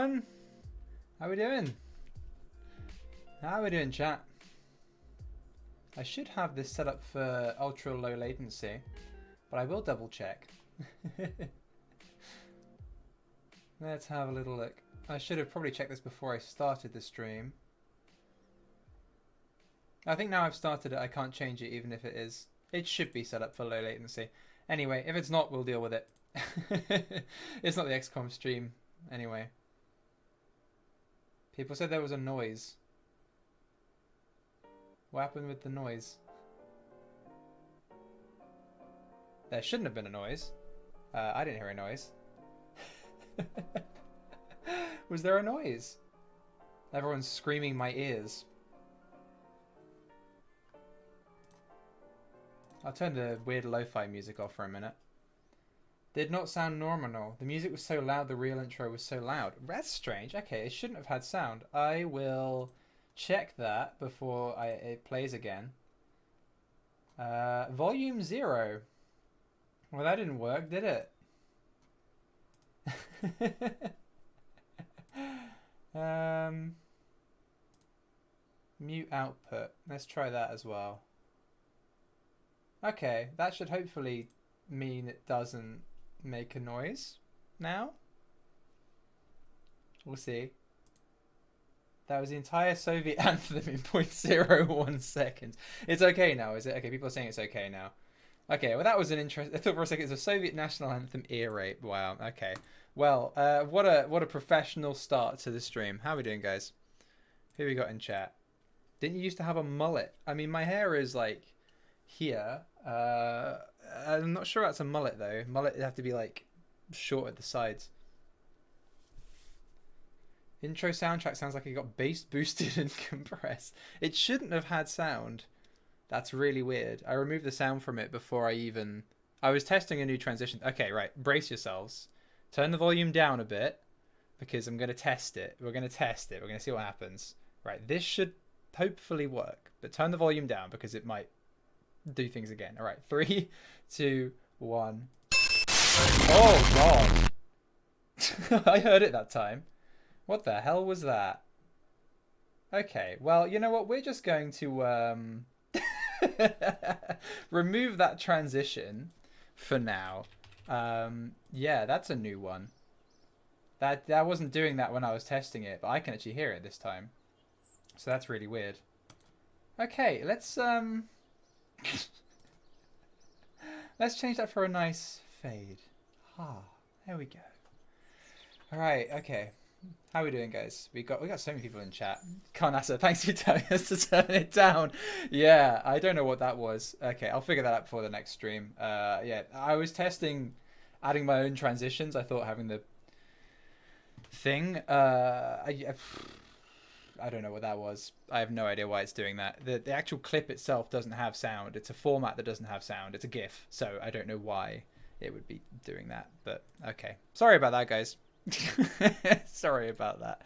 everyone. How we doing? How we doing, chat? I should have this set up for ultra low latency, but I will double check. Let's have a little look. I should have probably checked this before I started the stream. I think now I've started it, I can't change it even if it is. It should be set up for low latency. Anyway, if it's not, we'll deal with it. It's not the XCOM stream, anyway. People said there was a noise. What happened with the noise? There shouldn't have been a noise. I didn't hear a noise. Was there a noise? Everyone's screaming my ears. I'll turn the weird lo-fi music off for a minute. Did not sound normal. The music was so loud, the real intro was so loud. That's strange. Okay, it shouldn't have had sound. I will check that before it plays again. Volume 0. Well, that didn't work, did it? Mute output. Let's try that as well. Okay, that should hopefully mean it doesn't make a noise now. We'll see. That was the entire Soviet anthem in 0.01 seconds. It's okay now, is it? Okay, people are saying it's okay now. Okay, well that was an interest. I thought for a second it's a Soviet national anthem ear rape. Wow. Okay. Well, what a professional start to the stream. How are we doing, guys? Who we got in chat? Didn't you used to have a mullet? I mean, my hair is like here. I'm not sure that's a mullet though. Mullet would have to be like short at the sides. Intro soundtrack sounds like it got bass boosted and compressed. It shouldn't have had sound. That's really weird. I removed the sound from it before I was testing a new transition. Okay, right. Brace yourselves. Turn the volume down a bit because I'm going to test it. We're going to test it. We're going to see what happens. Right. This should hopefully work, but turn the volume down because it might do things again. All right. 3, 2, 1. Oh, God. I heard it that time. What the hell was that? Okay. Well, you know what? We're just going to remove that transition for now. Yeah, that's a new one. That wasn't doing that when I was testing it, but I can actually hear it this time. So that's really weird. Okay, let's let's change that for a nice fade. Ah, there we go. All right, okay. How are we doing, guys? We got so many people in chat. Karnasa, thanks for telling us to turn it down. Yeah, I don't know what that was. Okay, I'll figure that out before the next stream. Yeah, I was testing adding my own transitions. I thought having the thing. I don't know what that was. I have no idea why it's doing that. The actual clip itself doesn't have sound. It's a format that doesn't have sound. It's a GIF, so I don't know why it would be doing that. But okay, sorry about that, guys. Sorry about that.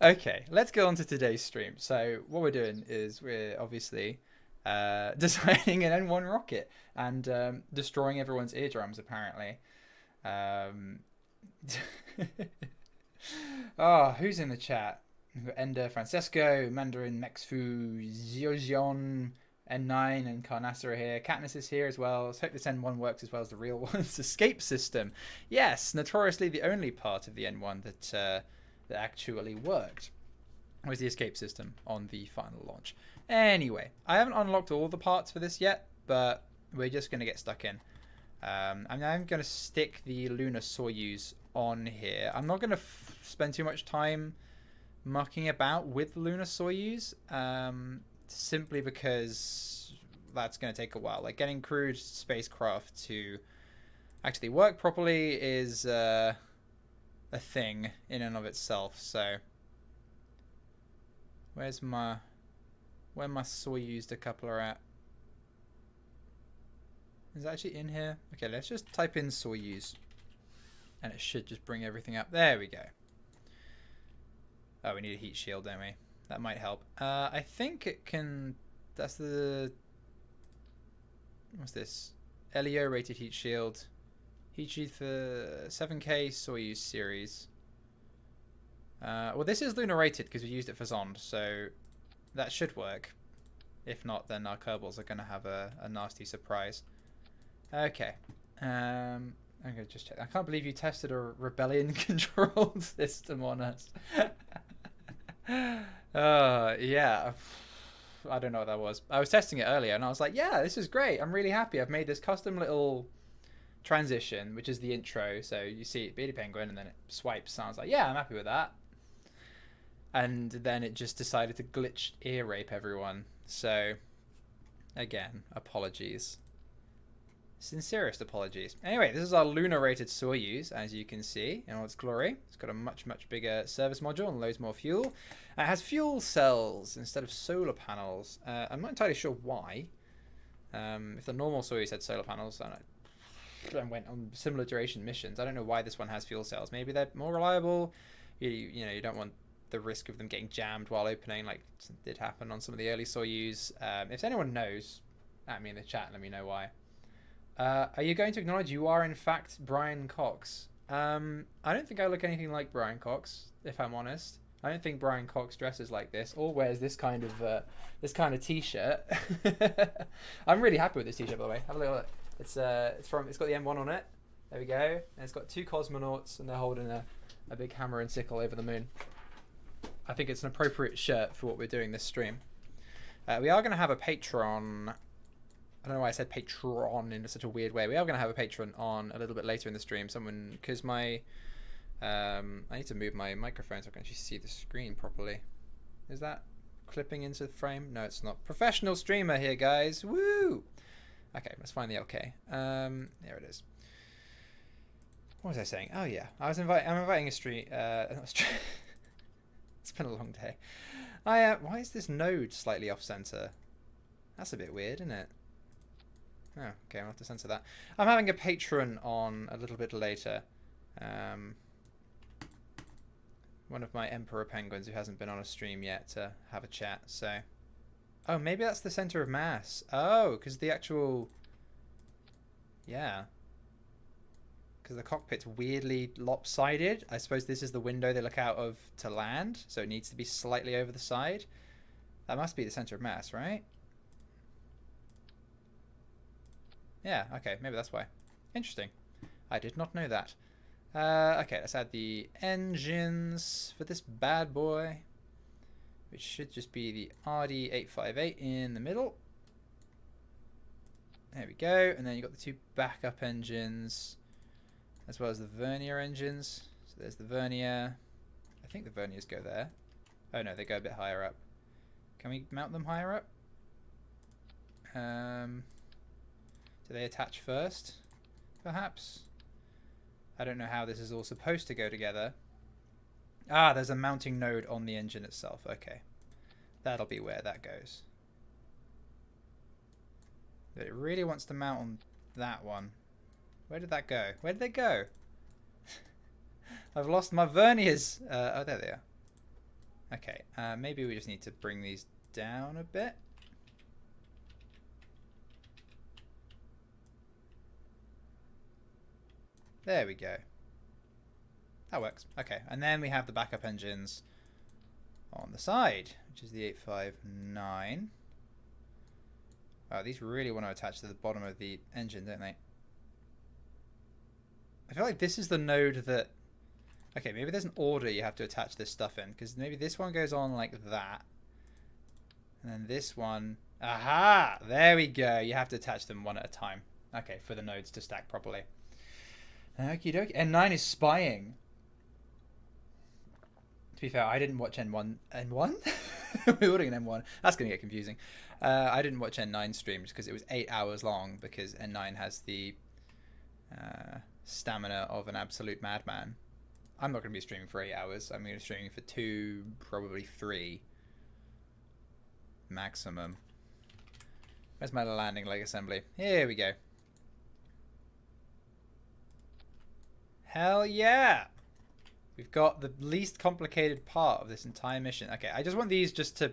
Okay, let's go on to today's stream. So what we're doing is we're obviously designing an N1 rocket and destroying everyone's eardrums apparently. Oh, who's in the chat? We've got Ender, Francesco, Mandarin, Mexfu, Ziozion, N9 and Karnasa are here. Katniss is here as well. Let's hope this N1 works as well as the real one's escape system. Yes, notoriously the only part of the N1 that actually worked was the escape system on the final launch. Anyway, I haven't unlocked all the parts for this yet, but we're just going to get stuck in. I'm going to stick the Lunar Soyuz on here. I'm not going to spend too much time mucking about with the Lunar Soyuz. Simply because that's going to take a while. Like getting crewed spacecraft to actually work properly is a thing in and of itself. So where my Soyuz decoupler at? Is it actually in here? Okay, let's just type in Soyuz and it should just bring everything up. There we go. Oh, we need a heat shield, don't we? That might help. I think it can... That's the... What's this? LEO rated heat shield. Heat shield for 7K Soyuz series. Well, this is lunar rated because we used it for Zond, so that should work. If not, then our Kerbals are going to have a nasty surprise. Okay. I'm going to just check. I can't believe you tested a rebellion controlled system on us. Yeah. I don't know what that was. I was testing it earlier and I was like, yeah, this is great. I'm really happy. I've made this custom little transition, which is the intro. So you see Beady Penguin and then it swipes. And I was like, yeah, I'm happy with that. And then it just decided to glitch ear rape everyone. So, again, apologies. Sincerest apologies. Anyway, this is our lunar-rated Soyuz, as you can see in all its glory. It's got a much, much bigger service module and loads more fuel. It has fuel cells instead of solar panels. I'm not entirely sure why. If the normal Soyuz had solar panels and went on similar duration missions, I don't know why this one has fuel cells. Maybe they're more reliable. You know, you don't want the risk of them getting jammed while opening, like did happen on some of the early Soyuz. If anyone knows, at me in the chat, let me know why. Are you going to acknowledge you are in fact Brian Cox? I don't think I look anything like Brian Cox, if I'm honest. I don't think Brian Cox dresses like this or wears this kind of t-shirt. I'm really happy with this t-shirt, by the way. Have a look. It's got the N1 on it. There we go. And it's got 2 cosmonauts and they're holding a big hammer and sickle over the moon. I think it's an appropriate shirt for what we're doing this stream. We are going to have a patron. I don't know why I said patron in such a weird way. We are going to have a patron on a little bit later in the stream. Someone, because my, I need to move my microphone so I can actually see the screen properly. Is that clipping into the frame? No, it's not. Professional streamer here, guys. Woo! Okay, let's find the LK. There it is. What was I saying? Oh yeah, I'm inviting a stream. It's been a long day. Why is this node slightly off center? That's a bit weird, isn't it? Oh, okay, I'll have to censor that. I'm having a patron on a little bit later. One of my Emperor Penguins who hasn't been on a stream yet to have a chat, so... Oh, maybe that's the center of mass. Oh, because the actual... Yeah. Because the cockpit's weirdly lopsided. I suppose this is the window they look out of to land, so it needs to be slightly over the side. That must be the center of mass, right? Yeah, okay, maybe that's why. Interesting. I did not know that. Okay, let's add the engines for this bad boy, which should just be the RD858 in the middle. There we go, and then you've got the 2 backup engines, as well as the vernier engines. So there's the vernier. I think the verniers go there. Oh no, they go a bit higher up. Can we mount them higher up? Do they attach first, perhaps? I don't know how this is all supposed to go together. Ah, there's a mounting node on the engine itself. Okay. That'll be where that goes. But it really wants to mount on that one. Where did that go? Where did they go? I've lost my verniers. Oh, there they are. Okay, maybe we just need to bring these down a bit. There we go. That works. Okay, and then we have the backup engines on the side, which is the 859. Wow, these really want to attach to the bottom of the engine, don't they? I feel like this is the node that... Okay, maybe there's an order you have to attach this stuff in, because maybe this one goes on like that. And then this one... Aha! There we go. You have to attach them one at a time. Okay, for the nodes to stack properly. Okie dokie. N9 is spying. To be fair, I didn't watch N1. N1? We're ordering an N1. That's going to get confusing. I didn't watch N9 streams because it was 8 hours long, because N9 has the stamina of an absolute madman. I'm not going to be streaming for 8 hours. I'm going to be streaming for 2, probably 3 maximum. Where's my landing leg assembly? Here we go. Hell yeah! We've got the least complicated part of this entire mission. Okay, I just want these just to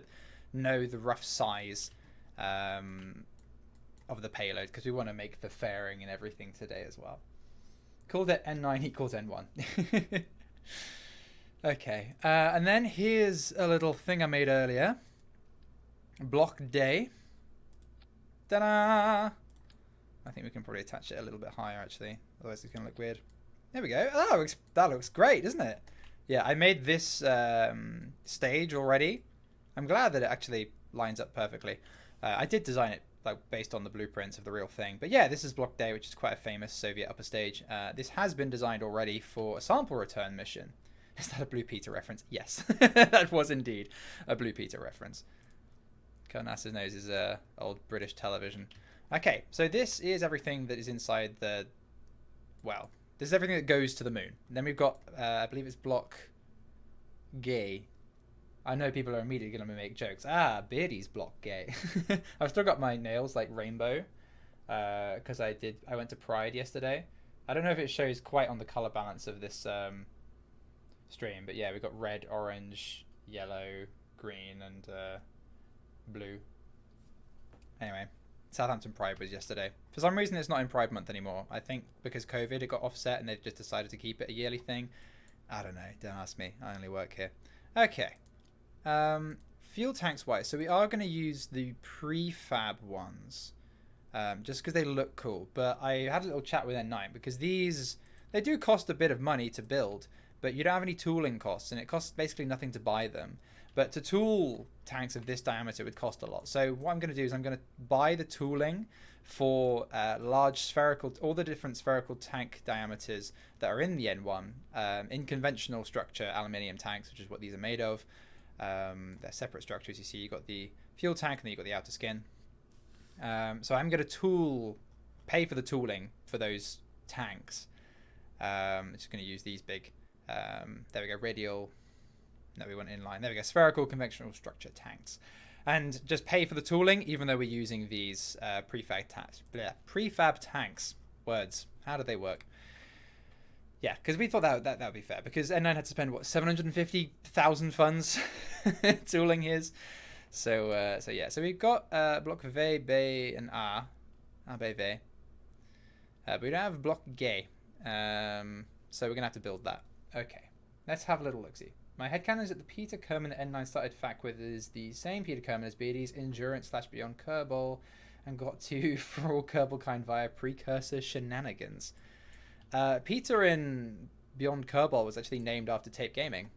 know the rough size of the payload, because we want to make the fairing and everything today as well. Called it N9 equals N1. Okay, and then here's a little thing I made earlier. Block day. Ta-da! I think we can probably attach it a little bit higher, actually. Otherwise it's going to look weird. There we go. Oh, that looks great, doesn't it? Yeah, I made this stage already. I'm glad that it actually lines up perfectly. I did design it like based on the blueprints of the real thing. But yeah, this is Block Day, which is quite a famous Soviet upper stage. This has been designed already for a sample return mission. Is that a Blue Peter reference? Yes, that was indeed a Blue Peter reference. Karnas's nose is old British television. Okay, so this is everything that is inside the... Well, this is everything that goes to the moon. Then we've got, I believe it's Block Gay. I know people are immediately going to make jokes. Ah, Beardy's Block Gay. I've still got my nails like rainbow because I went to Pride yesterday. I don't know if it shows quite on the color balance of this stream, but yeah, we've got red, orange, yellow, green, and blue. Anyway, Southampton Pride was yesterday. For some reason, it's not in Pride Month anymore. I think because COVID, it got offset and they've just decided to keep it a yearly thing. I don't know. Don't ask me. I only work here. Okay. Fuel tanks wise, so we are going to use the prefab ones just because they look cool. But I had a little chat with N9 because they do cost a bit of money to build, but you don't have any tooling costs, and it costs basically nothing to buy them. But to tool tanks of this diameter would cost a lot. So what I'm going to do is I'm going to buy the tooling for large spherical, all the different spherical tank diameters that are in the N1 in conventional structure aluminium tanks, which is what these are made of. They're separate structures. You see, you've got the fuel tank and then you've got the outer skin. So I'm going to pay for the tooling for those tanks. I'm just going to use these big, there we go, radial. No, we went inline. There we go. Spherical conventional structure tanks. And just pay for the tooling, even though we're using these prefab tanks. Words. How do they work? Yeah, because we thought that would be fair. Because N9 had to spend, what, 750,000 funds tooling his. So yeah. So we've got Block V, B, and A. A, B, V. But we don't have Block G. So we're going to have to build that. Okay. Let's have a little look-see. My headcanon is that the Peter Kerman that N9 started FAQ with is the same Peter Kerman as Beardy's Endurance/Beyond Kerbal and got to for all Kerbalkind via precursor shenanigans. Peter in Beyond Kerbal was actually named after Tape Gaming.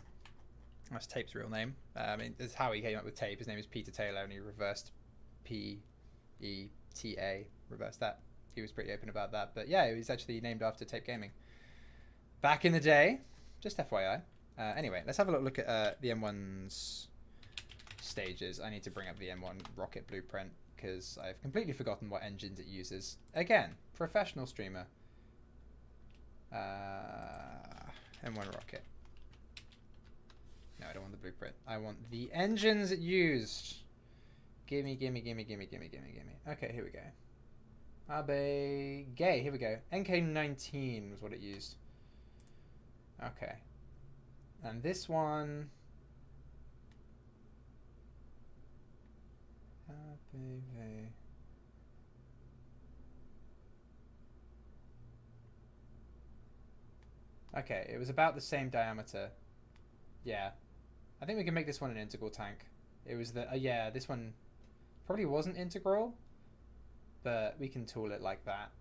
That's Tape's real name. I mean, that's how he came up with Tape. His name is Peter Taylor and he reversed P-E-T-A. Reversed that. He was pretty open about that. But yeah, he was actually named after Tape Gaming. Back in the day, just FYI. Anyway, let's have a look at the M1's stages. I need to bring up the M1 rocket blueprint because I've completely forgotten what engines it uses. Again, professional streamer. M1 rocket. No, I don't want the blueprint. I want the engines it used. Gimme. Okay, here we go. Abe Gay, here we go. NK19 was what it used. Okay. And this one... Okay, it was about the same diameter. Yeah. I think we can make this one an integral tank. It was the... yeah, this one probably wasn't integral, but we can tool it like that.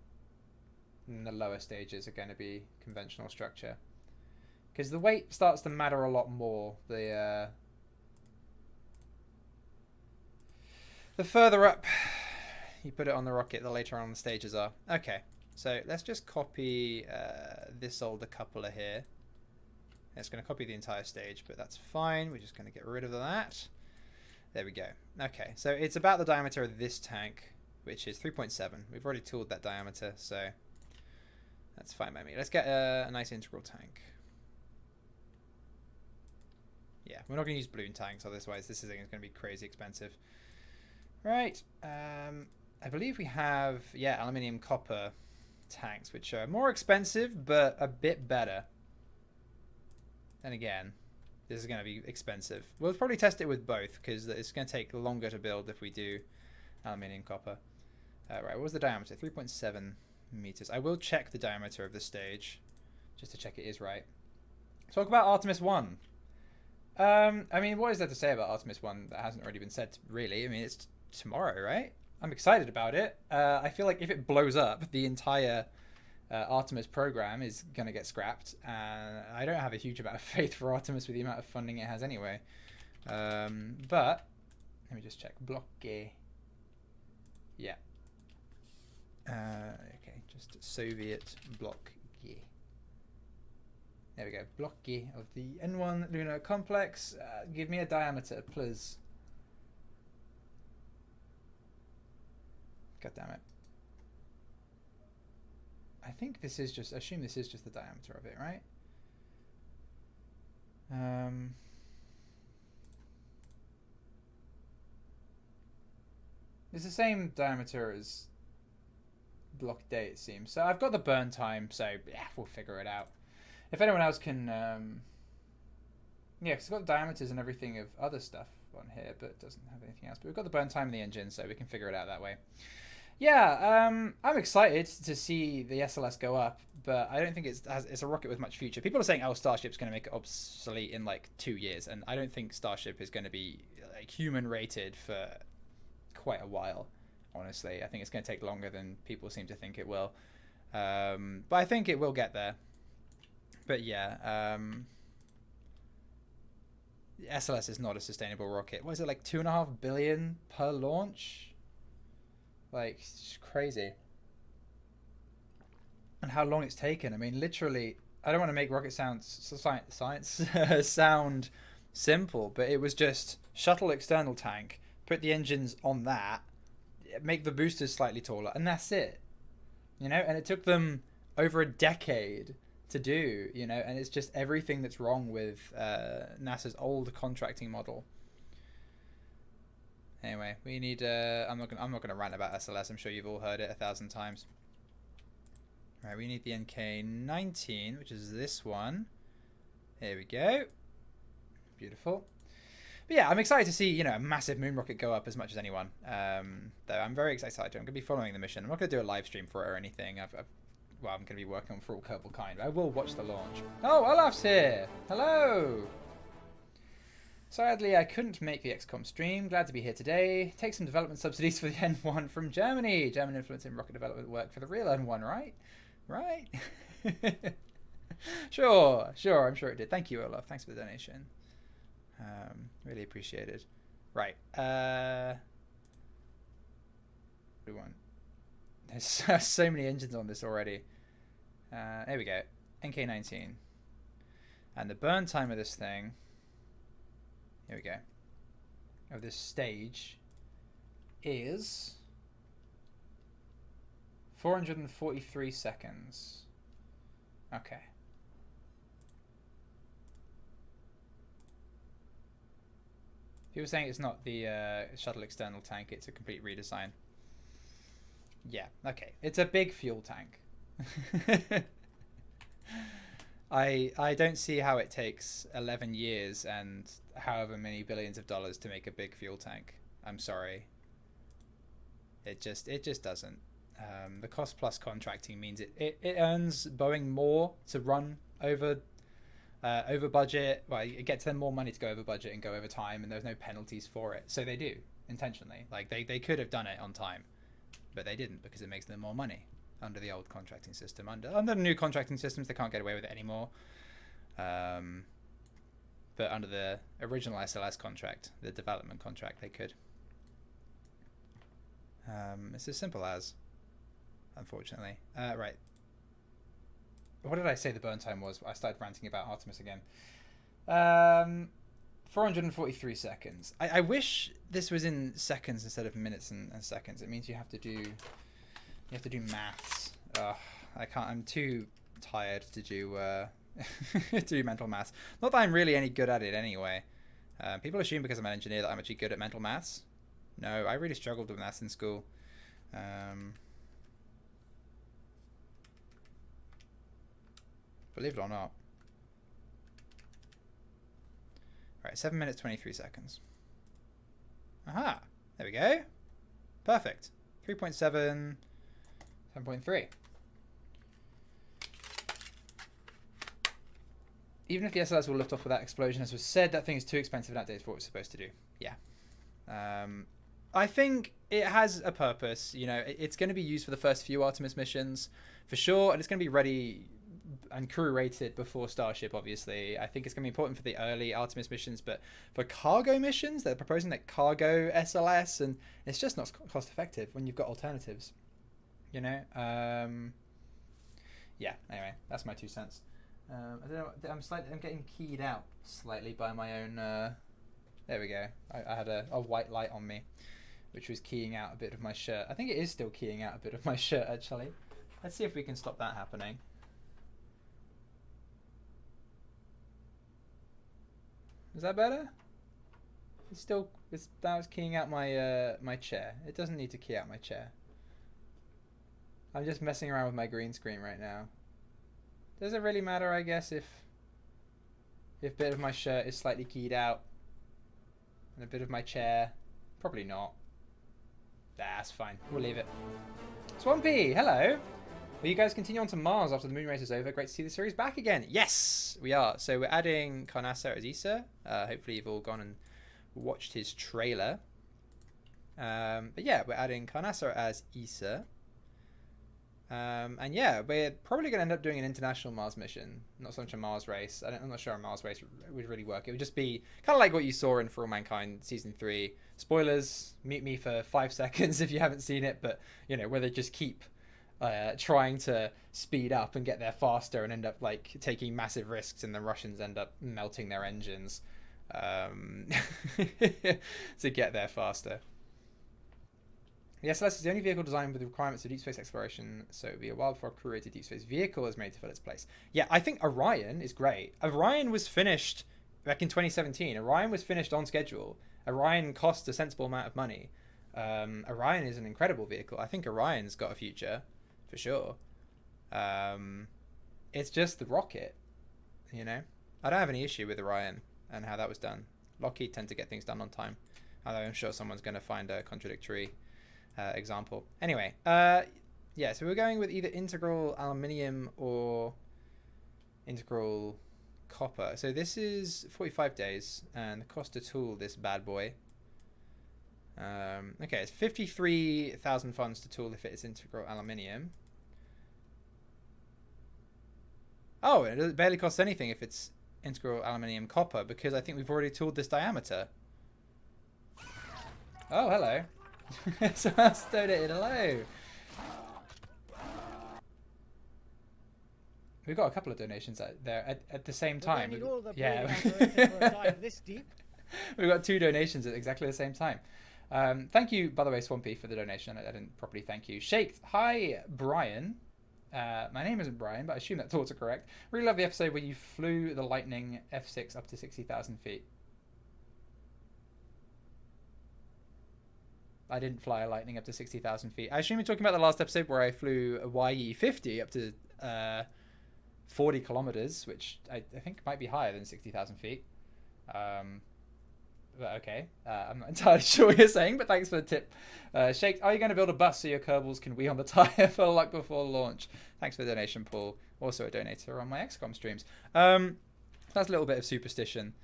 And the lower stages are going to be conventional structure. Because the weight starts to matter a lot more. The further up you put it on the rocket, the later on the stages are. Okay, so let's just copy this older coupler here. It's going to copy the entire stage, but that's fine. We're just going to get rid of that. There we go. Okay, so it's about the diameter of this tank, which is 3.7. We've already tooled that diameter, so that's fine by me. Let's get a nice integral tank. Yeah, we're not going to use balloon tanks, otherwise this is going to be crazy expensive. Right, I believe we have, yeah, aluminium copper tanks, which are more expensive, but a bit better. And again, this is going to be expensive. We'll probably test it with both, because it's going to take longer to build if we do aluminium copper. Right, what was the diameter? 3.7 meters. I will check the diameter of the stage, just to check it is right. Talk about Artemis 1. I mean, what is there to say about Artemis 1 that hasn't already been said, really? I mean, it's tomorrow, right? I'm excited about it. I feel like if it blows up, the entire Artemis program is going to get scrapped. And I don't have a huge amount of faith for Artemis with the amount of funding it has anyway. But, let me just check. Blocky. Yeah. Okay, just Soviet block. There we go, blocky of the N1 lunar complex. Give me a diameter, please. God damn it. I think this is just, assume this is just the diameter of it, right? It's the same diameter as block day, it seems. So I've got the burn time, so yeah, we'll figure it out. If anyone else can, yeah, because it's got diameters and everything of other stuff on here, but it doesn't have anything else. But we've got the burn time in the engine, so we can figure it out that way. Yeah, I'm excited to see the SLS go up, but I don't think it's a rocket with much future. People are saying, oh, Starship's going to make it obsolete in like 2 years, and I don't think Starship is going to be like human rated for quite a while, honestly. I think it's going to take longer than people seem to think it will. But I think it will get there. But yeah, the SLS is not a sustainable rocket. What is it, like 2.5 billion per launch? Like, it's crazy. And how long it's taken. I mean, literally, I don't want to make rocket science sound simple, but it was just shuttle external tank, put the engines on that, make the boosters slightly taller, and that's it. You know, and it took them over a decade to do, you know, and it's just everything that's wrong with NASA's old contracting model. Anyway, we need I'm not gonna rant about SLS. I'm sure you've all heard it 1,000 times. Right, we need the NK-19, which is this one. Here we go. Beautiful. But yeah, I'm excited to see, you know, a massive moon rocket go up as much as anyone. Though I'm very excited. I'm going to be following the mission. I'm not going to do a live stream for it or anything. Well, I'm going to be working on for All Kerbalkind. I will watch the launch. Oh, Olaf's here. Hello. Sadly, I couldn't make the XCOM stream. Glad to be here today. Take some development subsidies for the N1 from Germany. German influence in rocket development work for the real N1, right? Right? Sure. I'm sure it did. Thank you, Olaf. Thanks for the donation. Really appreciated. Right. We want. There's so many engines on this already. There we go. NK-19. And the burn time of this thing, here we go, of this stage is 443 seconds. Okay. People saying it's not the shuttle external tank, it's a complete redesign. Yeah, okay. It's a big fuel tank. I don't see how it takes 11 years and however many billions of dollars to make a big fuel tank. I'm sorry. It just doesn't. The cost plus contracting means it earns Boeing more to run over budget. Well, it gets them more money to go over budget and go over time, and there's no penalties for it. So they do intentionally. Like they could have done it on time, but they didn't because it makes them more money under the old contracting system. Under the new contracting systems, they can't get away with it anymore. But under the original SLS contract, the development contract, they could. It's as simple as, unfortunately. Right. What did I say the burn time was? I started ranting about Artemis again. 443 seconds. I wish this was in seconds instead of minutes and seconds. It means you have to do maths. I can't. I'm too tired to do to do mental maths. Not that I'm really any good at it anyway. People assume because I'm an engineer that I'm actually good at mental maths. No, I really struggled with maths in school. Believe it or not. Right, 7 minutes 23 seconds. Aha, there we go. Perfect. 3.7, 7.3. Even if the SLS will lift off without explosion, as was said, that thing is too expensive and outdated for what it's supposed to do. Yeah. I think it has a purpose. You know, it's going to be used for the first few Artemis missions, for sure, and it's going to be ready and crew rated before Starship, obviously. I think it's going to be important for the early Artemis missions, but for cargo missions, they're proposing that cargo SLS, and it's just not cost effective when you've got alternatives. You know? Yeah, anyway, that's my 2 cents. I don't know, I'm getting keyed out slightly by my own... there we go. I had a white light on me, which was keying out a bit of my shirt. I think it is still keying out a bit of my shirt, actually. Let's see if we can stop that happening. Is that better? That was keying out my my chair. It doesn't need to key out my chair. I'm just messing around with my green screen right now. Does it really matter, I guess, if a bit of my shirt is slightly keyed out and a bit of my chair? Probably not. That's fine. We'll leave it. Swampy, hello. Will you guys continue on to Mars after the moon race is over? Great to see the series back again. Yes, we are. So we're adding Carnasser as Issa. Hopefully you've all gone and watched his trailer. But yeah, we're adding Carnasser as Issa. And yeah, we're probably going to end up doing an international Mars mission, not so much a Mars race. I'm not sure a Mars race would really work. It would just be kind of like what you saw in For All Mankind Season 3. Spoilers, mute me for 5 seconds if you haven't seen it, but, you know, where they just keep trying to speed up and get there faster and end up, like, taking massive risks, and the Russians end up melting their engines to get there faster. The SLS is the only vehicle designed with the requirements of deep space exploration, so it would be a while before a crew-rated deep space vehicle is made to fill its place. Yeah, I think Orion is great. Orion was finished back in 2017. Orion was finished on schedule. Orion cost a sensible amount of money. Orion is an incredible vehicle. I think Orion's got a future, for sure. It's just the rocket, you know? I don't have any issue with Orion and how that was done. Lockheed tend to get things done on time, although I'm sure someone's going to find a contradictory example. Anyway, yeah, so we're going with either integral aluminium or integral copper. So this is 45 days, and the cost to tool this bad boy. Okay, it's 53,000 funds to tool if it is integral aluminium. Oh, it barely costs anything if it's integral aluminium copper, because I think we've already tooled this diameter. Oh, hello. Someone's donated, hello. We've got a couple of donations there at the same time. Yeah. This deep. We've got 2 donations at exactly the same time. Thank you, by the way, Swampy, for the donation. I didn't properly thank you. Shaked. Hi, Brian. My name isn't Brian, but I assume that thoughts are correct. Really love the episode where you flew the Lightning F6 up to 60,000 feet. I didn't fly a Lightning up to 60,000 feet. I assume you're talking about the last episode where I flew a YE50 up to 40 kilometers, which I think might be higher than 60,000 feet. But okay, I'm not entirely sure what you're saying, but thanks for the tip. Shake, are you going to build a bus so your Kerbals can wee on the tire for luck before launch? Thanks for the donation, Paul. Also a donator on my XCOM streams. That's a little bit of superstition.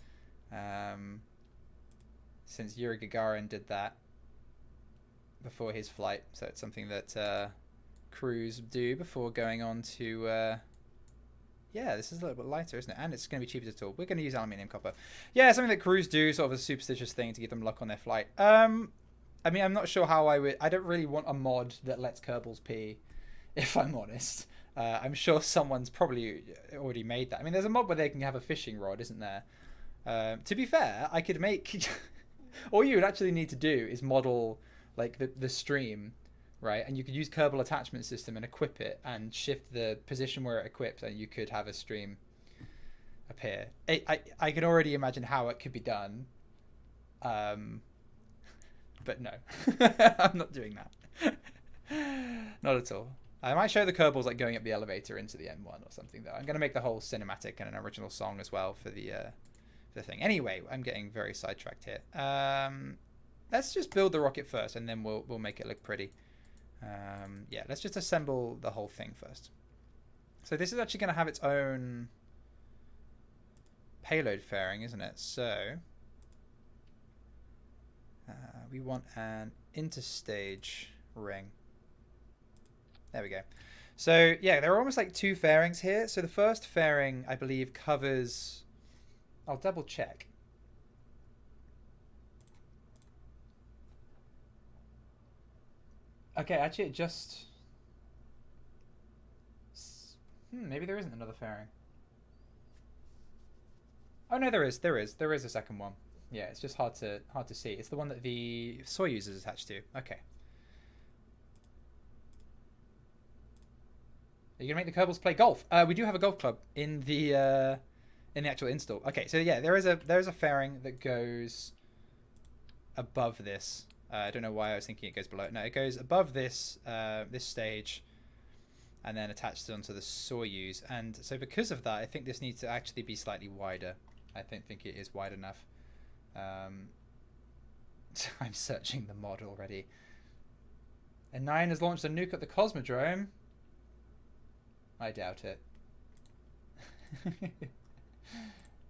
Since Yuri Gagarin did that before his flight, so it's something that crews do before going on to yeah, this is a little bit lighter, isn't it? And it's going to be cheaper to tool. We're going to use aluminium copper. Yeah, something that crews do, sort of a superstitious thing to give them luck on their flight. I mean, I'm not sure how I don't really want a mod that lets Kerbals pee, if I'm honest. I'm sure someone's probably already made that. I mean, there's a mod where they can have a fishing rod, isn't there? To be fair, I could make... all you would actually need to do is model like the stream, right? And you could use Kerbal attachment system and equip it and shift the position where it equips, and you could have a stream appear. I can already imagine how it could be done, but no. I'm not doing that. Not at all. I might show the Kerbals like going up the elevator into the N1 or something, though. I'm going to make the whole cinematic and an original song as well for the thing. Anyway, I'm getting very sidetracked here. Let's just build the rocket first, and then we'll make it look pretty. Yeah, let's just assemble the whole thing first. So this is actually going to have its own payload fairing, isn't it? So we want an interstage ring. There we go. So yeah, there are almost like two fairings here. So the first fairing, I believe, covers... I'll double check. Okay, actually it just... maybe there isn't another fairing. Oh no, there is a second one. Yeah, it's just hard to see. It's the one that the Soyuz is attached to. Okay. Are you gonna make the Kerbals play golf? We do have a golf club in the actual install. Okay, so yeah, there is a fairing that goes above this. I don't know why I was thinking it goes below. No, it goes above this this stage, and then attached onto the Soyuz. And so because of that, I think this needs to actually be slightly wider. I don't think it is wide enough. I'm searching the mod already. N9 has launched a nuke at the Cosmodrome. I doubt it.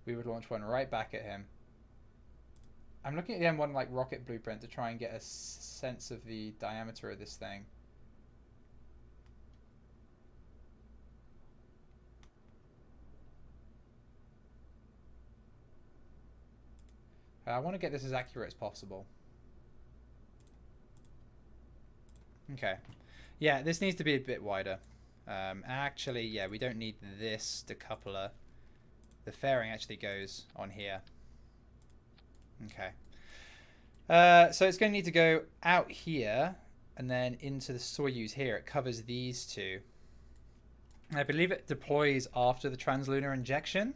We would launch one right back at him. I'm looking at the N1 like rocket blueprint to try and get a sense of the diameter of this thing. I want to get this as accurate as possible. Okay. Yeah, this needs to be a bit wider. Actually, yeah, we don't need this decoupler. The fairing actually goes on here. Okay. So it's going to need to go out here and then into the Soyuz here. It covers these two. I believe it deploys after the translunar injection.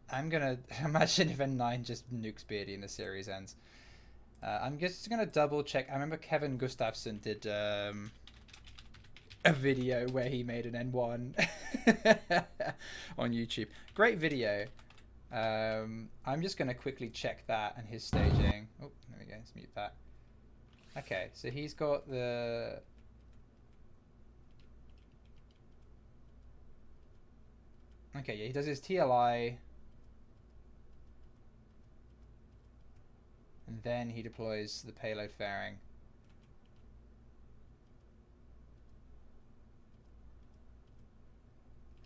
I'm going to imagine if N9 just nukes Beardy and the series ends. I'm just going to double check. I remember Kevin Gustafsson did a video where he made an N1 on YouTube. Great video. I'm just going to quickly check that and his staging. Oh, there we go. Let's mute that. Okay, so he's got the... Okay, yeah, he does his TLI. And then he deploys the payload fairing.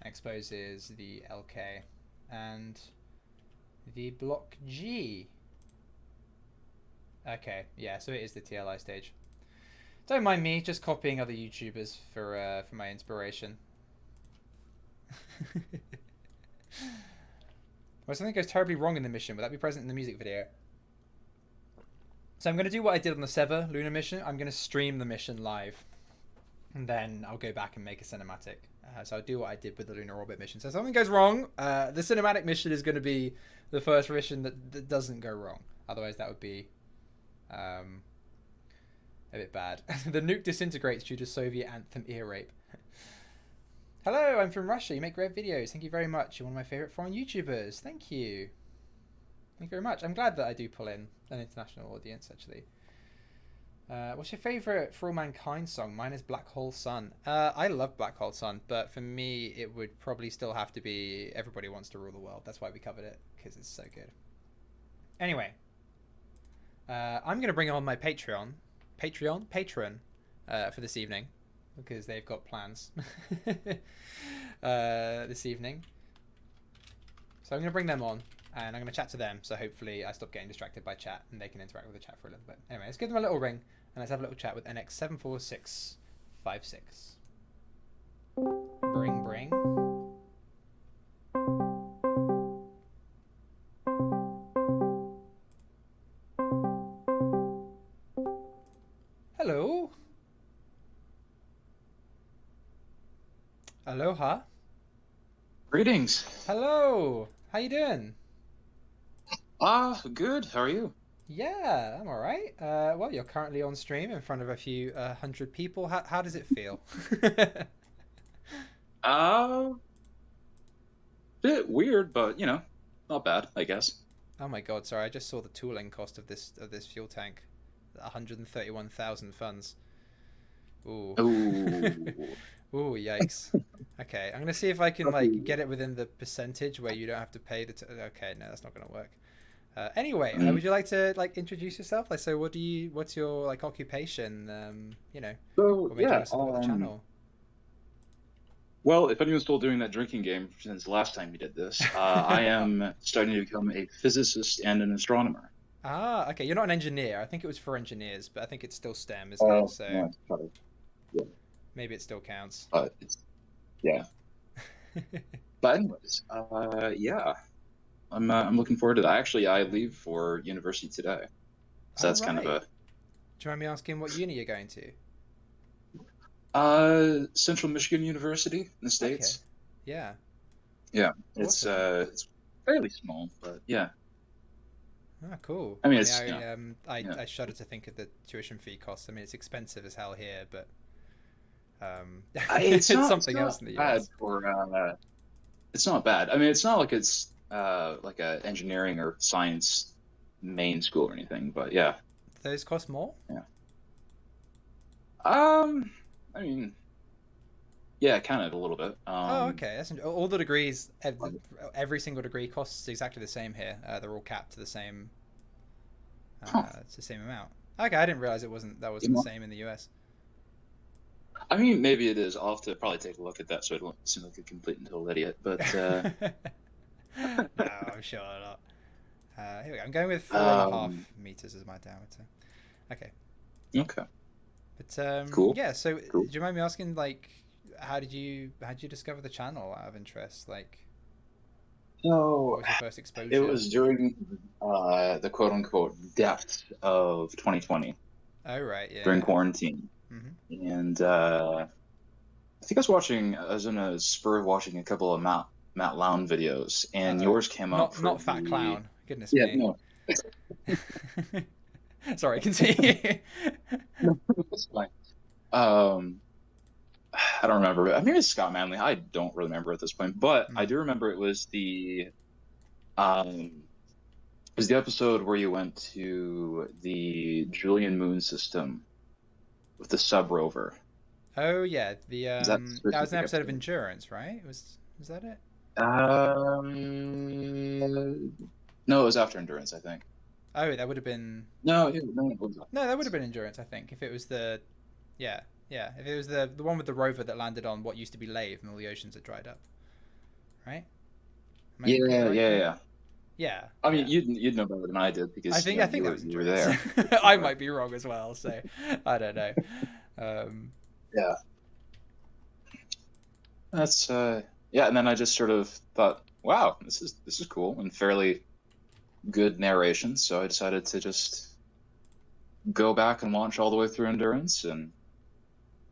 Exposes the LK and the block G. Okay, yeah, so it is the TLI stage. Don't mind me, just copying other YouTubers for my inspiration. Well, something goes terribly wrong in the mission. Will that be present in the music video? So I'm going to do what I did on the Sever lunar mission. I'm going to stream the mission live. And then I'll go back and make a cinematic. So I'll do what I did with the lunar orbit mission. So if something goes wrong, the cinematic mission is going to be the first mission that doesn't go wrong. Otherwise that would be a bit bad. The nuke disintegrates due to Soviet anthem ear rape. Hello, I'm from Russia. You make great videos. Thank you very much. You're one of my favorite foreign YouTubers. Thank you. Thank you very much. I'm glad that I do pull in an international audience, actually. What's your favourite For All Mankind song? Mine is Black Hole Sun. I love Black Hole Sun, but for me, it would probably still have to be Everybody Wants to Rule the World. That's why we covered it, because it's so good. Anyway, I'm going to bring on my patron for this evening, because they've got plans this evening. So I'm going to bring them on. And I'm going to chat to them, so hopefully I stop getting distracted by chat and they can interact with the chat for a little bit. Anyway, let's give them a little ring and let's have a little chat with NX74656. Bring, bring. Hello. Aloha. Greetings. Hello. How you doing? Good. How are you? Yeah, I'm all right. Well, you're currently on stream in front of a few hundred people. How does it feel? Bit weird, but you know, not bad, I guess. Oh my God! Sorry, I just saw the tooling cost of this fuel tank, 131,000 funds. Ooh. Ooh. Ooh, yikes. Okay, I'm gonna see if I can Copy. like get it within the percentage where you don't have to pay the. Okay, no, that's not gonna work. Anyway, Mm. would you like to like introduce yourself? Like, so what's your like occupation? So What made you yeah, want to support the channel? well, if anyone's still doing that drinking game since the last time you did this, I am starting to become a physicist and an astronomer. Ah, okay. You're not an engineer. I think it was for engineers, but I think it's still STEM, isn't it? Oh, So no, it's probably, yeah, maybe it still counts. but it's yeah. But anyways, yeah, I'm looking forward to that. Actually, I leave for university today, so All that's kind of right. a Do you mind me asking what uni you're going to? Central Michigan University in the Okay. States. Yeah. Yeah, Awesome. it's fairly small, but yeah. Ah, cool. I mean, I mean, it's you know, yeah. I shudder to think of the tuition fee costs. I mean, it's expensive as hell here, but It's it's not something else in the bad US. for it's not bad. I mean, it's not like it's like a engineering or science main school or anything, but yeah. Those cost more? Yeah. I mean, yeah, kind of a little bit. Oh, okay. All the degrees. Like, Every single degree costs exactly the same here. They're all capped to the same. huh. It's the same amount. Okay, I didn't realize that You wasn't the know, same in the US. I mean, maybe it is. I'll have to probably take a look at that so I don't seem like a complete and total idiot. But No, I'm sure not. Here we go. I'm going with 4.5 um, meters as my diameter. Okay, okay, but cool, yeah. So, cool. do you mind me asking, like, how did you discover the channel out of interest? Like, what So was your first it exposure? was during the quote unquote depths of 2020 Oh, right, yeah, during yeah. quarantine. Hmm. And I think I was in a spur of watching a couple of Matt Lown videos, Uh and oh, yours came up for not fat the clown. Goodness yeah me. no Sorry, continue. no it's fine. Um, I don't remember. I mean, it's Scott Manley. I don't really remember at this point, but I Mm. do remember um it was the episode where you went to the Julian Moon system with the sub rover. Oh yeah, the Is that the that was an specific episode of episode? Endurance, right? Was that it? No, it was after Endurance, I think. Oh, that would have been No, it was no, that would have been Endurance, I think. If it was yeah, yeah, if it was the one with the rover that landed on what used to be Lave and all the oceans had dried up, right? Am I thinking of the Yeah, right yeah, thing? yeah. Yeah, I mean, yeah. you'd know better than I did because you know I think that was you were Endurance. there. I might be wrong as well, so I don't know. Um, Yeah, that's yeah. And then I just sort of thought, wow, this is cool and fairly good narration. So I decided to just go back and launch all the way through Endurance and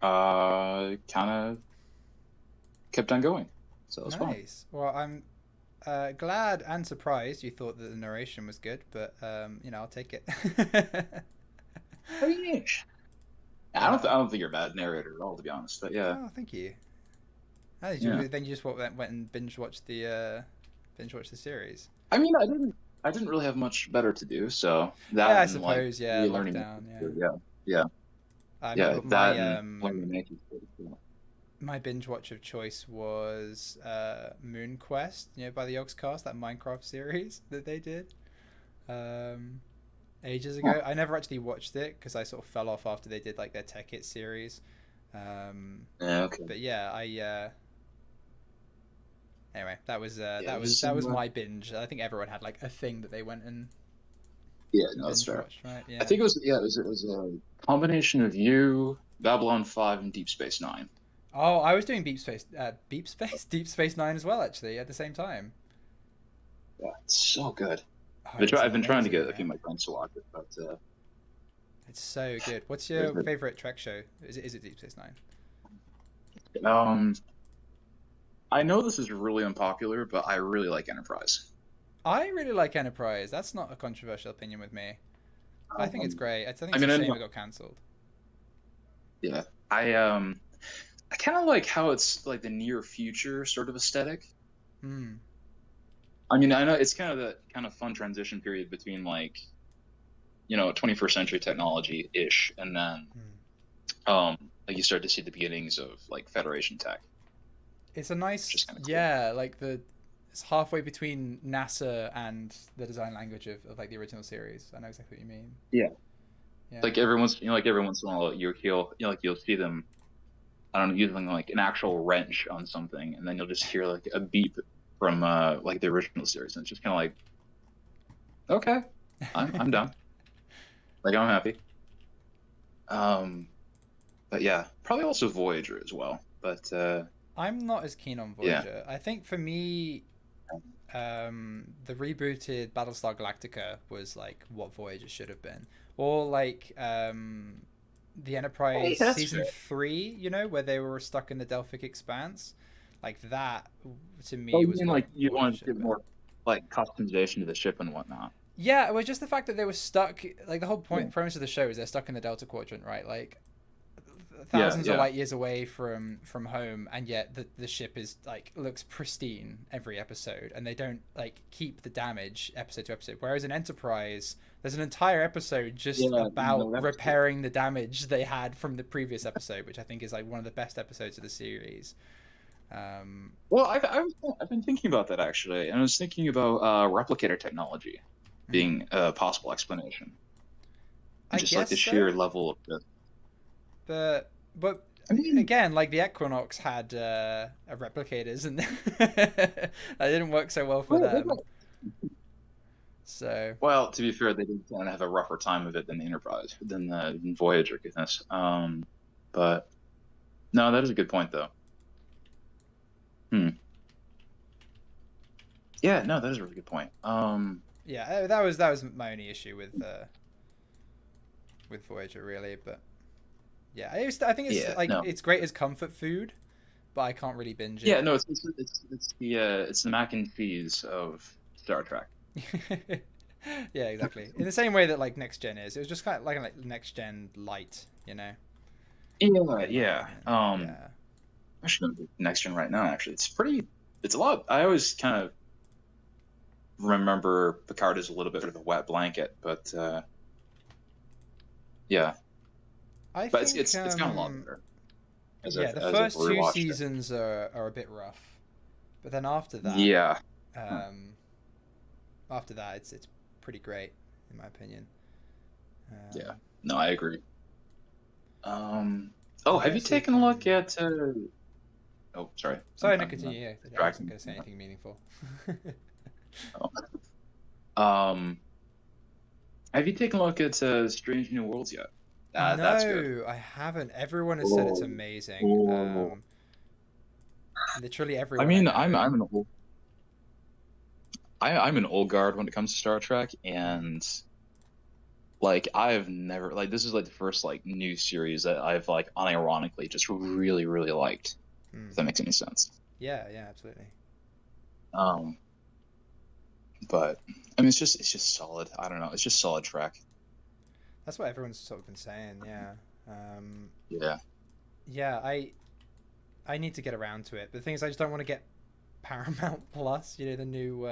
kind of kept on going. So it was fun. nice. Well, I'm glad and surprised you thought that the narration was good, but I'll take it. Oh, yeah. I uh, don't think you're a bad narrator at all, to be honest. But yeah, oh, thank you. yeah. Then you just went and binge watched the series. I mean, I didn't really have much better to do, so Yeah, that I and like suppose. Yeah, relearning, lockdown. Yeah, yeah, yeah, I yeah, remember that and learning Yankee. my binge watch of choice was Moon Quest. By the Yogscast, that Minecraft series that they did ages Huh. ago. I never actually watched it because I sort of fell off after they did like their Tech It series. Yeah, okay. But yeah, I anyway, Yeah, it that was uh, my binge. I think everyone had like a thing that they went and yeah, no, that's binge fair. watched, right? I Yeah. think it was a combination of you, Babylon 5, and Deep Space Nine. Oh, I was doing Deep Space Nine as well, actually, at the same time. Yeah, it's so good. Oh, it's I've been trying to amazing, get a few of man. my friends to watch it, but It's so good. What's there's your favorite Trek show? Is it Deep Space Nine? I know this is really unpopular, but I really like Enterprise. I really like Enterprise. That's not a controversial opinion with me. I think it's Um, great. I think I it's mean, a I shame know, it got cancelled. yeah, I kind of like how it's like the near future sort of aesthetic. Hmm. I mean, I know it's kind of that kind of fun transition period between like, 21st century technology ish, and then Hmm. like you start to see the beginnings of like Federation tech. It's a nice, Which is kind of cool. yeah, like it's halfway between NASA and the design language of like the original series. I know exactly what you mean. Yeah. Yeah. Like every once in a while you'll see them, I don't know, using like an actual wrench on something, and then you'll just hear like a beep from like the original series, and it's just kind of like, okay, I'm done. Like I'm happy. But yeah, probably also Voyager as well. But I'm not as keen on yeah, Voyager. I think for me, the rebooted Battlestar Galactica was like what Voyager should have been, or like the Enterprise Hey, that's season fair. 3. You know, where they were stuck in the Delphic Expanse, like that to Oh, me you was mean what like you Voyager want to should have get been. more like customization to the ship and whatnot? Yeah, it was just the fact that they were stuck. Like the whole Yeah, premise of the show is they're stuck in the Delta Quadrant, right? Like yeah, thousands of yeah. light years away from home, and yet the ship is like looks pristine every episode, and they don't like keep the damage episode to episode. Whereas in Enterprise, there's an entire episode just Yeah, about no, that's true. repairing the damage they had from the previous episode, which I think is like one of the best episodes of the series. Um, Well, I've been thinking about that actually, and I was thinking about replicator technology hmm. being a possible explanation, and I just like guess the sheer so, level of the. but I mean, again, like the Equinox had replicators, and that didn't work so well for well, them. So well, to be fair, they did kind of have a rougher time of it than the Enterprise, than Voyager, goodness. But no, that is a good point though. Hmm. Yeah, no, that is a really good point. yeah, that was my only issue with Voyager really, but yeah, I think it's Yeah, like no, it's great as comfort food, but I can't really binge yeah, it. no, it's the mac and cheese of Star Trek. Yeah, exactly. In the same way that like Next Gen is, it was just kind of like Next Gen light, you know, Yeah, in my yeah. opinion. Um, Yeah. I should go to next gen right now. Actually, it's pretty. It's a lot. I always kind of remember Picard as a little bit of a wet blanket, but yeah, I but think it's gotten a lot better yeah, the as I've first two rewatched it. seasons are a bit rough, but then Yeah, huh, um, after that, it's pretty great in my opinion. yeah. Um, No, I agree. I Oh, have you guess if taken a look at? Oh, sorry, sorry, no, I'm continue. Yeah, I wasn't distracting. going to say anything meaningful. Oh. Have you taken a look at Strange New Worlds yet? That's good. No, I haven't. Everyone has said it's Oh, amazing. oh. Literally I everyone I mean, know. I'm an old guard when it comes to Star Trek, Mm, and like I've never like this is like the first like new series that I've like unironically just really liked. mm. If that makes any sense. Yeah, yeah, absolutely. Um, but I mean, it's just solid. I don't know. It's just solid Trek. That's what everyone's sort of been saying. Yeah. Um, Yeah. yeah, I need to get around to it. But the thing is, I just don't want to get Paramount Plus. You know, the new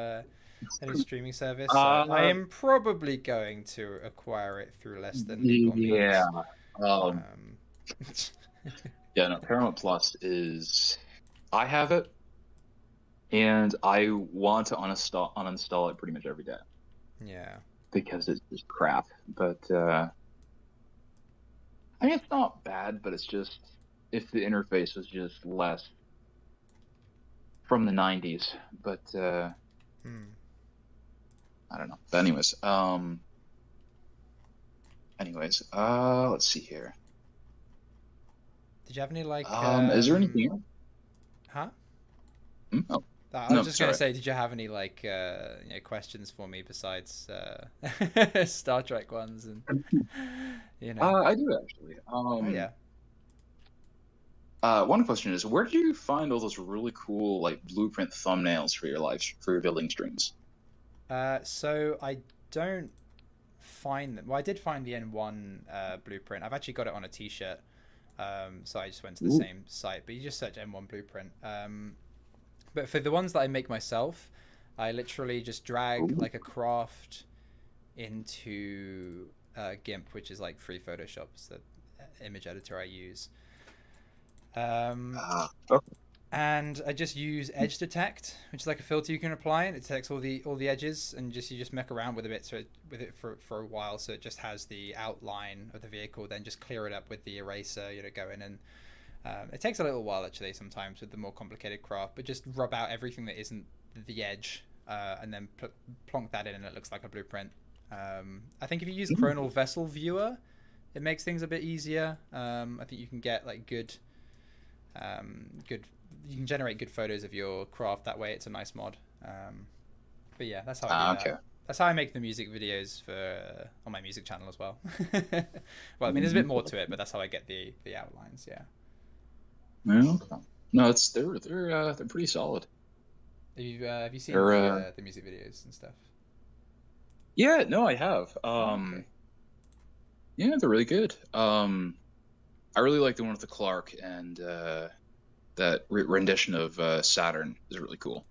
streaming service. So I Uh, am probably going to acquire it through less than legal yeah. means. Um, Um, yeah. No, Paramount Plus is. I have it, and I want to uninstall it pretty much every day yeah. because it's just crap. But I mean, it's not bad, but it's just if the interface was just less from the 90s. But Hmm. I don't know. But let's see here. Did you have any like Is there anything else? huh? Oh, I was no, just gonna sorry. say, did you have any like questions for me besides Star Trek ones and you know? I do actually. Oh yeah. One question is, where do you find all those really cool like blueprint thumbnails for your for your building streams? So I don't find them. Well, I did find the N1 blueprint. I've actually got it on a T-shirt. So I just went to the Ooh. same site, but you just search N1 blueprint. But for the ones that I make myself, I literally just drag Ooh. like a craft into GIMP, which is like free Photoshop. It's the image editor I use. Um, Okay. and I just use edge detect, which is like a filter you can apply, and it detects all the edges, and you just muck around with a bit with it for a while, so it just has the outline of the vehicle. Then just clear it up with the eraser, go in and it takes a little while actually sometimes with the more complicated craft, but just rub out everything that isn't the edge, and then plonk that in, and it looks like a blueprint. I think if you use Chronal Vessel Viewer, it makes things a bit easier. I think you can get like good. You can generate good photos of your craft that way. It's a nice mod. But yeah, that's how I do that. Okay. That's how I make the music videos for on my music channel as well. Well, I mean, there's a bit more to it, but that's how I get the outlines. Yeah. No, no, they're pretty solid. Have you seen the music videos and stuff? Yeah, no, I have. Okay. Yeah, they're really good. I really like the one with the Clark, and that rendition of Saturn is really cool.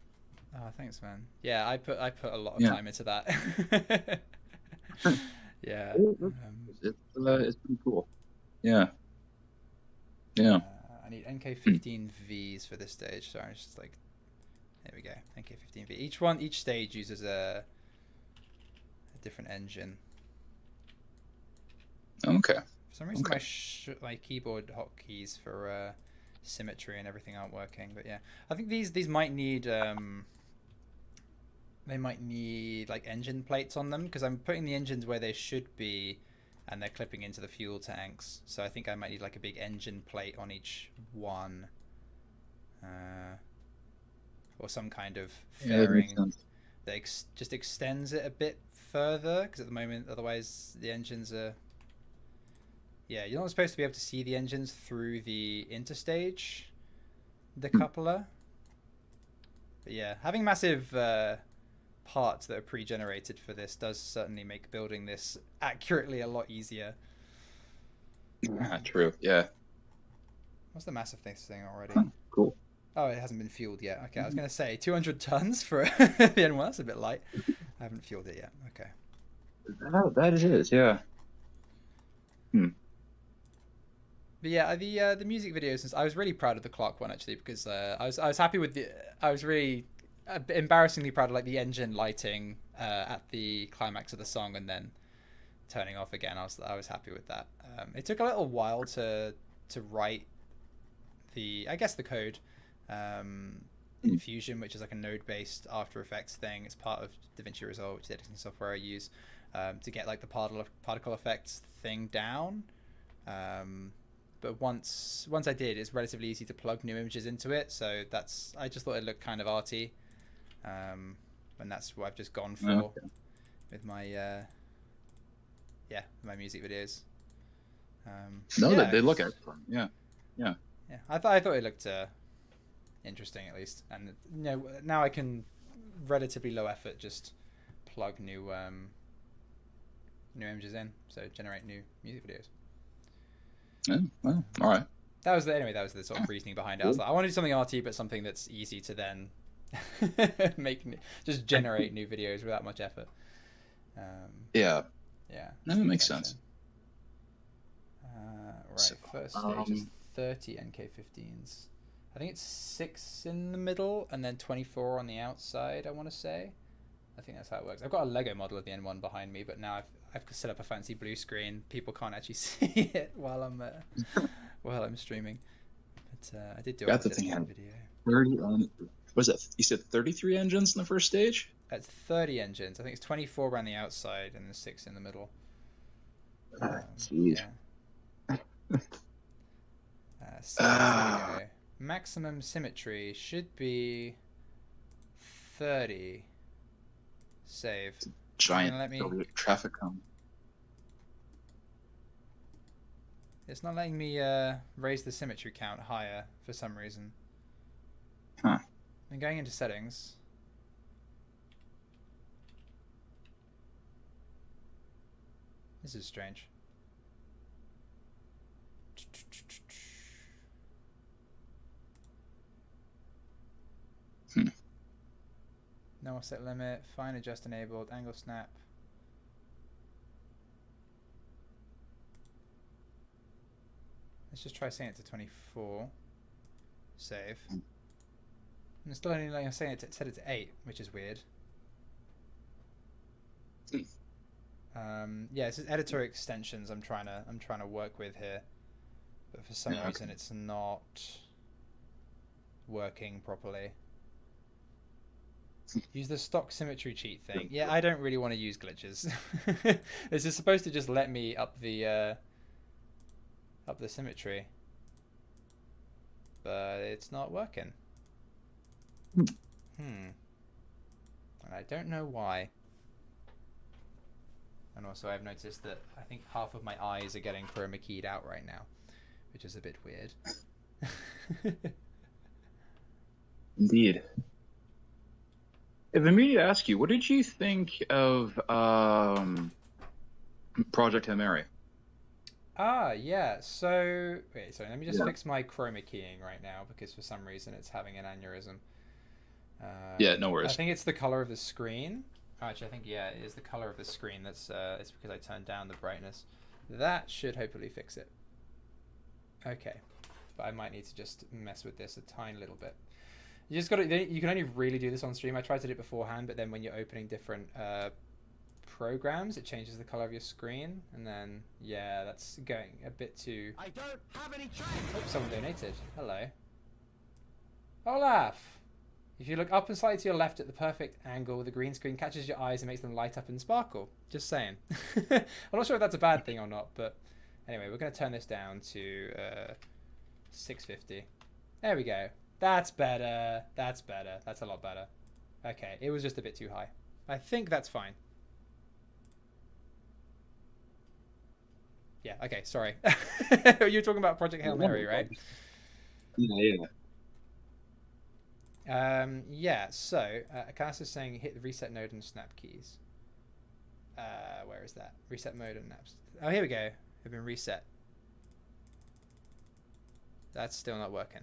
Oh, thanks, man. Yeah, I put a lot of time into that. Yeah. It's pretty cool. Yeah. Yeah. I need NK15Vs for this stage, so I'm just like, there we go, NK15V. Each stage uses a different engine. Okay. For some reason, my keyboard hotkeys for symmetry and everything aren't working, but yeah, I think these might need they might need like engine plates on them, because I'm putting the engines where they should be, and they're clipping into the fuel tanks. So I think I might need like a big engine plate on each one, or some kind of fairing that just extends it a bit further, because at the moment, otherwise the engines are. Yeah, you're not supposed to be able to see the engines through the interstage, the coupler. But yeah, having massive parts that are pre-generated for this does certainly make building this accurately a lot easier. True, yeah. What's the mass of this thing already? Cool. Oh, it hasn't been fueled yet. Okay, I was going to say 200 tons for the N1. That's a bit light. I haven't fueled it yet. Okay. That it is, yeah. But yeah, the music videos. I was really proud of the Clark one actually, because I was happy with the. I was really embarrassingly proud of like the engine lighting at the climax of the song, and then turning off again. I was happy with that. It took a little while to write the code in Fusion, which is like a node-based After Effects thing. It's part of DaVinci Resolve, which is the editing software I use to get like the particle effects thing down. But once I did, it's relatively easy to plug new images into it. So I just thought it looked kind of arty, and that's what I've just gone for with my my music videos. They look excellent. Yeah. I thought it looked interesting at least, and now I can relatively low effort just plug new images in, so generate new music videos. Yeah, well, all right. That was the sort of reasoning behind it. I was like, I want to do something arty, but something that's easy to then just generate new videos without much effort. Yeah. That makes sense. Right, first stage is 30 NK15s. I think it's 6 in the middle and then 24 on the outside, I want to say. I think that's how it works. I've got a Lego model of the N1 behind me, but now I've set up a fancy blue screen. People can't actually see it while I'm streaming. But I did do a video. 30 was it? You said 33 engines in the first stage? That's 30 engines. I think it's 24 around the outside and then 6 in the middle. Jeez. So there we go. Maximum symmetry should be 30. Save. Giant traffic cone. It's not letting me raise the symmetry count higher for some reason. Huh. I'm going into settings. This is strange. No offset limit, fine adjust enabled, angle snap. Let's just try setting it to 24. Save. It's still only like I'm saying it set it to 8, which is weird. Yeah, it's just editor extensions I'm trying to work with here, but for some reason it's not working properly. Use the stock symmetry cheat thing. Yeah, I don't really want to use glitches. This is supposed to just let me up the symmetry, but it's not working. And I don't know why. And also I've noticed that I think half of my eyes are getting chroma keyed out right now, which is a bit weird. Indeed. I've been meaning to ask you, what did you think of Project Hail Mary? Yeah. So wait, sorry. Let me just fix my chroma keying right now because for some reason it's having an aneurysm. Yeah, no worries. I think it's the color of the screen. Actually, I think it is the color of the screen. That's it's because I turned down the brightness. That should hopefully fix it. Okay, but I might need to just mess with this a tiny little bit. You just got to. You can only really do this on stream. I tried to do it beforehand, but then when you're opening different programs, it changes the color of your screen, and then yeah, that's going a bit too. I don't have any trains. Oh, someone donated. Hello. Olaf. If you look up and slightly to your left at the perfect angle, the green screen catches your eyes and makes them light up and sparkle. Just saying. I'm not sure if that's a bad thing or not, but anyway, we're going to turn this down to 650. There we go. That's better. That's better. That's a lot better. Okay, it was just a bit too high. I think that's fine. Yeah, okay, sorry. You were talking about Project Hail Mary, right? Yeah. Yeah, so Cass is saying hit the reset node and snap keys. Where is that? Reset mode and naps. Oh, here we go. They've been reset. That's still not working.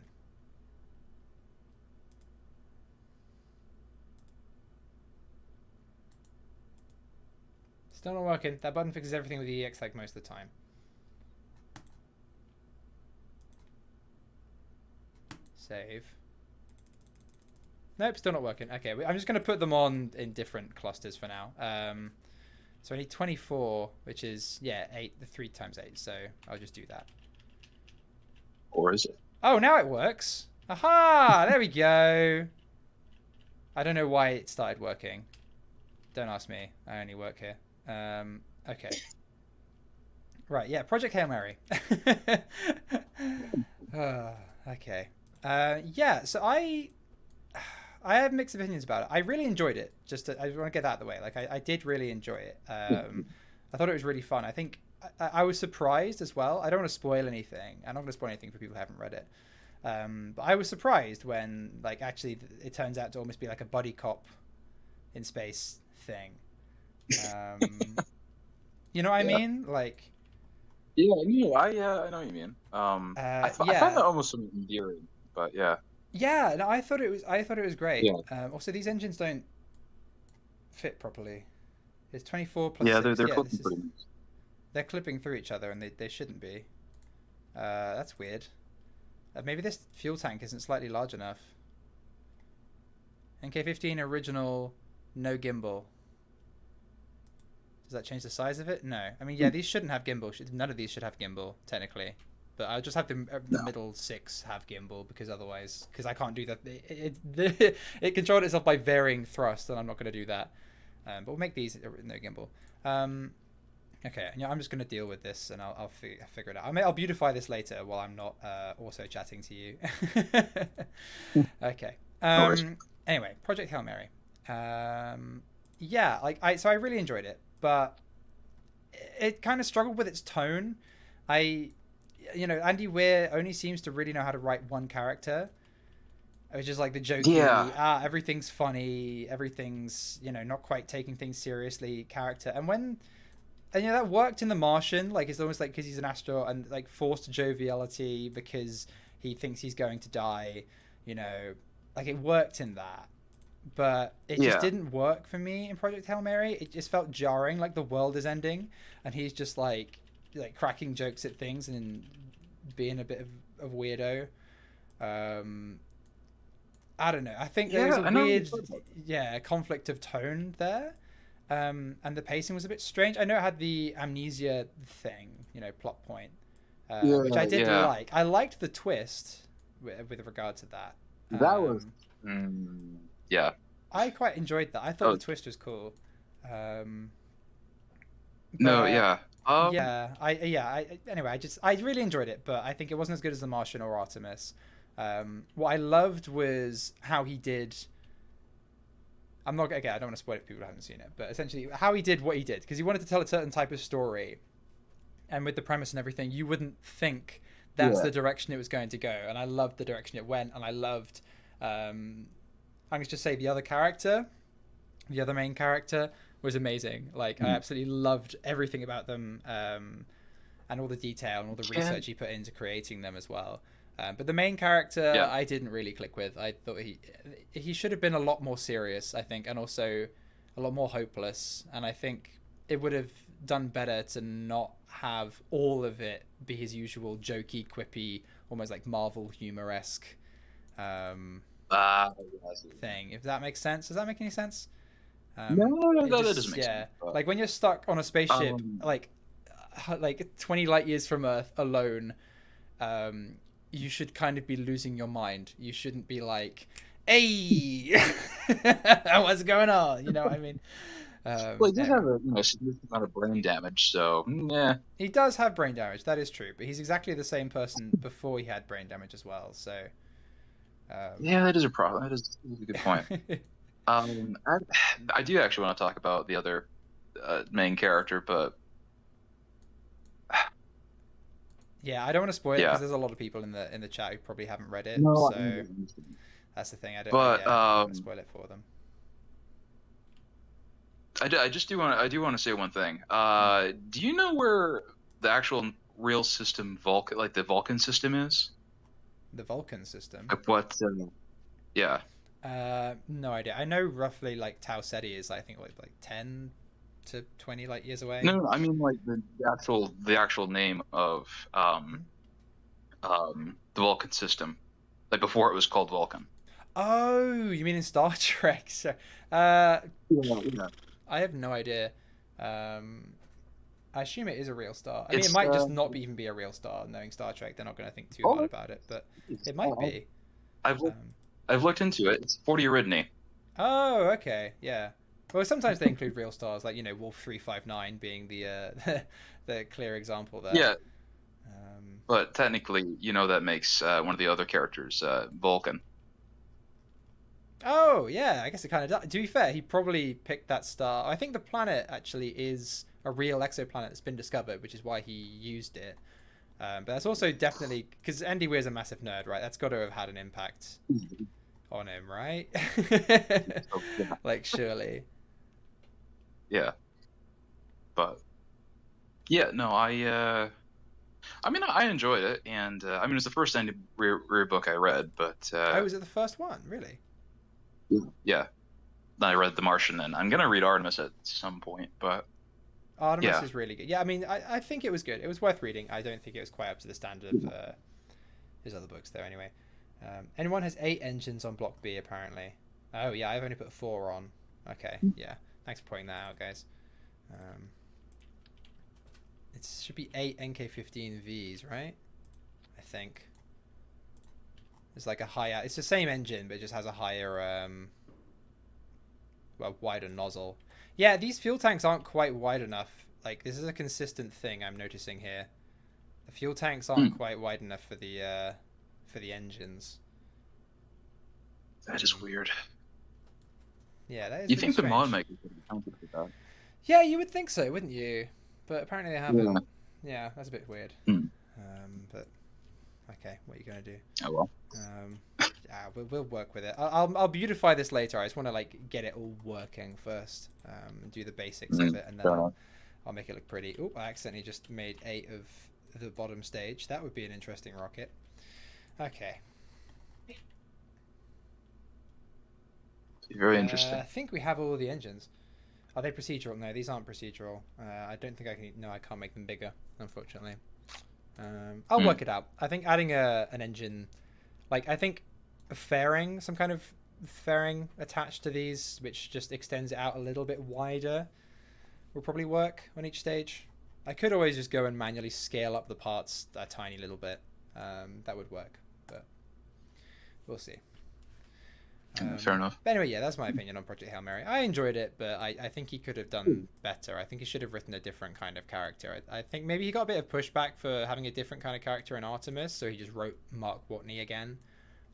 Still not working. That button fixes everything with the EX like most of the time. Save. Nope, still not working. Okay, I'm just going to put them on in different clusters for now. So I need 24, which is, 8, 3 times 8. So I'll just do that. Or is it? Oh, now it works. Aha! There we go. I don't know why it started working. Don't ask me. I only work here. Okay. Right, yeah, Project Hail Mary. Okay. Yeah, so I have mixed opinions about it. I really enjoyed it. I want to get that out of the way. Like, I did really enjoy it. I thought it was really fun. I think I was surprised as well. I don't want to spoil anything. I'm not going to spoil anything for people who haven't read it. But I was surprised when, like, actually it turns out to almost be like a buddy cop in space thing. You know what I mean? Like, yeah, I know what you mean. I find that almost sort of endearing, but yeah. Yeah, no, I thought it was great. Yeah. Also, these engines don't fit properly. It's 24 plus 6. They're clipping they're clipping through each other, and they shouldn't be. That's weird. Maybe this fuel tank isn't slightly large enough. NK15 original, no gimbal. Does that change the size of it? No. I mean, yeah, these shouldn't have gimbal. None of these should have gimbal, technically. But I'll just have the middle 6 have gimbal, because I can't do that. It controlled itself by varying thrust, and I'm not going to do that. But we'll make these no gimbal. Okay, I'm just going to deal with this, and I'll figure it out. I'll beautify this later while I'm not also chatting to you. Okay. Anyway, Project Hail Mary. Yeah, so I really enjoyed it, but it kind of struggled with its tone. Andy Weir only seems to really know how to write one character, which is like the jokey, everything's funny, everything's, not quite taking things seriously character. And that worked in The Martian. Like, it's almost like because he's an astronaut and like forced joviality because he thinks he's going to die, like it worked in that. But it just didn't work for me in Project Hail Mary. It just felt jarring, like the world is ending and he's just like cracking jokes at things and being a bit of a weirdo. I don't know. I think there Yeah, was a I know. weird, conflict of tone there, and the pacing was a bit strange. I know it had the amnesia thing, plot point, which I did Yeah. like. I liked the twist with regard to that. That was. Um, Yeah. I quite enjoyed that. I thought Oh the twist was cool. Um, no. but Yeah. anyway, I really enjoyed it, but I think it wasn't as good as The Martian or Artemis. What I loved was how he did. I'm not okay. I don't want to spoil it for people who haven't seen it, but essentially how he did what he did, because he wanted to tell a certain type of story, and with the premise and everything, you wouldn't think that's the direction it was going to go. And I loved the direction it went, and I loved. I'm going to just say the other main character was amazing. Like I absolutely loved everything about them, and all the detail and all the research he put into creating them as well. But the main character, I didn't really click with. I thought he should have been a lot more serious, I think, and also a lot more hopeless. And I think it would have done better to not have all of it be his usual jokey, quippy, almost like Marvel humor-esque thing. If that makes sense. Does that make any sense? No, that doesn't make sense. But... Like when you're stuck on a spaceship, like 20 light years from Earth alone, you should kind of be losing your mind. You shouldn't be like, hey, what's going on? You know what I mean? Well, he does have a significant amount of brain damage, so yeah. He does have brain damage, that is true, but he's exactly the same person before he had brain damage as well, so... yeah, that is a problem. That is a good point. I do actually want to talk about the other main character, but... yeah, I don't want to spoil it because there's a lot of people in the chat who probably haven't read it, so that's the thing. I don't want to spoil it for them. I do want to say one thing. Do you know where the actual real system Vulcan, like the Vulcan system, is? The Vulcan system. Like what? Yeah. No idea. I know roughly like Tau Ceti is, I think, like 10 to 20 light years away. No, I mean like the actual name of the Vulcan system, like before it was called Vulcan. Oh, you mean in Star Trek? So, yeah. I have no idea. I assume it is a real star. I mean, it might just not even be a real star. Knowing Star Trek, they're not going to think too hard about it, but it might be. I've looked into it. It's 40 Eridani. Oh, okay, yeah. Well, sometimes they include real stars, like Wolf 359 being the the clear example there. Yeah. But technically, that makes one of the other characters Vulcan. Oh, yeah, I guess it kind of does. To be fair, he probably picked that star. I think the planet actually is a real exoplanet that's been discovered, which is why he used it. But that's also definitely... because Andy Weir's a massive nerd, right? That's got to have had an impact on him, right? Like, surely. Yeah. But... yeah, no, I mean, I enjoyed it, and... I mean, it was the first Andy Weir book I read, but... oh, was it the first one? Really? Yeah. Then I read The Martian, and I'm gonna read Artemis at some point, but Artemis is really good. Yeah, I mean, I think it was good. It was worth reading. I don't think it was quite up to the standard of his other books, though. Anyway, N1 has 8 engines on Block B apparently. Oh yeah, I've only put 4 on. Okay, yeah. Thanks for pointing that out, guys. It should be 8 NK-15Vs, right? I think. It's like a higher... it's the same engine, but it just has a higher, wider nozzle. Yeah, these fuel tanks aren't quite wide enough. Like, this is a consistent thing I'm noticing here. The fuel tanks aren't quite wide enough for the engines. that is weird. Yeah, that is You really think strange. the mod makers would have accounted for that? Yeah, you would think so, wouldn't you? But apparently they haven't. Yeah, that's a bit weird. But okay, what are you gonna do? Oh well. Yeah, we'll work with it. I'll beautify this later. I just want to like get it all working first, and do the basics of it, and then I'll make it look pretty. Oh, I accidentally just made 8 of the bottom stage. That would be an interesting rocket. Okay. Very interesting. I think we have all the engines. Are they procedural? No, these aren't procedural. I don't think I can. No, I can't make them bigger, unfortunately. I'll work it out. I think adding an engine, like I think fairing, some kind of fairing attached to these, which just extends it out a little bit wider, will probably work on each stage. I could always just go and manually scale up the parts a tiny little bit. That would work, but we'll see. Fair enough. But anyway, yeah, that's my opinion on Project Hail Mary. I enjoyed it, but I think he could have done better. I think he should have written a different kind of character. I think maybe he got a bit of pushback for having a different kind of character in Artemis, so he just wrote Mark Watney again.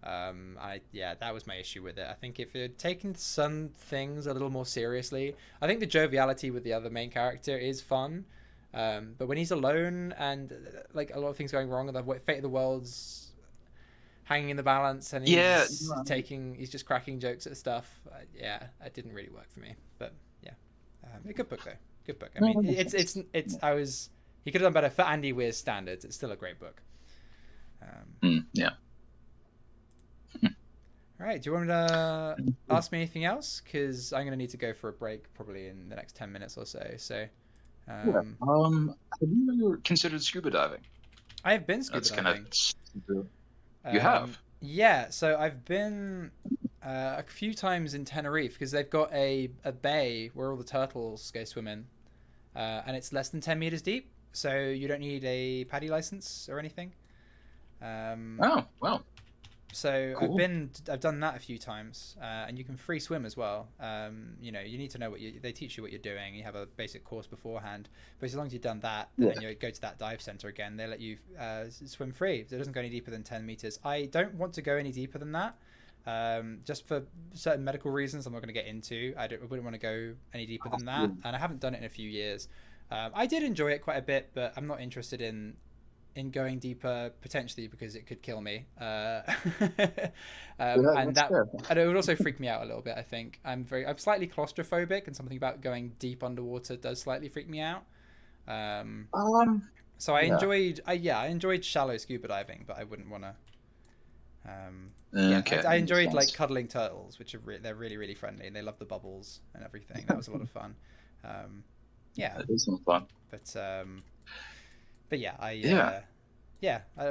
That was my issue with it. I think if it had taken some things a little more seriously, I think the joviality with the other main character is fun. But when he's alone and like a lot of things going wrong and the fate of the world's hanging in the balance and he's just cracking jokes at stuff, it didn't really work for me. But yeah, a good book though. Good book. I mean, he could have done better for Andy Weir's standards. It's still a great book. Yeah. All right. Do you want to ask me anything else? Because I'm going to need to go for a break probably in the next 10 minutes or so. So, have you ever considered scuba diving? I have been scuba diving. You have? Yeah. So I've been a few times in Tenerife because they've got a bay where all the turtles go swimming, and it's less than 10 meters deep, so you don't need a PADI license or anything. Oh, wow. So Cool. I've done that a few times, and you can free swim as well. You need to know they teach you what you're doing. You have a basic course beforehand, but as long as you've done that, and then you go to that dive center again, they let you swim free. So it doesn't go any deeper than 10 meters. I don't want to go any deeper than that, just for certain medical reasons I'm not going to get into. I wouldn't want to go any deeper than that, and I haven't done it in a few years. I did enjoy it quite a bit, but I'm not interested in going deeper potentially because it could kill me, and it would also freak me out a little bit. I think I'm slightly claustrophobic, and something about going deep underwater does slightly freak me out. So I enjoyed shallow scuba diving, but I wouldn't want to. I enjoyed like cuddling turtles, which are they're really, really friendly, and they love the bubbles and everything. That was a lot of fun. It is some fun. But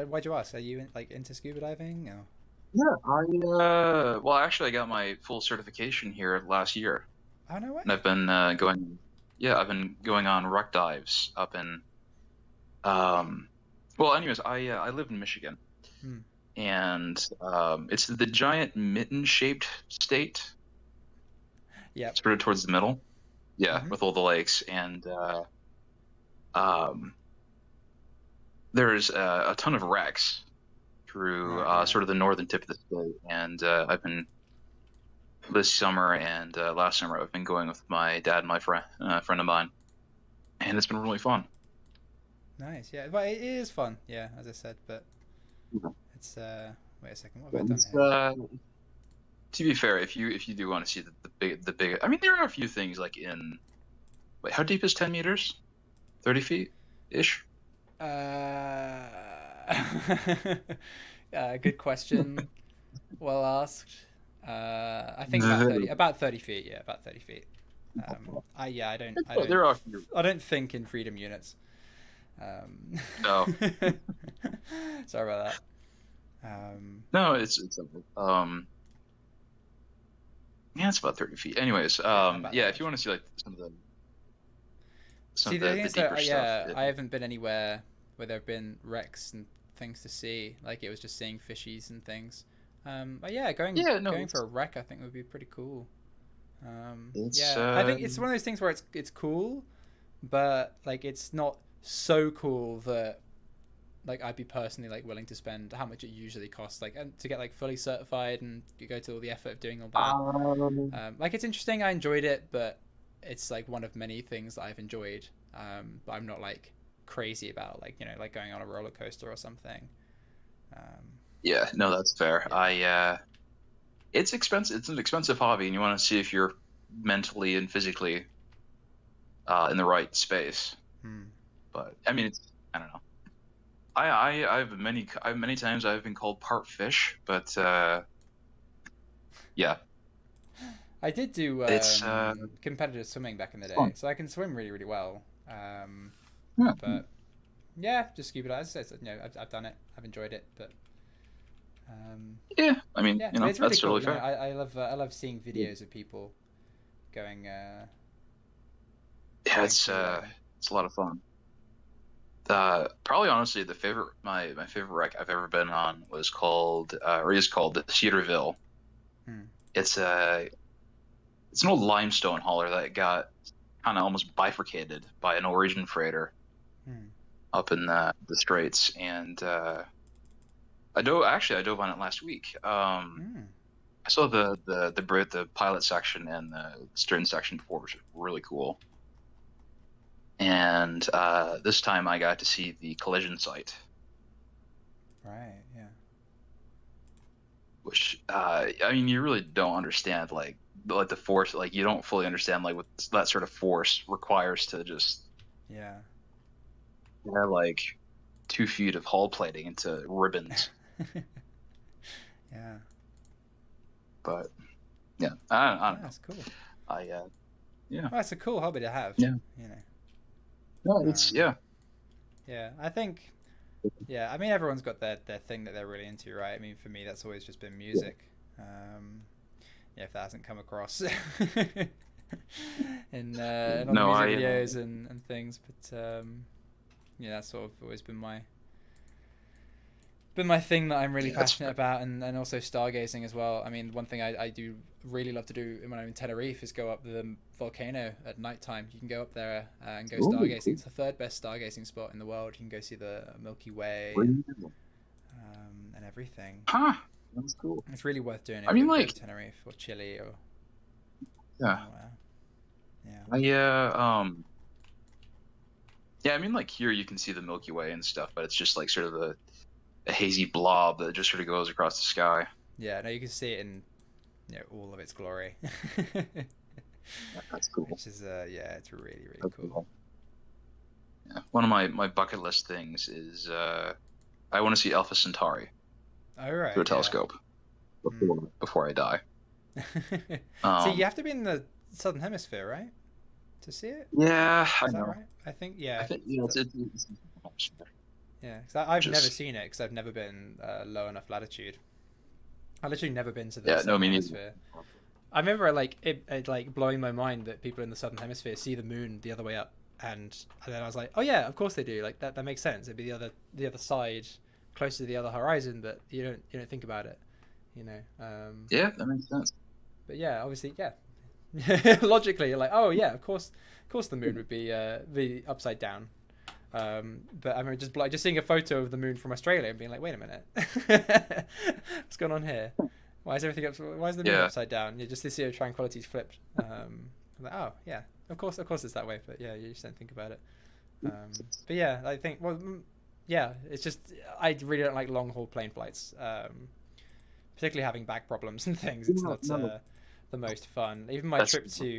why'd you ask? Are you into scuba diving? Or? Yeah, well, actually, I got my full certification here last year. Oh, no way. And I've been going on wreck dives up in. Well, anyways, I live in Michigan, and it's the giant mitten-shaped state. Yeah. Sort of towards the middle. Yeah, with all the lakes and. There's a ton of wrecks through sort of the northern tip of the state, and I've been this summer and last summer I've been going with my dad and my friend of mine, and it's been really fun. Nice, yeah, but it is fun, yeah, as I said, but it's wait a second, what have I done here? To be fair, if you do want to see the big, I mean, there are a few things like in. Wait, how deep is 10 meters? 30 feet ish. Good question. Well asked. I think about 30 feet. Yeah, about 30 feet. I don't think in freedom units. No. Sorry about that. No, it's yeah, it's about 30 feet. Anyways, if you want to see like some of the deeper stuff. I haven't been anywhere where there have been wrecks and things to see. Like it was just seeing fishies and things. But going for a wreck I think would be pretty cool. I think it's one of those things where it's cool, but like it's not so cool that like I'd be personally like willing to spend how much it usually costs to get like fully certified and you go to all the effort of doing all that. Like it's interesting, I enjoyed it, but it's like one of many things that I've enjoyed, but I'm not like crazy about like going on a roller coaster or something. No, that's fair. It's expensive. It's an expensive hobby, and you want to see if you're mentally and physically in the right space. But I mean, I don't know. I've many times I've been called part fish, but yeah. I did do competitive swimming back in the day, so I can swim really, really well. But yeah, just scuba dive. As I said, I've done it. I've enjoyed it, but Yeah, I mean, Yeah, you know, it's really that's cool. totally You know, fair. I love seeing videos of people going Yeah, going through it. it's a lot of fun. Probably honestly, my favorite wreck I've ever been on was called or is called the Cedarville. Hmm. It's a it's an old limestone hauler that got kind of almost bifurcated by a Norwegian freighter Hmm. up in the Straits, and I dove on it last week. Hmm. I saw the pilot section and the stern section before, which was really cool. And this time I got to see the collision site, Right. Yeah. which I mean, you really don't understand like the force, like you don't fully understand like what that sort of force requires to just Yeah. have like 2 feet of hull plating into ribbons. Yeah. But yeah, I Yeah, don't know. that's cool. I yeah, Well, that's a cool hobby to have. yeah, You know. no, it's Um, yeah, I think. Yeah, I mean everyone's got their thing that they're really into, right? I mean for me that's always just been music. Yeah, if that hasn't come across in all the no, music I videos and things, but yeah, that's sort of always been my thing that I'm really yeah, that's passionate about, and also stargazing as well. I mean, one thing I do really love to do when I'm in Tenerife is go up the volcano at nighttime. You can go up there and go ooh, stargazing. cool. It's the third best stargazing spot in the world. You can go see the Milky Way and everything. Huh, that's cool. It's really worth doing I if mean, you go like, to Tenerife or Chile or yeah, anywhere. Yeah. Yeah, I mean, like here you can see the Milky Way and stuff, but it's just like sort of a hazy blob that just sort of goes across the sky. Yeah, no, you can see it in all of its glory. That's cool. Which is yeah, it's really That's cool. cool. Yeah. One of my bucket list things is I want to see Alpha Centauri Oh right, through a yeah. telescope before I die. See, you have to be in the southern hemisphere, right, to see it? Yeah, I Is that know. right? I think yeah. I think Yeah, because I've never just seen it because I've never been low enough latitude. I've literally never been to the yeah, no, southern me neither. hemisphere. I remember like it like blowing my mind that people in the southern hemisphere see the moon the other way up, and then I was like, oh yeah, of course they do. Like that makes sense. It'd be the other side, closer to the other horizon, but you don't think about it, you know. Yeah, that makes sense. But yeah, obviously, yeah. Logically, you're like, oh yeah, of course the moon would be upside down. But I remember just seeing a photo of the moon from Australia and being like, wait a minute, what's going on here? Why is everything Why is the moon Yeah. upside down? Just this year tranquility's flipped. I'm like, oh yeah, of course it's that way. But yeah, you just don't think about it. But yeah, I think yeah, it's just I really don't like long haul plane flights. Particularly having back problems and things. It's not the most fun. Even my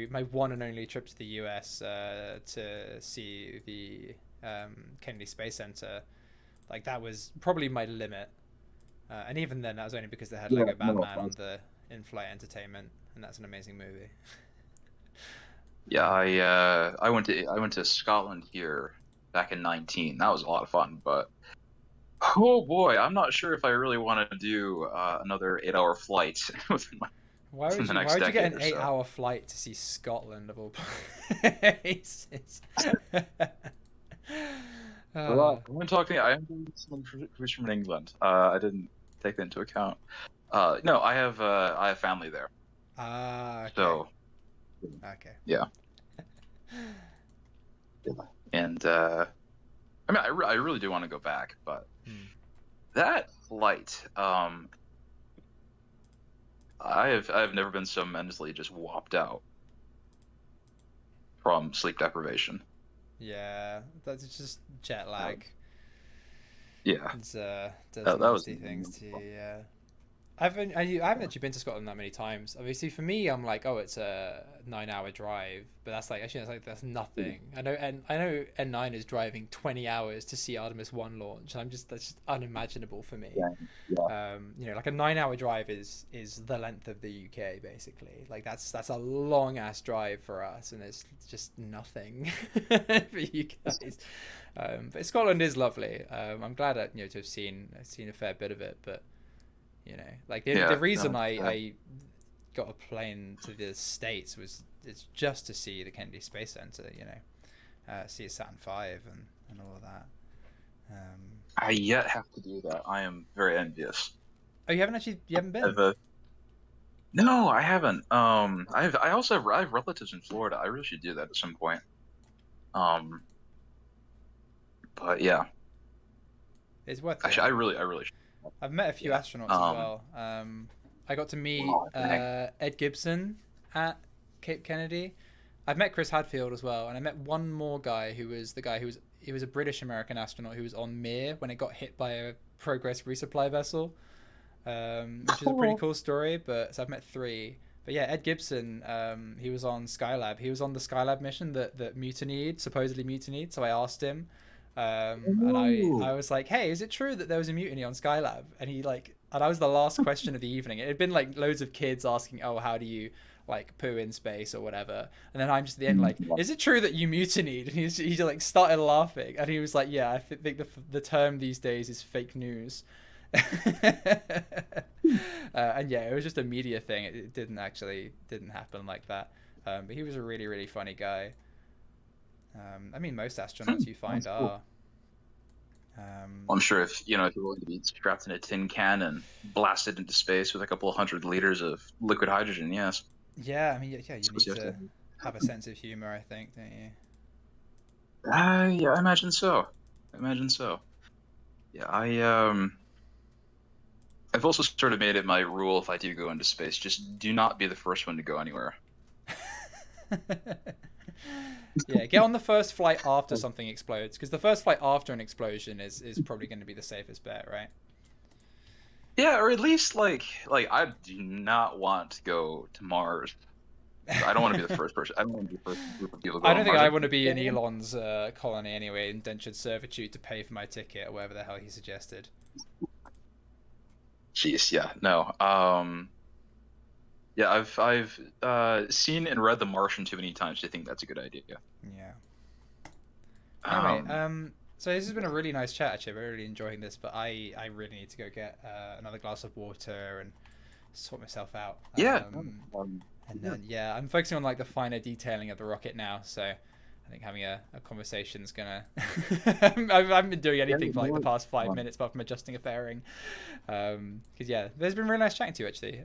my one and only trip to the US to see the Kennedy Space Center, like that was probably my limit. And even then, that was only because they had Lego Batman on the in-flight entertainment, and that's an amazing movie. Yeah, I went to Scotland here back in 19. That was a lot of fun, but oh boy, I'm not sure if I really want to do another 8-hour flight within Why would the you next get decade an or so. 8-hour flight to see Scotland of all places? Well, I'm talking. I am someone who's from England. I didn't take that into account. No, I have family there. Okay. So Okay. yeah. And I mean, I really do want to go back, but that flight, I've never been so mentally just whopped out from sleep deprivation. Yeah, that's just jet lag. Yeah, It's does that was nasty things to you. Yeah. I haven't actually been to Scotland that many times. Obviously, for me, I'm like, oh, it's a 9-hour drive, but that's like actually that's nothing. I know N9 is driving 20 hours to see Artemis 1 launch. That's just unimaginable for me. yeah. Like a 9-hour drive is the length of the UK basically. Like that's a long ass drive for us, and it's just nothing for you guys. But Scotland is lovely. I'm glad to have seen a fair bit of it, but You know, like Yeah, the reason no, I got a plane to the States was it's just to see the Kennedy Space Center. You know, see a Saturn V and all of that. I yet have to do that. I am very envious. Oh, you haven't been? No, I haven't. I also I have relatives in Florida. I really should do that at some point. Um, but yeah, It's worth it. actually, I really should. I've met a few Yeah. astronauts as well. I got to meet Oh, dang. Ed Gibson at Cape Kennedy. I've met Chris Hadfield as well, and I met one more guy who was he was a British American astronaut who was on Mir when it got hit by a Progress resupply vessel, which is a pretty cool story. But so I've met three. But yeah, Ed Gibson, he was on Skylab. He was on the Skylab mission that supposedly mutinied. So I asked him, and I was like, "Hey, is it true that there was a mutiny on Skylab?" And and I was the last question of the evening. It had been like loads of kids asking, "Oh, how do you like poo in space or whatever?" And then I'm just at the end like, "Is it true that you mutinied?" And he like started laughing, and he was like, "Yeah, I think the term these days is fake news." And yeah, it was just a media thing. It didn't happen like that. But he was a really, really funny guy. I mean, most astronauts you find That's cool. are. Well, I'm sure if you're willing to be strapped in a tin can and blasted into space with a couple of 100 liters of liquid hydrogen, yes. Yeah, I mean, yeah, you Suppose need you have to have a sense of humor, I think, don't you? Yeah, I imagine so. I imagine so. Yeah, I've also sort of made it my rule if I do go into space, just do not be the first one to go anywhere. Yeah, get on the first flight after something explodes, because the first flight after an explosion is probably going to be the safest bet, right? Yeah, or at least like I do not want to go to Mars. I don't want to be the first person. I don't want to be the first group of people to go I on don't think Mars. I want to be in Elon's colony anyway, indentured servitude to pay for my ticket or whatever the hell he suggested. Jeez, yeah, no. Yeah, I've seen and read The Martian too many times to think that's a good idea. Yeah. Anyway, Um, so this has been a really nice chat. Actually, I'm really enjoying this, but I really need to go get another glass of water and sort myself out. yeah. And then yeah, I'm focusing on like the finer detailing of the rocket now. So I think having a conversation is gonna. I haven't been doing anything for like the past 5 minutes, apart from adjusting a fairing. Because yeah, there's been really nice chatting to you actually.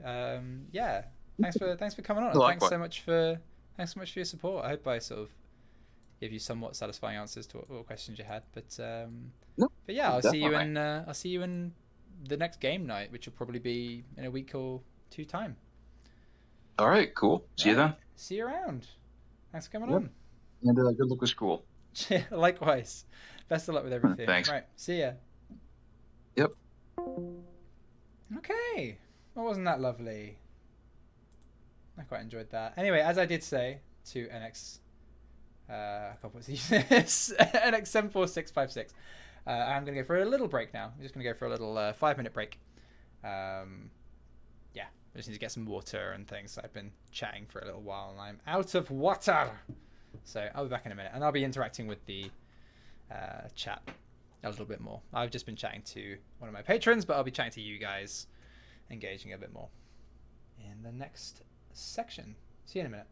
Yeah, thanks for coming on. And Likewise. thanks so much for your support. I hope I sort of give you somewhat satisfying answers to what questions you had. But No, yeah, definitely. I'll see you in the next game night, which will probably be in a week or two time. All right, cool. See you then. See you around. Thanks for coming Yep. on. And good luck with school. Likewise. Best of luck with everything. Thanks. Right. See ya. Yep. Okay. Well, wasn't that lovely? I quite enjoyed that. Anyway, as I did say to NX, what's this? NX74656. I'm going to go for a little break now. I'm just going to go for a little 5-minute break. Yeah, I just need to get some water and things. I've been chatting for a little while and I'm out of water. So I'll be back in a minute and I'll be interacting with the chat a little bit more. I've just been chatting to one of my patrons, but I'll be chatting to you guys, engaging a bit more in the next section. See you in a minute.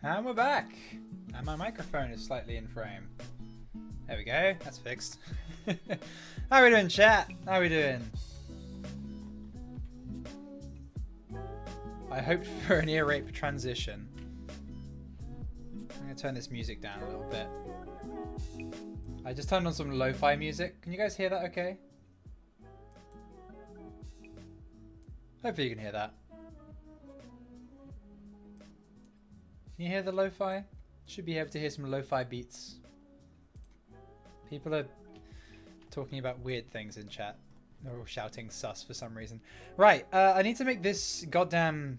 And we're back. And my microphone is slightly in frame. There we go. That's fixed. How we doing, chat? How we doing? I hoped for an ear rape transition. I'm going to turn this music down a little bit. I just turned on some lo-fi music. Can you guys hear that okay? Hopefully you can hear that. Can you hear the lo-fi? Should be able to hear some lo-fi beats. People are talking about weird things in chat. They're all shouting sus for some reason. Right, I need to make this goddamn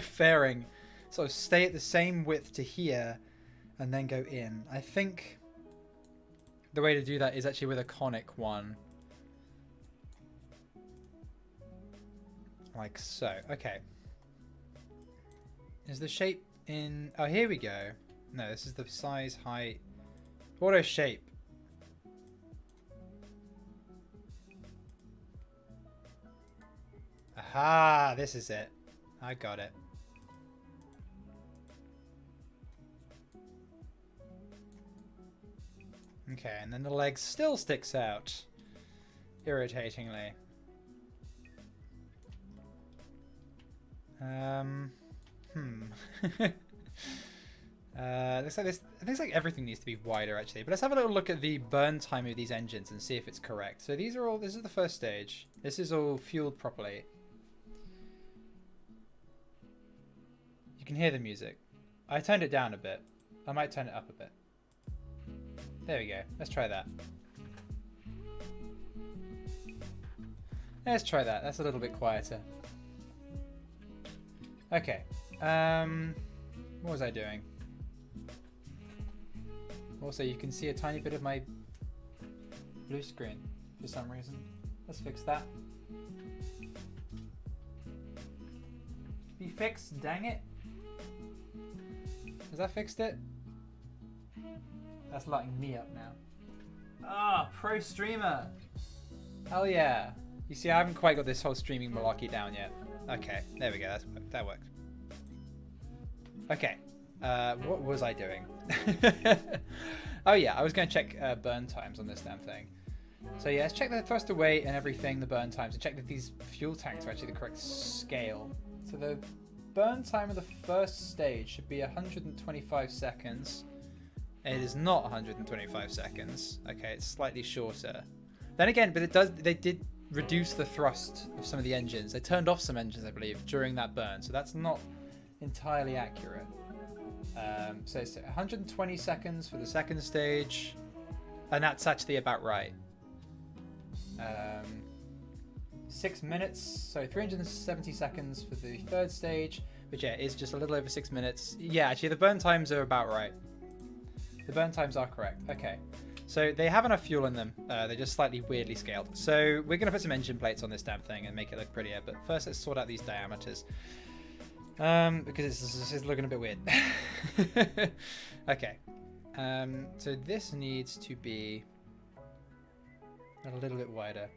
fairing sort of stay at the same width to here and then go in. I think the way to do that is actually with a conic one. Like so. Okay. Is the shape in... Oh, here we go. No, this is the size, height. Auto shape. Aha, this is it. I got it. Okay, and then the leg still sticks out. Irritatingly. Looks like everything needs to be wider actually. But let's have a little look at the burn time of these engines and see if it's correct. So these are all, this is the first stage. This is all fueled properly. You can hear the music. I turned it down a bit. I might turn it up a bit. There we go. Let's try that. Let's try that. That's a little bit quieter. Okay. What was I doing? Also, you can see a tiny bit of my blue screen for some reason. Let's fix that. Be fixed, dang it. Has that fixed it? That's lighting me up now. Ah, pro streamer. Hell yeah. You see, I haven't quite got this whole streaming malarkey down yet. Okay, there we go. That worked. Okay. What was I doing? Oh yeah, I was going to check burn times on this damn thing. So yeah, let's check the thrust away and everything, the burn times, and check that these fuel tanks are actually the correct scale. So the burn time of the first stage should be 125 seconds. It is not 125 seconds. Okay, it's slightly shorter. Then again, but they did reduce the thrust of some of the engines. They turned off some engines, I believe, during that burn, so that's not entirely accurate. So it's 120 seconds for the second stage, and that's actually about right. 6 minutes, so 370 seconds for the third stage, which yeah, is just a little over 6 minutes. Yeah, actually the burn times are about right. The burn times are correct. Okay, so they have enough fuel in them. They're just slightly weirdly scaled. So we're going to put some engine plates on this damn thing and make it look prettier, but first let's sort out these diameters. Because it's looking a bit weird. Okay. So this needs to be a little bit wider.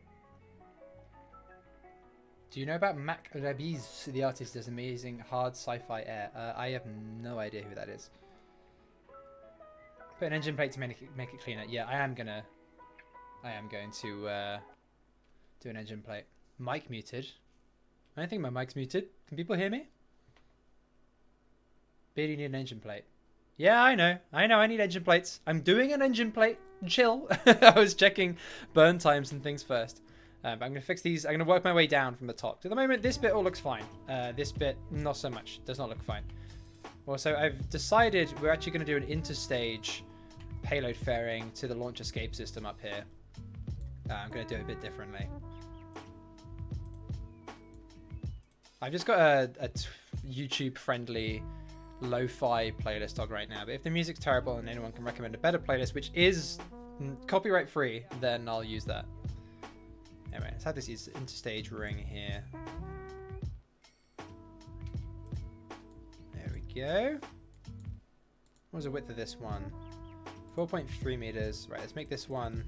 Do you know about Mac Rabiz, the artist does amazing hard sci-fi air? I have no idea who that is. Put an engine plate to make it cleaner. Yeah, I am going to do an engine plate. Mic muted. I don't think my mic's muted. Can people hear me? Really need an engine plate. Yeah, I know. I need engine plates. I'm doing an engine plate. Chill. I was checking burn times and things first. But I'm going to fix these. I'm going to work my way down from the top. At the moment, this bit all looks fine. This bit, not so much. Does not look fine. Also, I've decided we're actually going to do an interstage payload fairing to the launch escape system up here. I'm going to do it a bit differently. I've just got a YouTube-friendly lo-fi playlist on right now, but if the music's terrible and anyone can recommend a better playlist which is copyright free, then I'll use that. Anyway, let's have this interstage ring here. There we go. What was the width of this one? 4.3 meters. Right, let's make this one,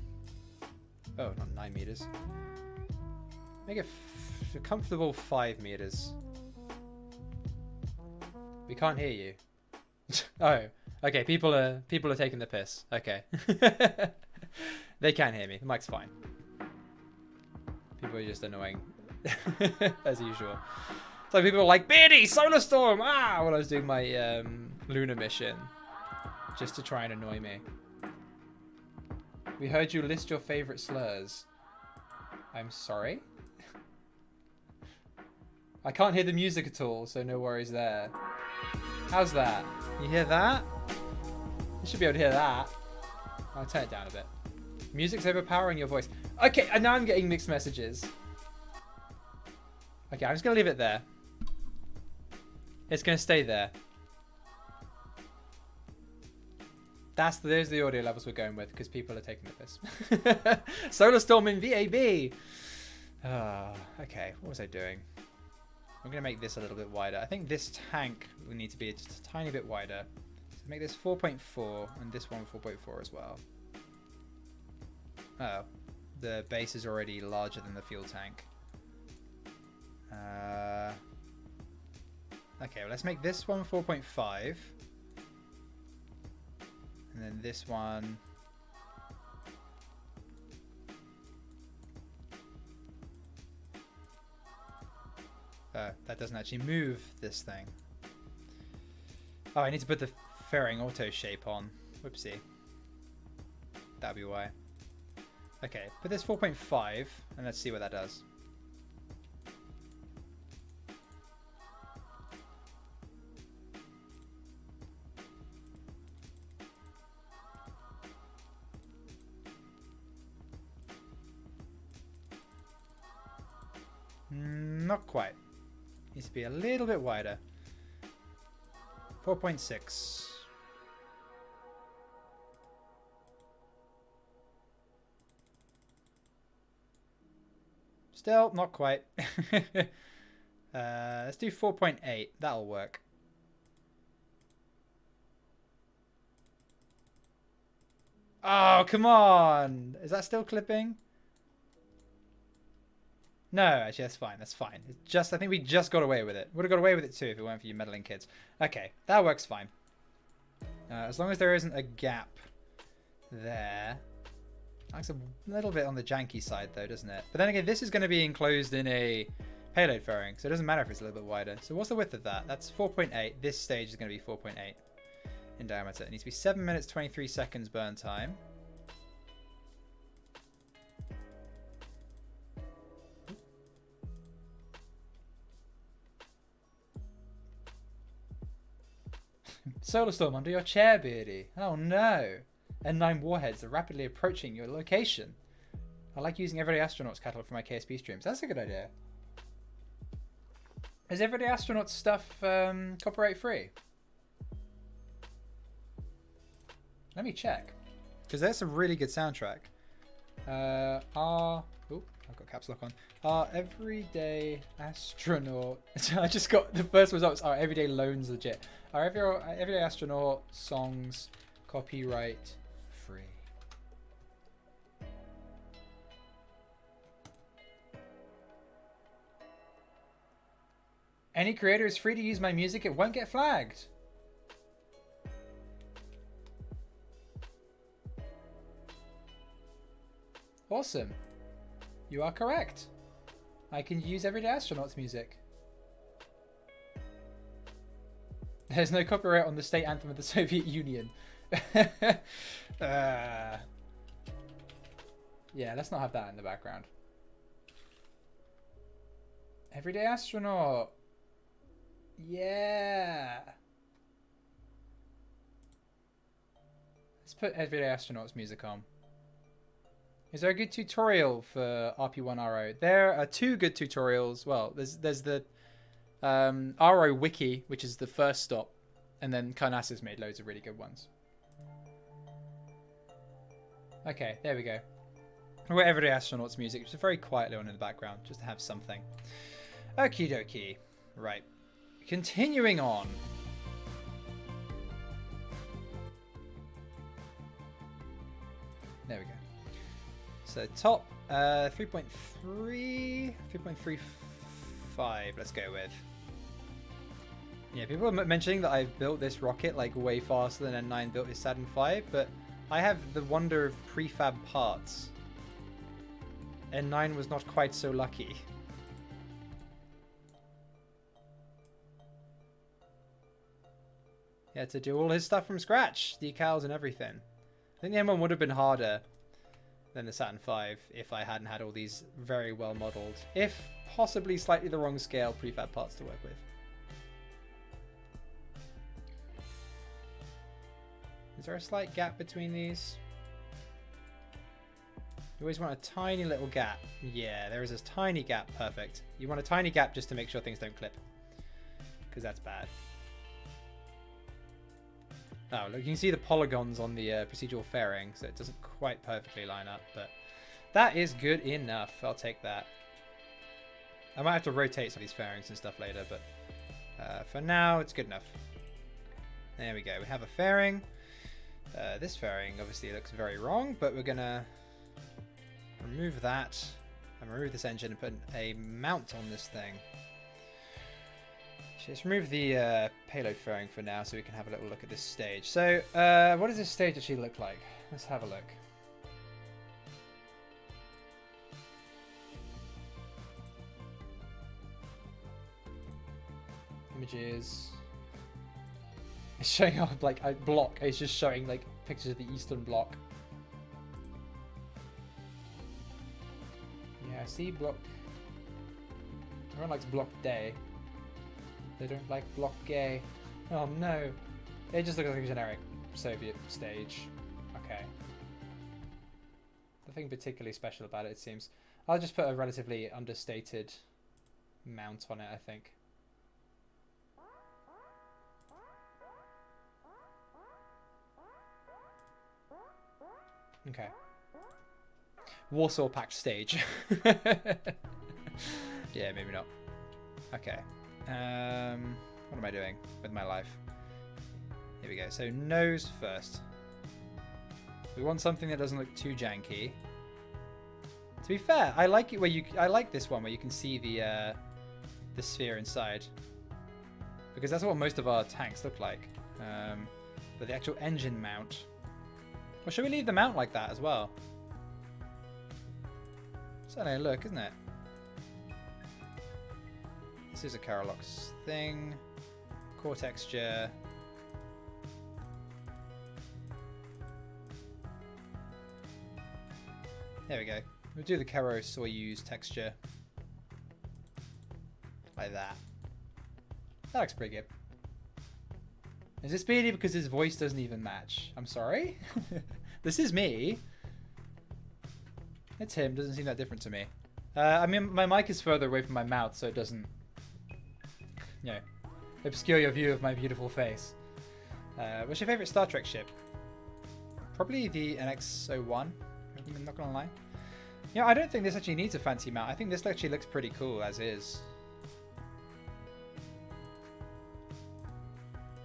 oh, not 9 meters. Make it a comfortable 5 meters. We can't hear you. Oh, okay. People are taking the piss. Okay. They can hear me. The mic's fine. People are just annoying, as usual. So people are like, Beardy, Solar Storm, ah, when I was doing my lunar mission, just to try and annoy me. We heard you list your favorite slurs. I'm sorry. I can't hear the music at all, so no worries there. How's that? You hear that? You should be able to hear that. I'll turn it down a bit. Music's overpowering your voice. Okay, and now I'm getting mixed messages. Okay, I'm just gonna leave it there. It's gonna stay there. Those are the audio levels we're going with because people are taking the piss. Solar Storm in VAB. Okay, what was I doing? I'm gonna make this a little bit wider. I think this tank will need to be just a tiny bit wider. So make this 4.4 and this one 4.4 as well. Oh, the base is already larger than the fuel tank. Okay, well, let's make this one 4.5. And then this one... that doesn't actually move this thing. Oh, I need to put the fairing auto shape on. Whoopsie. That'll be why. Okay, put this 4.5 and let's see what that does. Not quite. Needs to be a little bit wider. 4.6. Still not quite. Let's do 4.8. That'll work. Oh, come on. Is that still clipping? No, actually, that's fine. That's fine. It's just, I think we just got away with it. Would have got away with it too if it weren't for you meddling kids. Okay, that works fine. As long as there isn't a gap there. That's a little bit on the janky side though, doesn't it? But then again, this is going to be enclosed in a payload fairing, so it doesn't matter if it's a little bit wider. So what's the width of that? That's 4.8. This stage is going to be 4.8 in diameter. It needs to be 7 minutes 23 seconds burn time. Solar Storm under your chair, Beardy. Oh no. N9 warheads are rapidly approaching your location. I like using Everyday Astronauts catalog for my KSP streams. That's a good idea. Is Everyday Astronauts stuff copyright free? Let me check. Because that's a really good soundtrack. I've got caps lock on. Everyday Astronaut. I just got the first results. Are Everyday Loans legit? Are Everyday Astronaut songs copyright free? Any creator is free to use my music. It won't get flagged. Awesome. You are correct. I can use Everyday Astronauts music. There's no copyright on the state anthem of the Soviet Union. Yeah, let's not have that in the background. Everyday Astronaut. Yeah. Let's put Everyday Astronauts music on. Is there a good tutorial for RP1RO? There are two good tutorials. Well, there's the RO Wiki, which is the first stop, and then Karnas's made loads of really good ones. Okay, there we go. We're Everyday Astronauts music, which is very quietly on in the background, just to have something. Okie dokie. Right. Continuing on. There we go. So top 3.3, 3.35, let's go with. Yeah, people are mentioning that I've built this rocket like way faster than N9 built his Saturn V, but I have the wonder of prefab parts. N9 was not quite so lucky. He had to do all his stuff from scratch, decals and everything. I think the N1 would have been harder than the Saturn V if I hadn't had all these very well modelled, if possibly slightly the wrong scale, prefab parts to work with. Is there a slight gap between these? You always want a tiny little gap. Yeah, there is a tiny gap. Perfect. You want a tiny gap just to make sure things don't clip, because that's bad. Oh, look, you can see the polygons on the procedural fairing, so it doesn't quite perfectly line up, but that is good enough. I'll take that. I might have to rotate some of these fairings and stuff later, but for now, it's good enough. There we go. We have a fairing. This fairing obviously looks very wrong, but we're going to remove that and remove this engine and put a mount on this thing. Let's remove the payload fairing for now so we can have a little look at this stage. So what does this stage actually look like? Let's have a look. Images. It's showing up like a block. It's just showing like pictures of the Eastern Bloc. Yeah, I see Block. Everyone likes Block Day. They don't like Block Gay. Oh no. It just looks like a generic Soviet stage. Okay. Nothing particularly special about it, it seems. I'll just put a relatively understated mount on it, I think. Okay. Warsaw Pact stage. Yeah, maybe not. Okay. What am I doing with my life? Here we go. So nose first. We want something that doesn't look too janky. To be fair, I like it where I like this one where you can see the sphere inside, because that's what most of our tanks look like. But the actual engine mount. Or should we leave the mount like that as well? Certainly a look, isn't it? This is a Karolox thing. Core texture. There we go. We'll do the Karo Soyuz texture. Like that. That looks pretty good. Is it speedy because his voice doesn't even match? I'm sorry? This is me. It's him. Doesn't seem that different to me. I mean, my mic is further away from my mouth, so it doesn't, you know, obscure your view of my beautiful face. What's your favorite Star Trek ship? Probably the NX-01. I'm not gonna lie. Yeah, I don't think this actually needs a fancy mount. I think this actually looks pretty cool as is.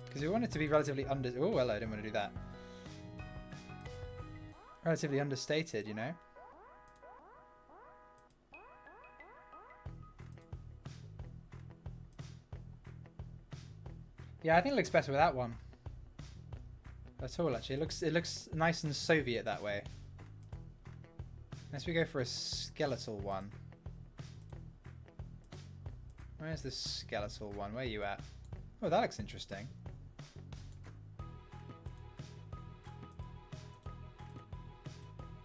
Because we want it to be relatively Oh, hello, I didn't want to do that. Relatively understated, you know? Yeah, I think it looks better with that one. That's all, actually. It looks nice and Soviet that way. Unless we go for a skeletal one. Where's the skeletal one? Where are you at? Oh, that looks interesting.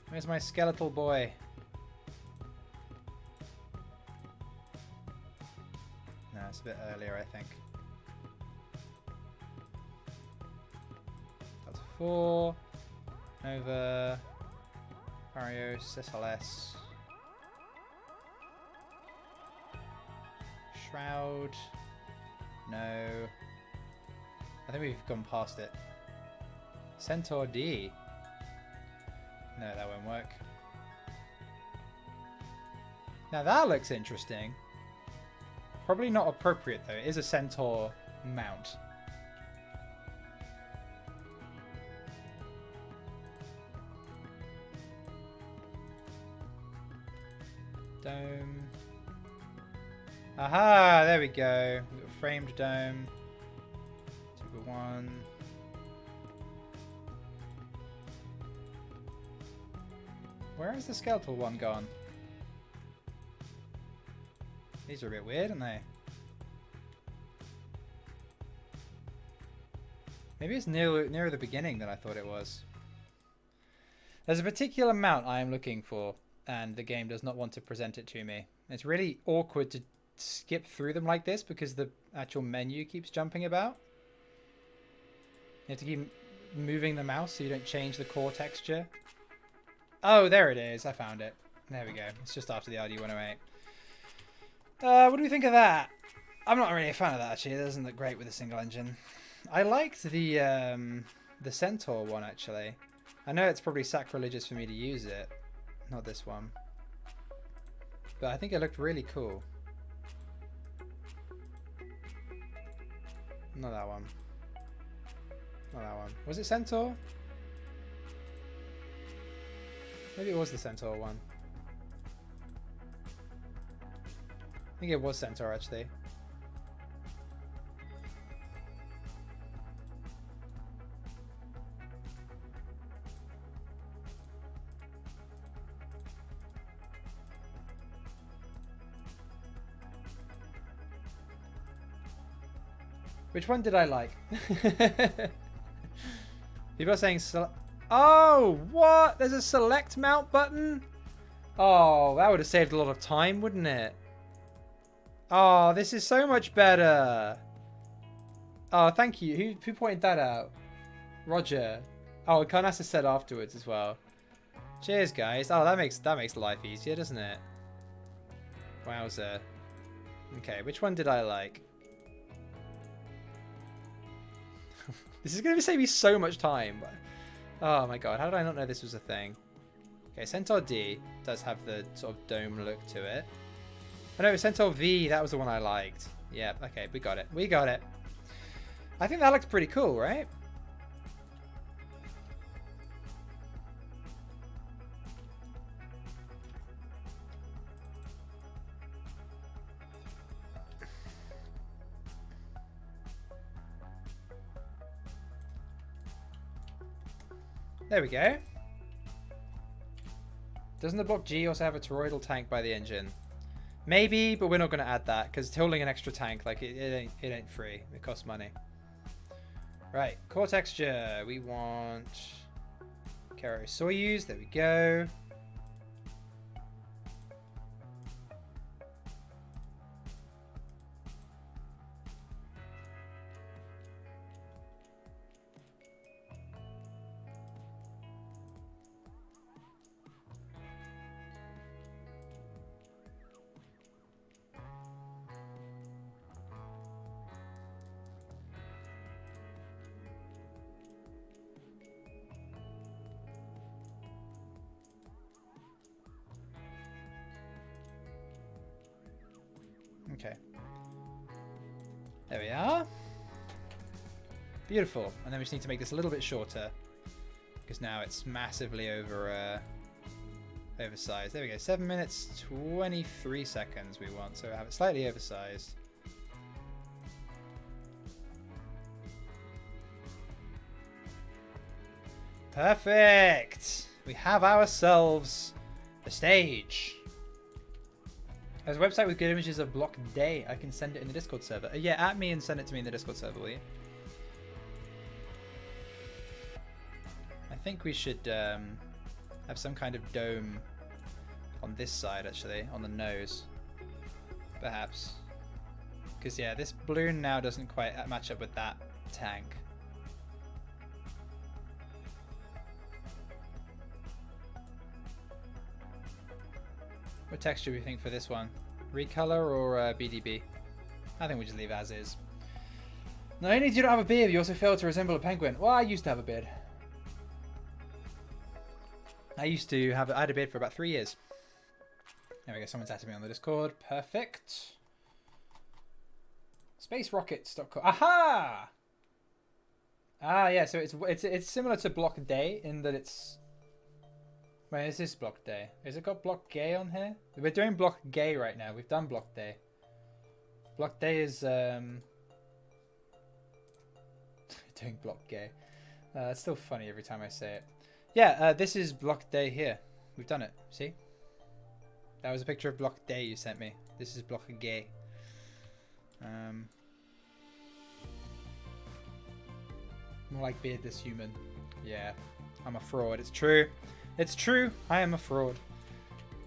Where's my skeletal boy? No, it's a bit earlier, I think. That's 4. Nova. Arios, SLS. Shroud. No. I think we've gone past it. Centaur D. No, that won't work. Now that looks interesting. Probably not appropriate though. It is a Centaur mount. Dome. Aha! There we go. Framed dome. 1. Where is the skeletal one gone? These are a bit weird, aren't they? Maybe it's nearer the beginning than I thought it was. There's a particular mount I am looking for, and the game does not want to present it to me. It's really awkward to skip through them like this because the actual menu keeps jumping about. You have to keep moving the mouse so you don't change the core texture. Oh, there it is. I found it. There we go. It's just after the RD108. What do we think of that? I'm not really a fan of that, actually. It doesn't look great with a single engine. I liked the Centaur one, actually. I know it's probably sacrilegious for me to use it. Not this one. But I think it looked really cool. Not that one. Not that one. Was it Centaur? Maybe it was the Centaur one. I think it was Centaur, actually. Which one did I like? People are saying... Oh, what? There's a select mount button? Oh, that would have saved a lot of time, wouldn't it? Oh, this is so much better. Oh, thank you. Who pointed that out? Roger. Oh, Karnasa said afterwards as well. Cheers, guys. Oh, that makes life easier, doesn't it? Wowzer. Okay, which one did I like? This is going to save me so much time. Oh my god, how did I not know this was a thing? Okay, Centaur D does have the sort of dome look to it. Oh no, Centaur V, that was the one I liked. Yeah, okay, we got it. We got it. I think that looks pretty cool, right? There we go. Doesn't the Block G also have a toroidal tank by the engine? Maybe, but we're not going to add that because holding an extra tank, like it ain't free. It costs money. Right, core texture. We want Kero Soyuz. There we go. Okay. There we are. Beautiful. And then we just need to make this a little bit shorter because now it's massively oversized. There we go. 7 minutes 23 seconds we want, so we have it slightly oversized. Perfect. We have ourselves a stage. There's a website with good images of Block Day. I can send it in the Discord server. Yeah, at me and send it to me in the Discord server, will you? I think we should have some kind of dome on this side, actually, on the nose. Perhaps. Because, yeah, this balloon now doesn't quite match up with that tank. What texture do we think for this one? Recolor or BDB? I think we just leave as is. Not only do you not have a beard, you also fail to resemble a penguin. Well, I used to have a beard. I had a beard for about 3 years. There we go, someone's added me on the Discord. Perfect. SpaceRockets.com. Aha! Ah, yeah, so it's similar to Block Day in that it's... Wait, is this Block Day? Has it got Block Gay on here? We're doing Block Gay right now. We've done Block Day. Block Day is doing block gay. It's still funny every time I say it. Yeah, this is block day here. We've done it. See? That was a picture of block day you sent me. This is block gay. More like beardless human. Yeah, I'm a fraud. It's true. It's true. I am a fraud.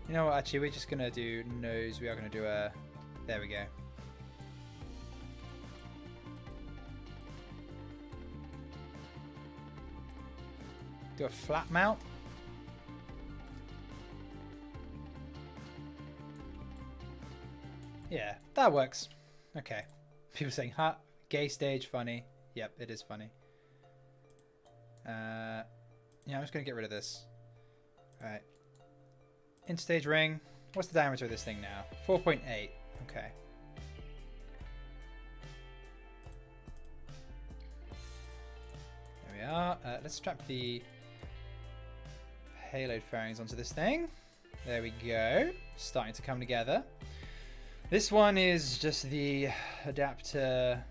You know what? Actually, we're just gonna do nose. We are gonna do a. There we go. Do a flat mount. Yeah, that works. Okay. People saying, "Ha, gay stage funny." Yep, it is funny. Yeah, I'm just gonna get rid of this. All right. In stage ring. What's the diameter of this thing now? 4.8. Okay. There we are. Let's strap the payload fairings onto this thing. There we go. Starting to come together. This one is just the adapter.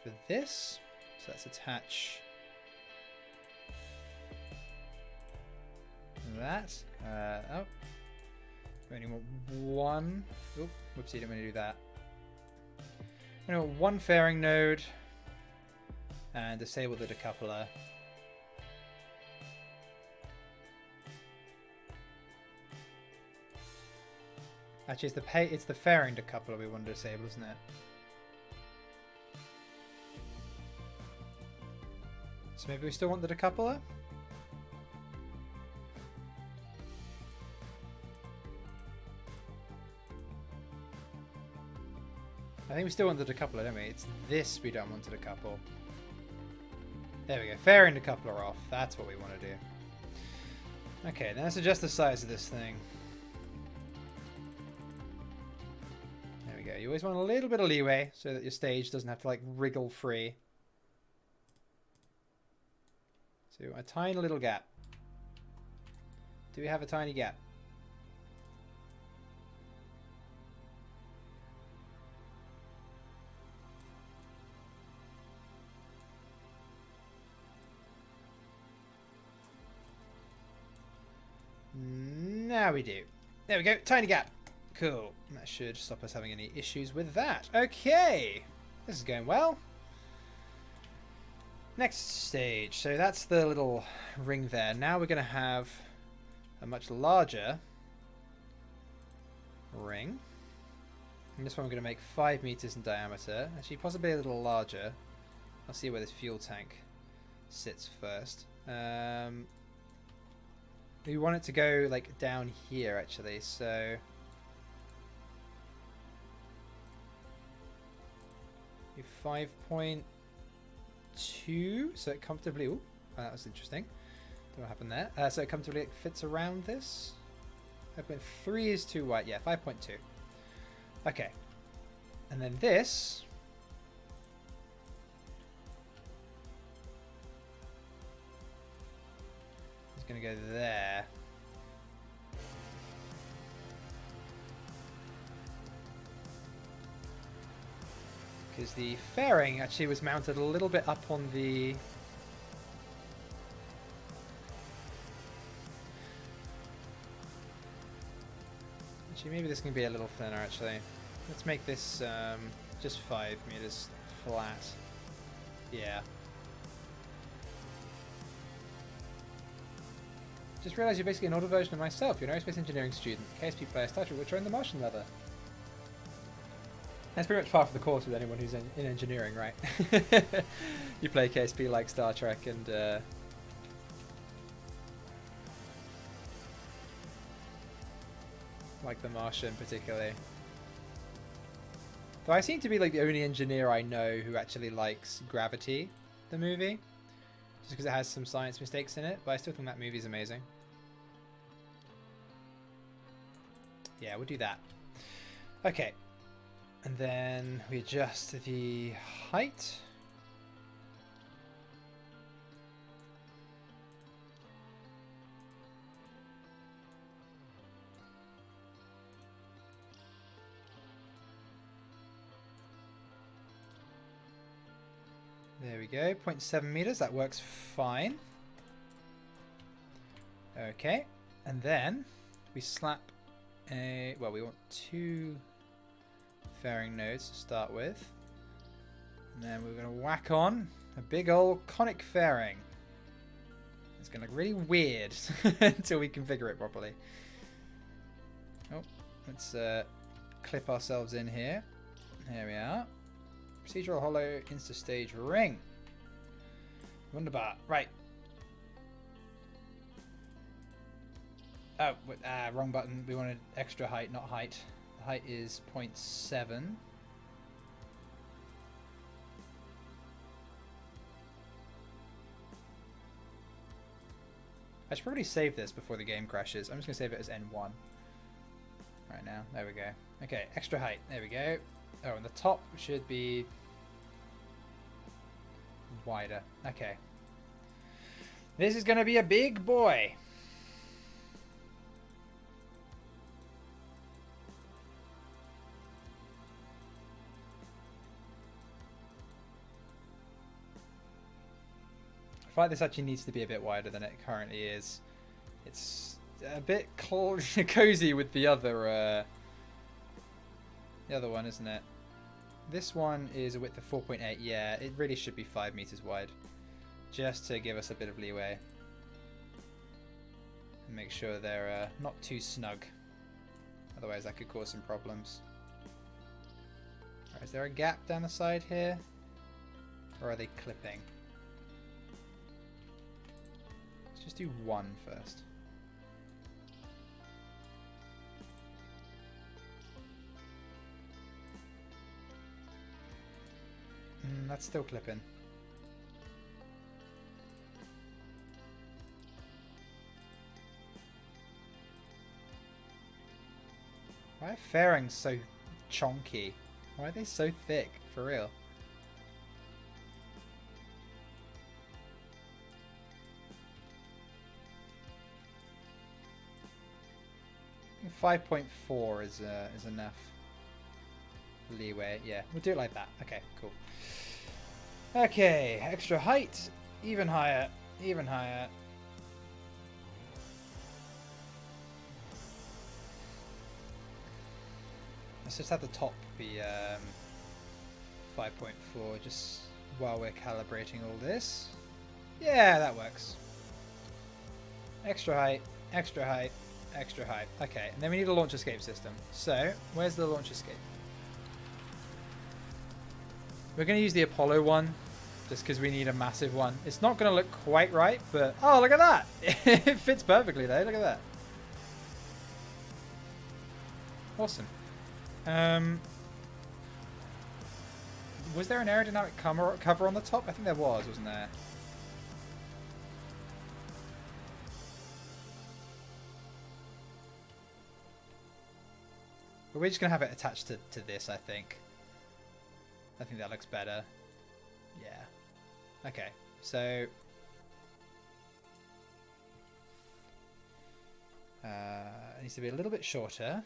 For this. So let's attach that. Oh. We only want one. Oop, whoopsie, didn't want to do that. We only want one fairing node. And disable the decoupler. Actually, it's the fairing decoupler we want to disable, isn't it? So maybe we still want the decoupler? I think we still want the decoupler, don't we? It's this we don't want to decouple. There we go. Fairing decoupler off. That's what we want to do. Okay, then let's adjust the size of this thing. There we go. You always want a little bit of leeway so that your stage doesn't have to like wriggle free. So a tiny little gap. Do we have a tiny gap? Now we do. There we go. Tiny gap. Cool. That should stop us having any issues with that. Okay. This is going well. Next stage. So that's the little ring there. Now we're going to have a much larger ring. And this one we're going to make 5 meters in diameter. Actually, possibly a little larger. I'll see where this fuel tank sits first. We want it to go like down here actually, so do 5.2, so it comfortably. Ooh, that was interesting. Don't know what happened there. So it comfortably fits around this. 5.3 is too wide. Yeah, 5.2. Okay, and then this. Gonna go there. Because the fairing actually was mounted a little bit up on the actually maybe this can be a little thinner actually. Let's make this just 5 meters flat. Yeah. Just realised you're basically an older version of myself. You're an aerospace engineering student, KSP player, Star Trek, which are in the Martian leather. That's pretty much part of the course with anyone who's in engineering, right? You play KSP like Star Trek and like the Martian particularly. Though I seem to be like the only engineer I know who actually likes Gravity, the movie. Just because it has some science mistakes in it, but I still think that movie's amazing. Yeah, we'll do that. Okay. And then we adjust the height. we go. 0.7 meters. That works fine. Okay. And then we slap a... Well, we want 2 fairing nodes to start with. And then we're going to whack on a big old conic fairing. It's going to look really weird until we configure it properly. Oh, let's clip ourselves in here. There we are. Procedural hollow insta-stage ring. Wunderbar. Right. Oh, wrong button. We wanted extra height, not height. The height is 0.7. I should probably save this before the game crashes. I'm just going to save it as N1 right now. There we go. Okay, extra height. There we go. Oh, and the top should be wider. Okay. This is going to be a big boy. I feel like this actually needs to be a bit wider than it currently is. It's a bit cozy with the other one, isn't it? This one is a width of 4.8. Yeah, it really should be 5 meters wide, just to give us a bit of leeway and make sure they're not too snug. Otherwise, that could cause some problems. Right, is there a gap down the side here, or are they clipping? Let's just do 1 first. That's still clipping. Why are fairings so chonky? Why are they so thick? For real. I think 5.4 is enough leeway. Yeah, we'll do it like that. Okay, cool. Okay, extra height, even higher, even higher. Let's just have the top be 5.4 just while we're calibrating all this. Yeah, that works. Extra height, extra height, extra height. Okay, and then we need a launch escape system. So, where's the launch escape? We're going to use the Apollo one, just because we need a massive one. It's not going to look quite right, but... Oh, look at that! It fits perfectly though, look at that. Awesome. Was there an aerodynamic cover on the top? I think there was, wasn't there? But we're just going to have it attached to this, I think. I think that looks better. Yeah. Okay, so... it needs to be a little bit shorter.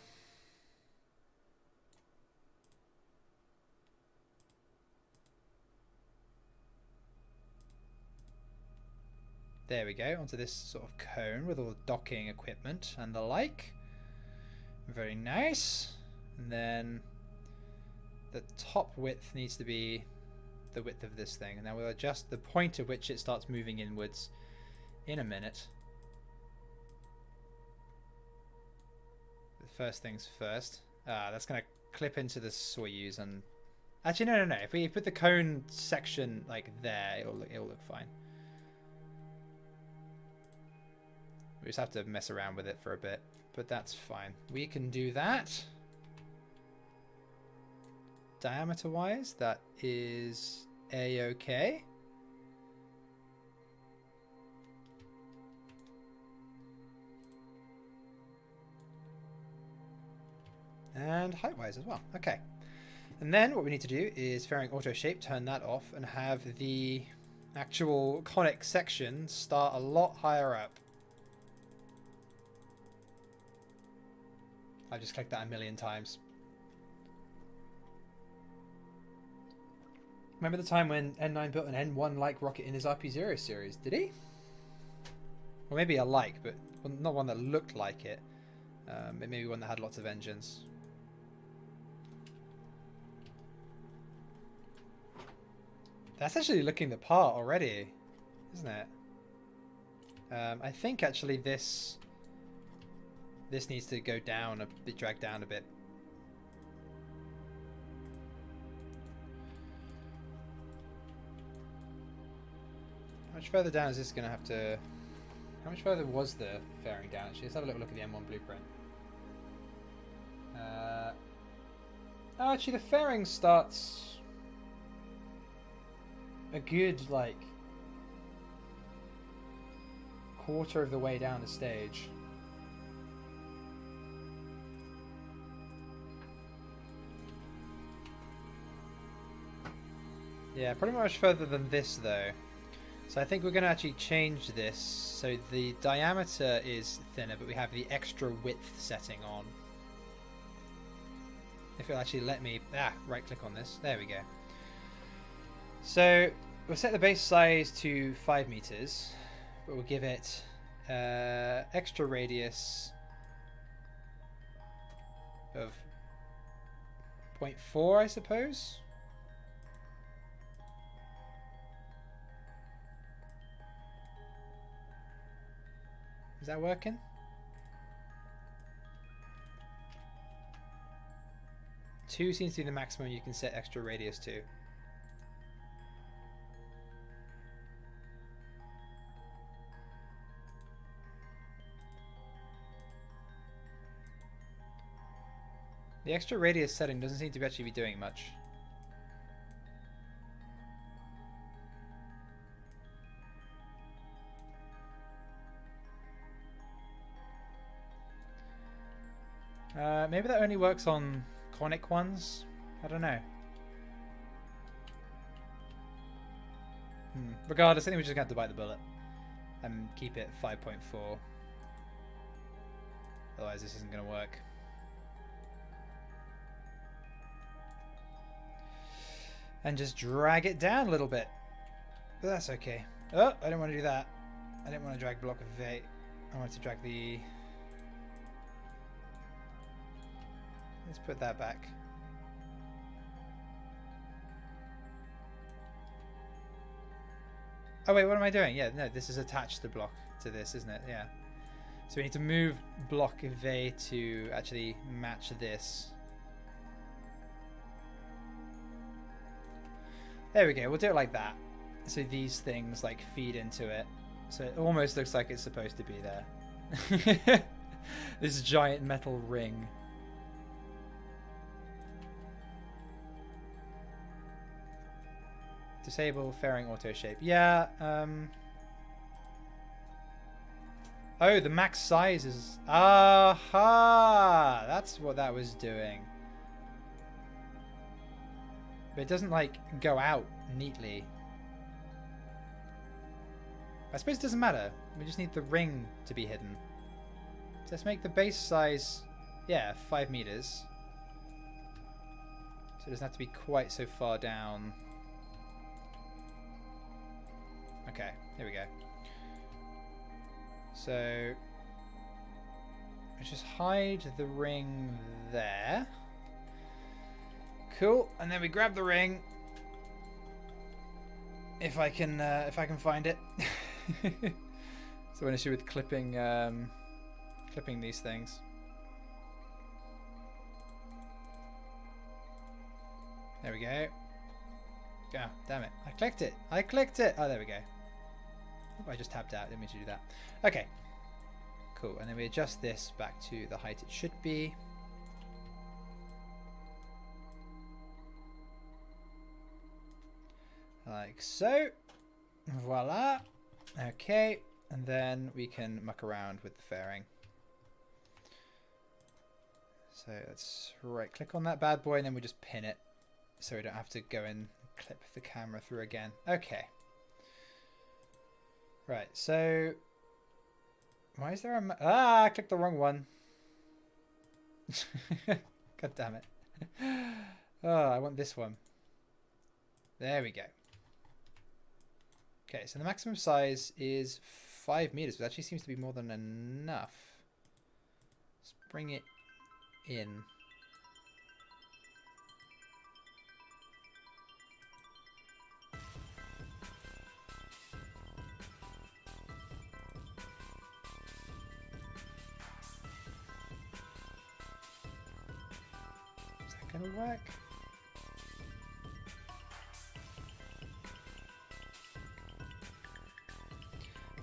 There we go, onto this sort of cone with all the docking equipment and the like. Very nice. And then the top width needs to be the width of this thing. And then we'll adjust the point at which it starts moving inwards in a minute. But first things first. That's going to clip into the Soyuz and... Actually, no. If we put the cone section like there, it'll look fine. We just have to mess around with it for a bit, but that's fine. We can do that. Diameter-wise, that is A-okay. And height-wise as well. Okay. And then what we need to do is fairing auto shape, turn that off, and have the actual conic section start a lot higher up. I've just clicked that a million times. Remember the time when N9 built an N1-like rocket in his RP0 series? Did he? Or maybe a like, but not one that looked like it. But maybe one that had lots of engines. That's actually looking the part already, isn't it? I think actually this needs to go down, be dragged down a bit. How much further down is this going to have to... How much further was the fairing down? Actually, let's have a little look at the M1 blueprint. Oh, actually, the fairing starts a good, like, quarter of the way down the stage. Yeah, pretty much further than this, though. So I think we're going to actually change this. So the diameter is thinner, but we have the extra width setting on. If it'll actually let me... right click on this. There we go. So we'll set the base size to 5 meters, but we'll give it extra radius of 0.4, I suppose. Is that working? Two seems to be the maximum you can set extra radius to. The extra radius setting doesn't seem to actually be doing much. Maybe that only works on conic ones? I don't know. Regardless, I think we're just going to have to bite the bullet and keep it 5.4. Otherwise this isn't going to work. And just drag it down a little bit. But that's okay. Oh, I didn't want to do that. I didn't want to drag block of 8. I wanted to drag the... Let's put that back. Oh wait, what am I doing? Yeah, no, this is attached to block to this, isn't it? Yeah. So we need to move block V to actually match this. There we go, we'll do it like that. So these things like feed into it. So it almost looks like it's supposed to be there. This giant metal ring. Disable fairing auto shape. Yeah, oh, the max size is... Aha! That's what that was doing. But it doesn't, like, go out neatly. I suppose it doesn't matter. We just need the ring to be hidden. So let's make the base size, yeah, 5 meters. So it doesn't have to be quite so far down. Okay, here we go. So let's just hide the ring there. Cool, and then we grab the ring. If I can find it. So an issue with clipping these things. There we go. Oh, damn it. I clicked it. I clicked it. Oh, there we go. I just tapped out. Didn't mean to do that. Okay. Cool. And then we adjust this back to the height it should be. Like so. Voila. Okay. And then we can muck around with the fairing. So let's right click on that bad boy and then we just pin it. So we don't have to go and clip the camera through again. Okay. Right, so... Why is there a... I clicked the wrong one. God damn it. Oh, I want this one. There we go. Okay, so the maximum size is 5 meters, which actually seems to be more than enough. Let's bring it in. Is that gonna work?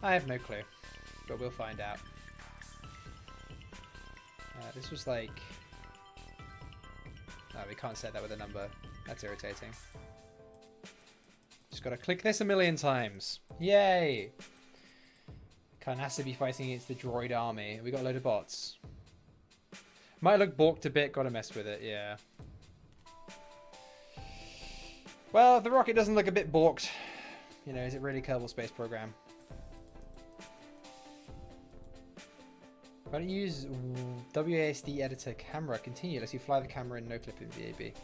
I have no clue, but we'll find out. This was like... Oh, we can't set that with a number. That's irritating. Just gotta click this a million times. Yay! Can NASA be fighting against the droid army? We got a load of bots. Might look balked a bit, gotta mess with it, yeah. Well, if the rocket doesn't look a bit balked, you know, is it really Kerbal Space Program? Why don't you use WASD editor camera? Continue. Lets you fly the camera in no clip in VAB.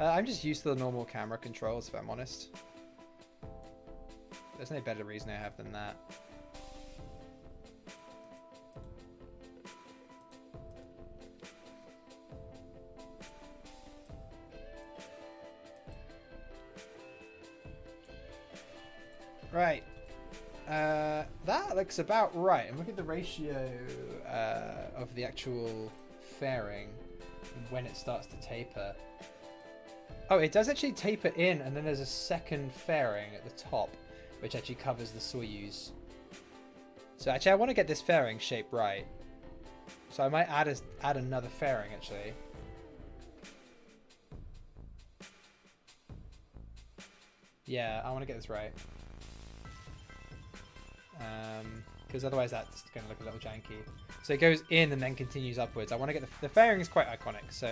I'm just used to the normal camera controls, if I'm honest. There's no better reason I have than that. Right. That looks about right. And look at the ratio of the actual fairing when it starts to taper. Oh, it does actually taper in, and then there's a second fairing at the top, which actually covers the Soyuz. So actually, I want to get this fairing shaped right. So I might add another fairing actually. Yeah, I want to get this right. Because otherwise that's going to look a little janky. So it goes in and then continues upwards. I want to get the fairing is quite iconic, so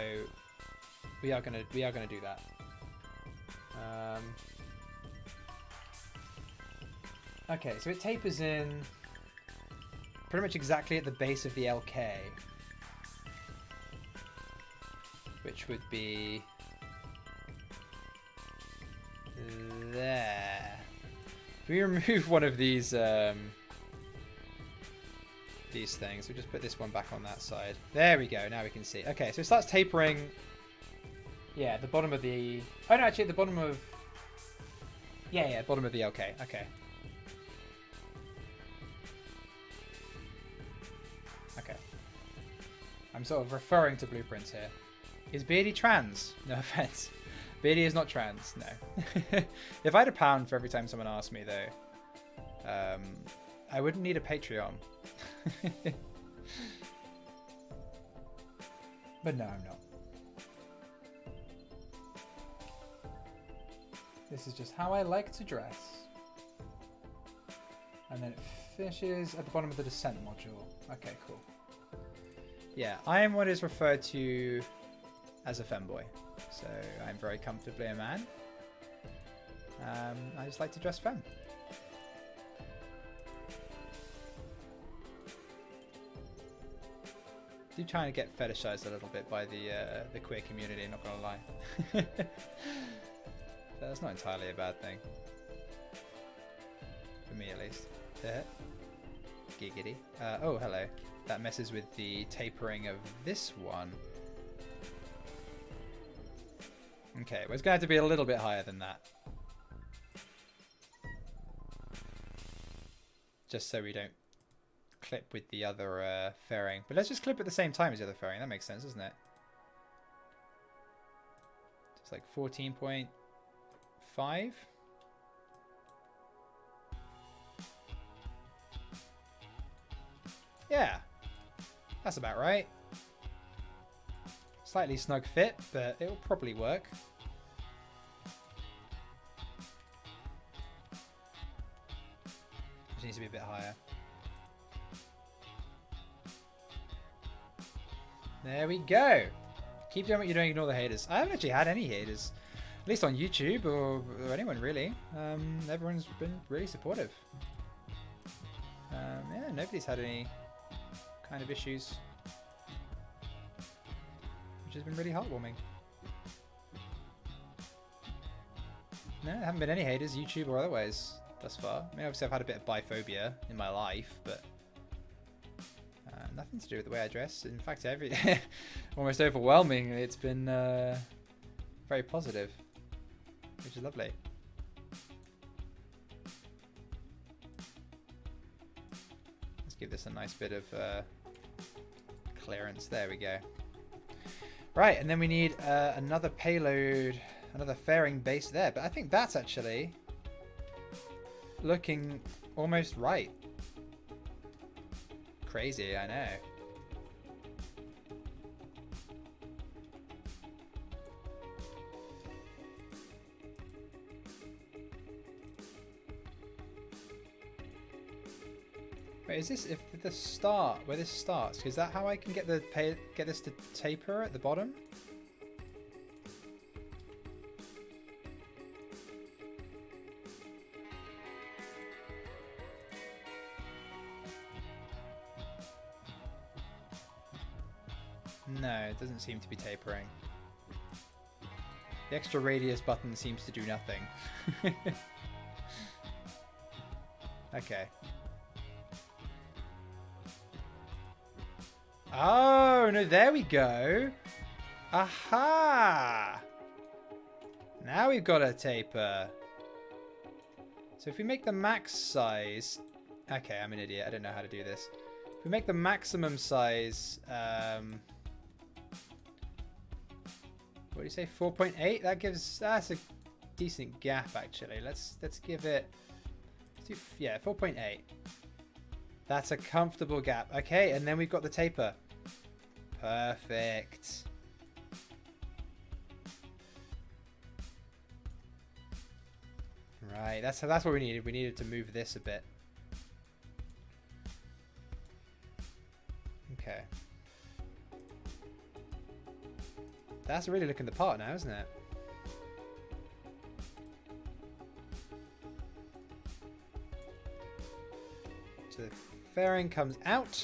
we are gonna do that. Okay, so it tapers in pretty much exactly at the base of the LK, which would be there. If we remove one of these things, we just put this one back on that side. There we go. Now we can see. Okay, so it starts tapering. Yeah, at the bottom of the. Oh no, actually at the bottom of. Yeah, bottom of the LK. Okay. Okay. I'm sort of referring to blueprints here. Is Beardy trans? No offense. Beardy is not trans, no. If I had £1 for every time someone asked me, though, I wouldn't need a Patreon. But no, I'm not. This is just how I like to dress. And then it finishes at the bottom of the descent module. Okay, cool. Yeah, I am what is referred to as a femboy. So I'm very comfortably a man. I just like to dress femme. Do trying to get fetishized a little bit by the queer community, not gonna lie. That's not entirely a bad thing. For me at least. Giggity. Oh, hello. That messes with the tapering of this one. Okay, well, it's going to have to be a little bit higher than that. Just so we don't clip with the other fairing. But let's just clip at the same time as the other fairing. That makes sense, doesn't it? It's like 14.5. Yeah, that's about right. Slightly snug fit, but it will probably work. Just needs to be a bit higher. There we go. Keep doing what you're doing, ignore the haters. I haven't actually had any haters. At least on YouTube or anyone really. Everyone's been really supportive. Yeah, nobody's had any kind of issues. Which has been really heartwarming. No, there haven't been any haters, YouTube or otherwise, thus far. I mean, obviously I've had a bit of biphobia in my life, but nothing to do with the way I dress. In fact, almost overwhelming. It's been very positive, which is lovely. Let's give this a nice bit of clearance. There we go. Right, and then we need another payload, another fairing base there. But I think that's actually looking almost right. Crazy, I know. Wait, is this if the start where this starts? Is that how I can get get this to taper at the bottom? No, it doesn't seem to be tapering. The extra radius button seems to do nothing. Okay. Oh, no, there we go. Aha! Now we've got a taper. So if we make the max size... Okay, I'm an idiot. I don't know how to do this. If we make the maximum size... What do you say? 4.8? That's a decent gap actually. Let's give it. Let's do, yeah, 4.8. That's a comfortable gap. Okay, and then we've got the taper. Perfect. Right, that's what we needed. We needed to move this a bit. Okay. That's really looking the part now, isn't it? So the fairing comes out.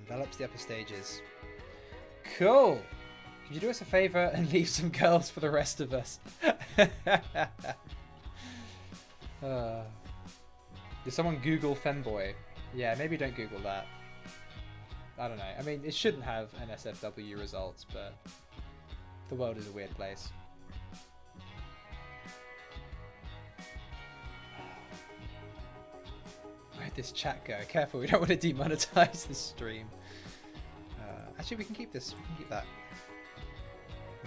Envelops the upper stages. Cool! Could you do us a favour and leave some girls for the rest of us? Did someone Google femboy? Yeah, maybe don't Google that. I don't know. I mean, it shouldn't have NSFW results, but the world is a weird place. Where'd this chat go? Careful, we don't want to demonetize the stream. Actually, we can keep this. We can keep that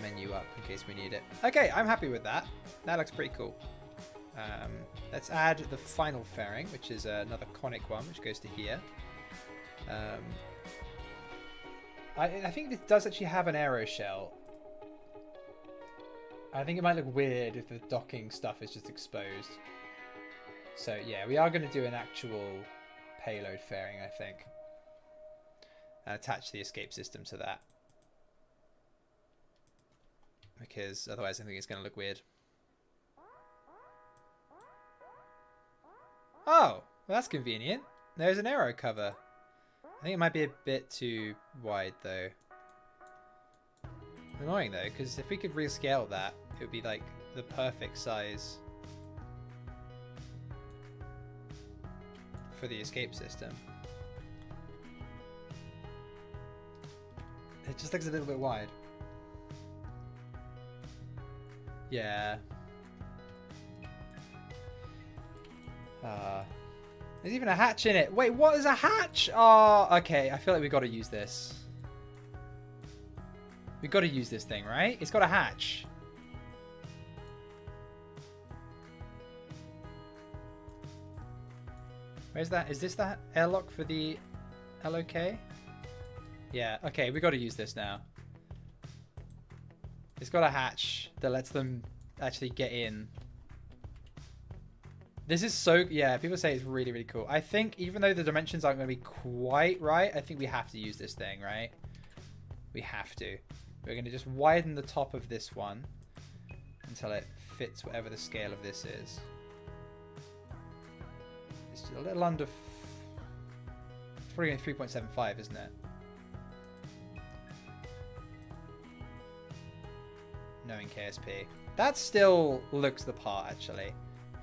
menu up in case we need it. Okay, I'm happy with that. That looks pretty cool. Let's add the final fairing, which is another conic one, which goes to here. I think this does actually have an aero shell. I think it might look weird if the docking stuff is just exposed. So yeah, we are going to do an actual payload fairing, I think. And attach the escape system to that. Because otherwise I think it's going to look weird. Oh, well that's convenient. There's an aero cover. I think it might be a bit too wide though. Annoying though, because if we could rescale that, it would be like the perfect size for the escape system. It just looks a little bit wide. Yeah. There's even a hatch in it. Wait, what is a hatch? Oh, okay. I feel like we got to use this. We got to use this thing, right? It's got a hatch. Where's that? Is this that airlock for the LOK? Yeah, okay. We got to use this now. It's got a hatch that lets them actually get in. This is so... Yeah, people say it's really, really cool. I think even though the dimensions aren't going to be quite right, I think we have to use this thing, right? We have to. We're going to just widen the top of this one until it fits whatever the scale of this is. It's a little under... It's probably going to be 3.75, isn't it? knowing KSP. That still looks the part, actually.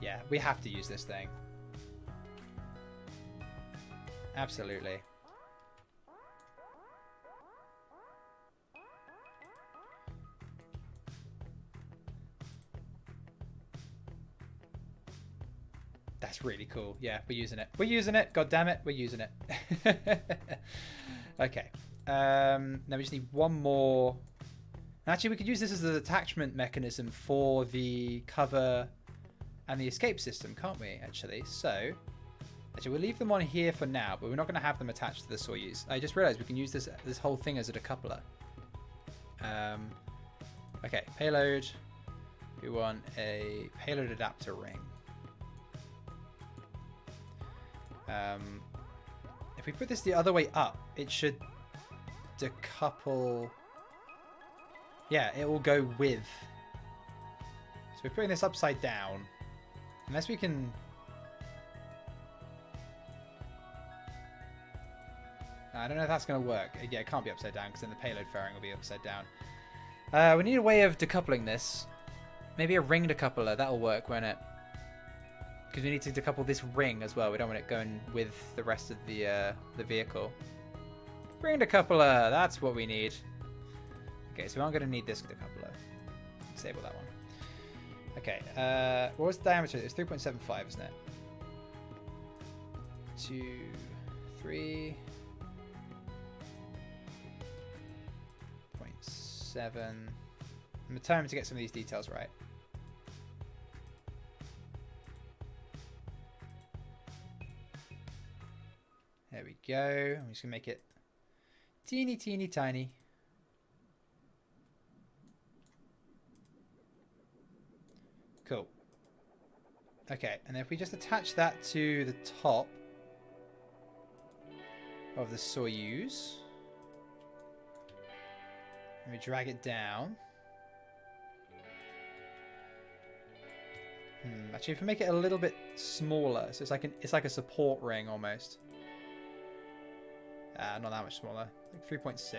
Yeah, we have to use this thing. Absolutely. That's really cool. Yeah, we're using it. We're using it. God damn it, we're using it. Okay. Now we just need one more. Actually, we could use this as an attachment mechanism for the cover and the escape system, can't we? Actually, so actually we'll leave them on here for now, but we're not going to have them attached to the Soyuz. I just realized we can use this whole thing as a decoupler. Okay, payload. We want a payload adapter ring. If we put this the other way up, it should decouple. Yeah, it will go with. So we're putting this upside down. Unless we can. I don't know if that's going to work. Yeah, it can't be upside down because then the payload fairing will be upside down. We need a way of decoupling this. Maybe a ring decoupler. That'll work, won't it? Because we need to decouple this ring as well. We don't want it going with the rest of the vehicle. Ring decoupler. That's what we need. Okay, so we aren't going to need this decoupler. Disable that one. Okay. What was the diameter? It's 3.75, isn't it? 2, 3. 0.7. I'm determined to get some of these details right. There we go. I'm just going to make it teeny, teeny, tiny. Cool. Okay, and if we just attach that to the top of the Soyuz, and we drag it down. Actually, if we make it a little bit smaller, so it's like a support ring almost. Not that much smaller, like 3.6.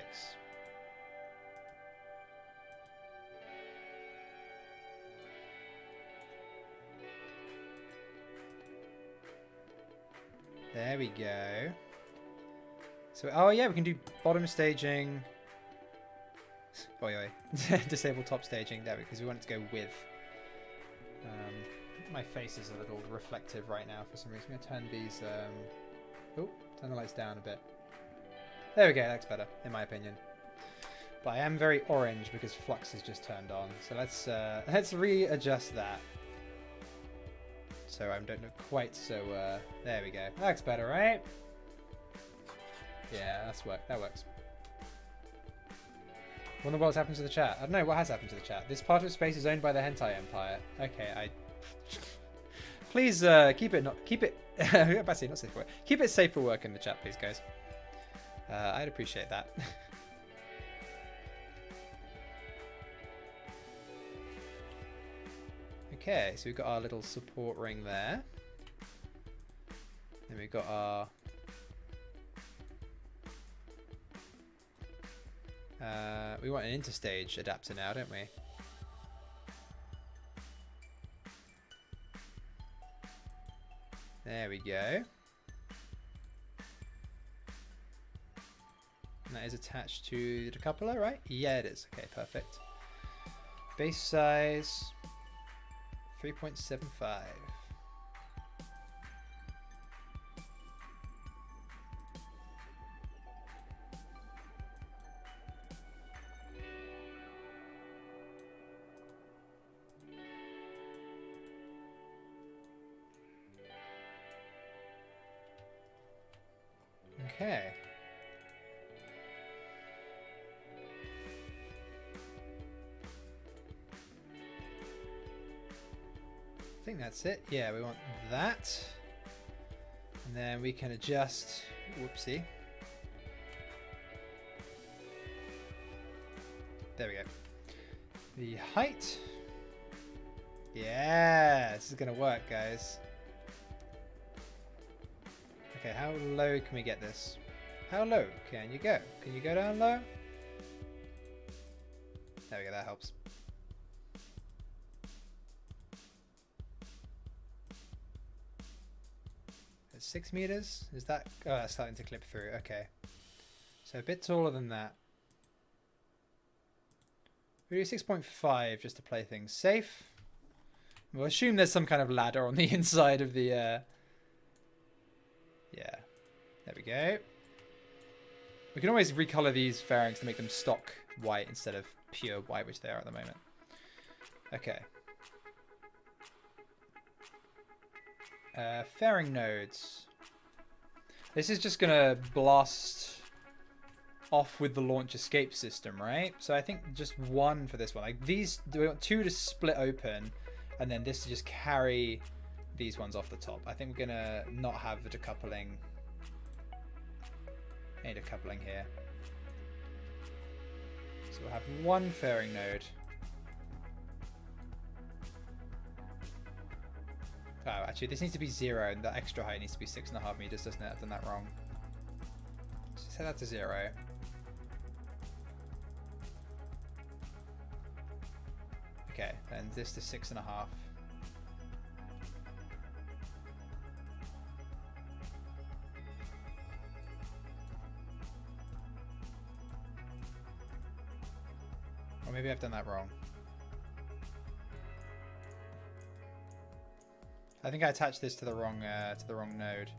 There we go. So, oh yeah, we can do bottom staging. Oi, disable top staging. There, because we want it to go with. My face is a little reflective right now for some reason. I'm going to turn these. Oh, turn the lights down a bit. There we go. That's better, in my opinion. But I am very orange because flux has just turned on. So let's readjust that. So I don't look quite so. There we go. That's better, right? Yeah, that works. What in the world's happened to the chat? I don't know what has happened to the chat. This part of space is owned by the Hentai Empire. Okay, please keep it. Not safe for work. Keep it safe for work in the chat, please, guys. I'd appreciate that. Okay, so we've got our little support ring there. Then we've got our we want an interstage adapter now, don't we? There we go. And that is attached to the decoupler, right? Yeah, it is. Okay, perfect. Base size 3.75. Okay. I think that's it. Yeah, we want that. And then we can adjust, whoopsie. There we go. The height. Yeah, this is gonna work, guys. Okay, how low can we get this? How low can you go? Can you go down low? There we go, that helps. It's 6 meters. Is that? Oh, that's starting to clip through. Okay. So a bit taller than that. We do 6.5 just to play things safe. We'll assume there's some kind of ladder on the inside of the... Yeah. There we go. We can always recolor these fairings to make them stock white instead of pure white, which they are at the moment. Okay. Fairing nodes. This is just going to blast off with the launch escape system, right? So I think just one for this one. Like these, we want 2 to split open, and then this to just carry these ones off the top. I think we're going to not have the decoupling. Need a coupling here. So we'll have one fairing node. Oh, actually, this needs to be 0, and that extra height needs to be 6.5 meters, doesn't it? I've done that wrong. So set that to 0. Okay, and this to 6.5. Or maybe I've done that wrong. I think I attached this to the wrong node.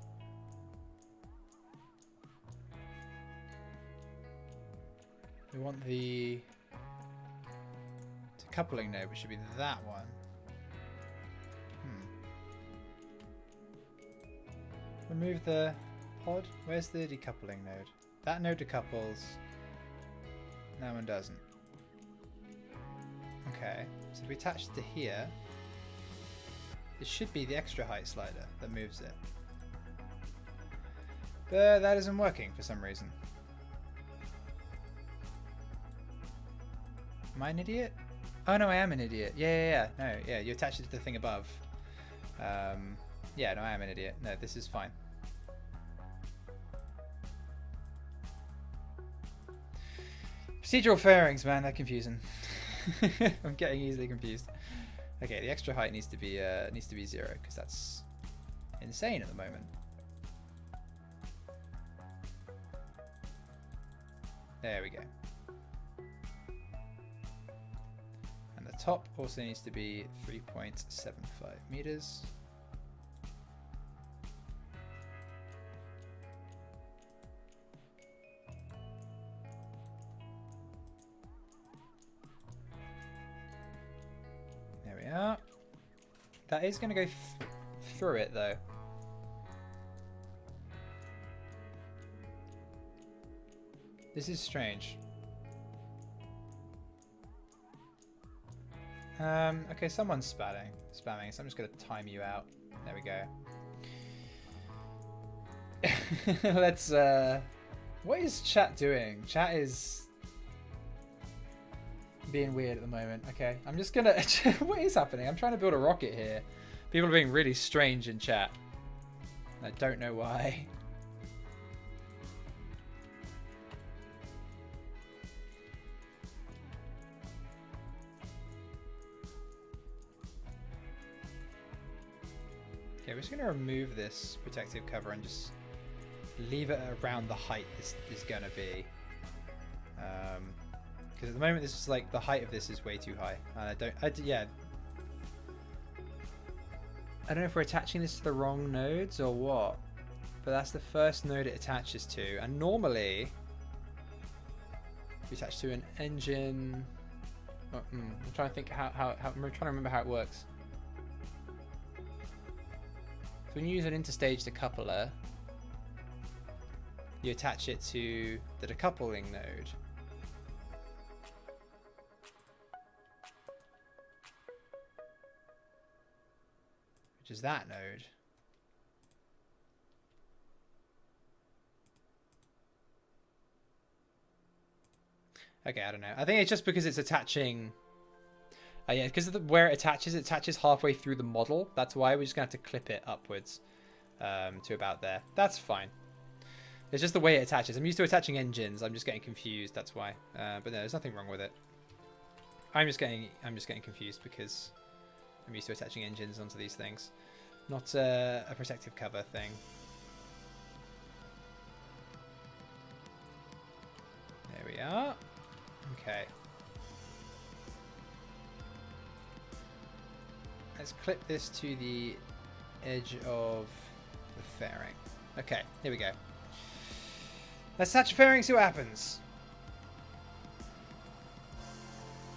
We want the decoupling node, which should be that one. Remove the pod. Where's the decoupling node? That node decouples. That one doesn't. Okay, so if we attach it to here, it should be the extra height slider that moves it. But that isn't working for some reason. Am I an idiot? Oh no, I am an idiot. Yeah. No, yeah, you attach it to the thing above. Yeah, no, I am an idiot. No, this is fine. Procedural fairings, man, they're confusing. I'm getting easily confused. Okay, the extra height needs to be 0 because that's insane at the moment. There we go. And the top also needs to be 3.75 meters. There we are. That is going to go through it though. This is strange. Okay, someone's spamming, so I'm just going to time you out. There we go. Let's, what is chat doing? Chat is being weird at the moment. Okay, I'm just gonna... What is happening? I'm trying to build a rocket here. People are being really strange in chat. I don't know why. Okay, we're just going to remove this protective cover and just leave it around the height this is going to be. Because at the moment, this is like the height of this is way too high. And I don't know if we're attaching this to the wrong nodes or what, but that's the first node it attaches to. And normally, we attach to an engine. I'm trying to think I'm trying to remember how it works. So when you use an interstage decoupler, you attach it to the decoupling node. Which is that node. Okay, I don't know. I think it's just because it's attaching... yeah, because of where it attaches halfway through the model. That's why we're just going to have to clip it upwards to about there. That's fine. It's just the way it attaches. I'm used to attaching engines. I'm just getting confused. That's why. But no, there's nothing wrong with it. I'm just getting confused because I'm used to attaching engines onto these things, not a protective cover thing. There we are. Okay. Let's clip this to the edge of the fairing. Okay, here we go. Let's attach a fairing, see what happens.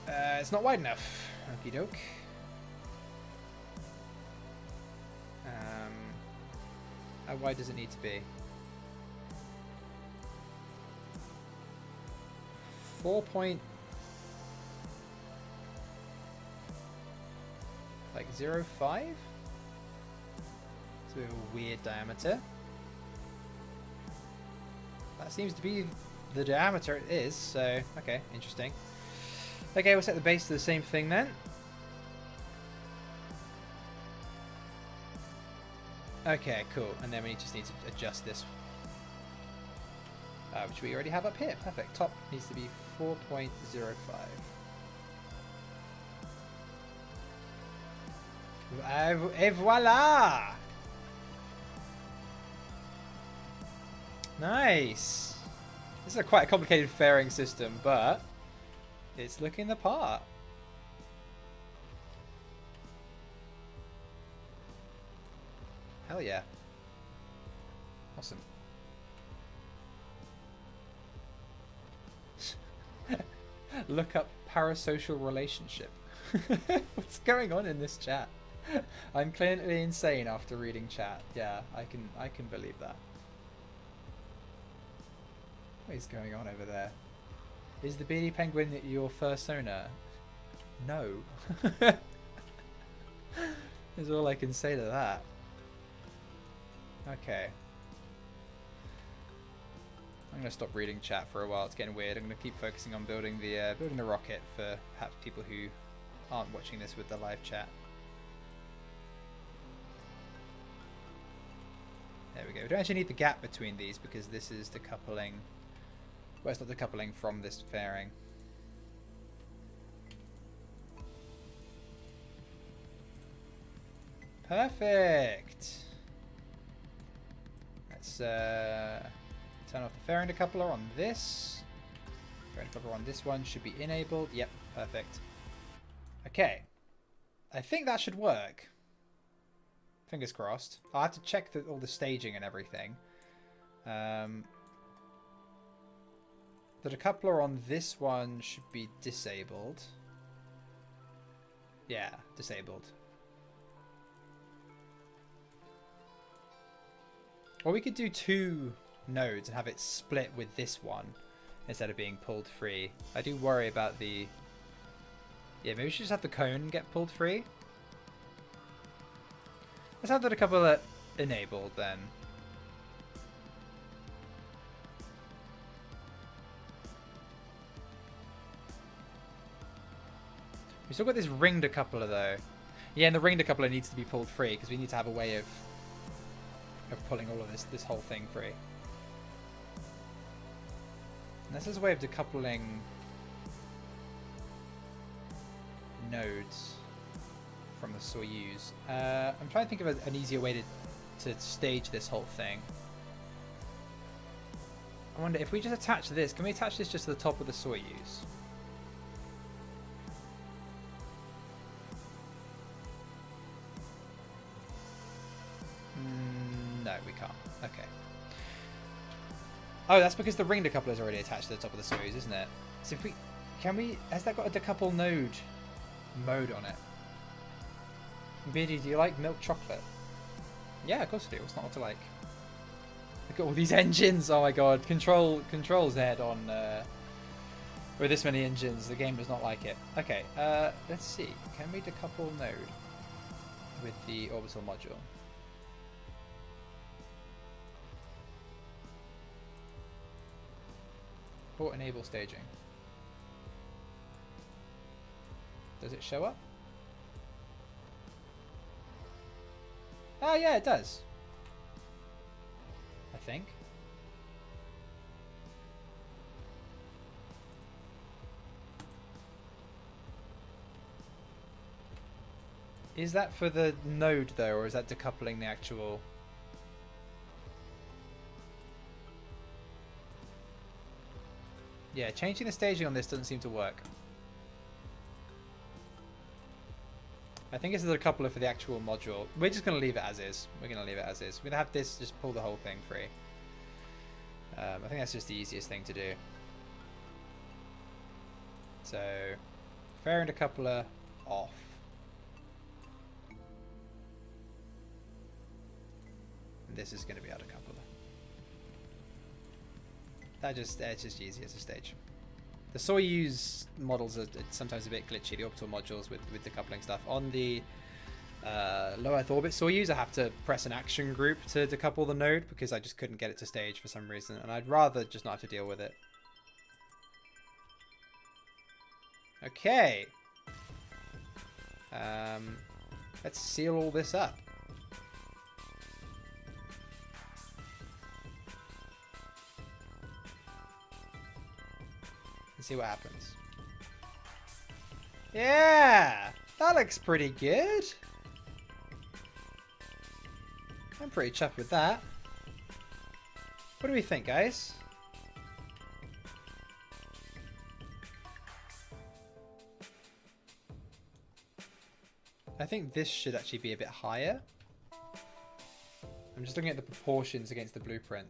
It's not wide enough. Okie doke. How wide does it need to be? 4 point... like 0.5? It's a bit of a weird diameter. That seems to be the diameter it is, so okay, interesting. Okay, we'll set the base to the same thing then. Okay, cool. And then we just need to adjust this, which we already have up here. Perfect. Top needs to be 4.05. Et voila! Nice. This is quite a complicated fairing system, but it's looking the part. Hell yeah. Awesome. Look up parasocial relationship. What's going on in this chat? I'm clearly insane after reading chat. Yeah, I can believe that. What is going on over there? Is the beady penguin your first owner? No. Is all I can say to that. Okay. I'm gonna stop reading chat for a while. It's getting weird. I'm gonna keep focusing on building the rocket for perhaps people who aren't watching this with the live chat. There we go. We don't actually need the gap between these because this is decoupling. Well, it's not decoupling from this fairing. Perfect. Let's turn off the fairing decoupler on this. Fairing decoupler on this one should be enabled. Yep, perfect. Okay. I think that should work. Fingers crossed. I'll have to check all the staging and everything. The decoupler on this one should be disabled. Yeah, disabled. Or we could do 2 nodes and have it split with this one instead of being pulled free. I do worry about the... Yeah, maybe we should just have the cone get pulled free. Let's have the decoupler enabled then. We still got this ring decoupler though. Yeah, and the ring decoupler needs to be pulled free because we need to have a way of pulling all of this whole thing free. And this is a way of decoupling nodes from the Soyuz. I'm trying to think of an easier way to stage this whole thing. I wonder if we just attach this, can we attach this just to the top of the Soyuz? No, we can't. Okay. Oh, that's because the ring decoupler is already attached to the top of the Soyuz, isn't it? So if we... Has that got a decouple node mode on it? Beardy, do you like milk chocolate? Yeah, of course I do. What's not what to like? Look at all these engines. Oh my god. Control Z on... with this many engines, the game does not like it. Okay, let's see. Can we decouple node with the orbital module? Or enable staging. Does it show up? Oh yeah, it does. I think. Is that for the node though, or is that decoupling the actual... Yeah, changing the staging on this doesn't seem to work. I think this is a coupler for the actual module. We're just going to leave it as is. We're going to leave it as is. We're going to have this just pull the whole thing free. I think that's just the easiest thing to do. So, fairing a coupler off. And this is going to be out of coupler. It's just easy as a stage. The Soyuz models are sometimes a bit glitchy, the orbital modules with the coupling stuff. On the low Earth orbit Soyuz, I have to press an action group to decouple the node because I just couldn't get it to stage for some reason, and I'd rather just not have to deal with it. Okay. Let's seal all this up. And see what happens. Yeah! That looks pretty good. I'm pretty chuffed with that. What do we think, guys? I think this should actually be a bit higher. I'm just looking at the proportions against the blueprint.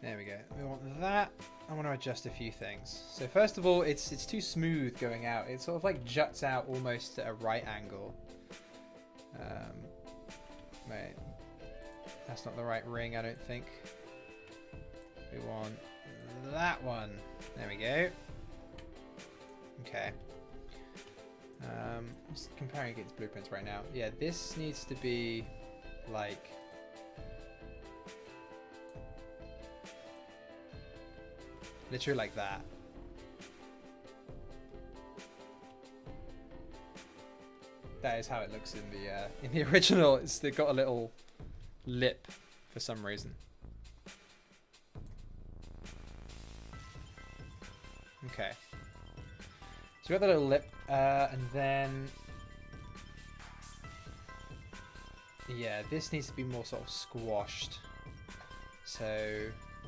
There we go. We want that. I want to adjust a few things. So first of all, it's too smooth going out. It sort of like juts out almost at a right angle. Wait, that's not the right ring, I don't think. We want that one. There we go. Okay. Just comparing against blueprints right now. Yeah, this needs to be like. Literally like that. That is how it looks in the original. They've got a little lip for some reason. Okay. So we got the little lip, and then yeah, this needs to be more sort of squashed. So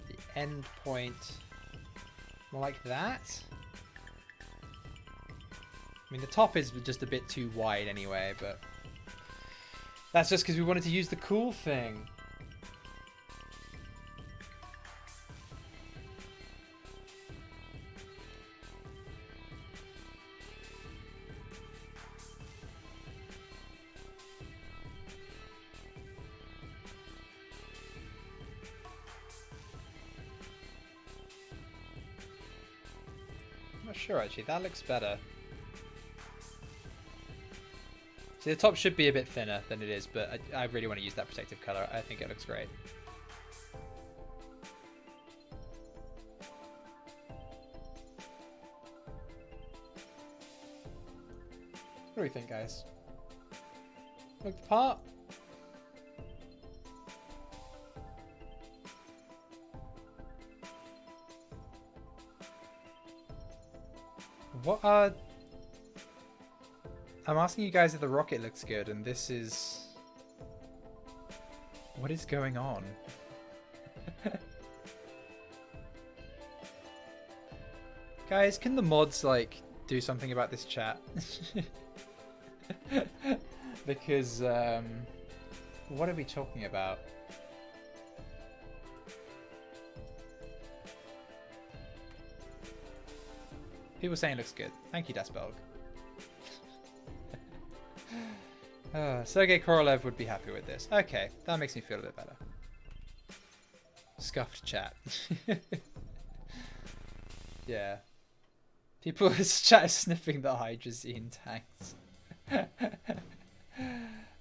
the end point. More like that. I mean, the top is just a bit too wide anyway, but that's just because we wanted to use the cool thing. Not sure actually, that looks better. See, the top should be a bit thinner than it is, but I really want to use that protective color. I think it looks great. What do we think, guys? Look the part. What are... I'm asking you guys if the rocket looks good, and this is... What is going on? Guys, can the mods, like, do something about this chat? Because, what are we talking about? People saying it looks good. Thank you, Dasbelg. Sergei Korolev would be happy with this. Okay, that makes me feel a bit better. Scuffed chat. Yeah. People chat is sniffing the hydrazine tanks.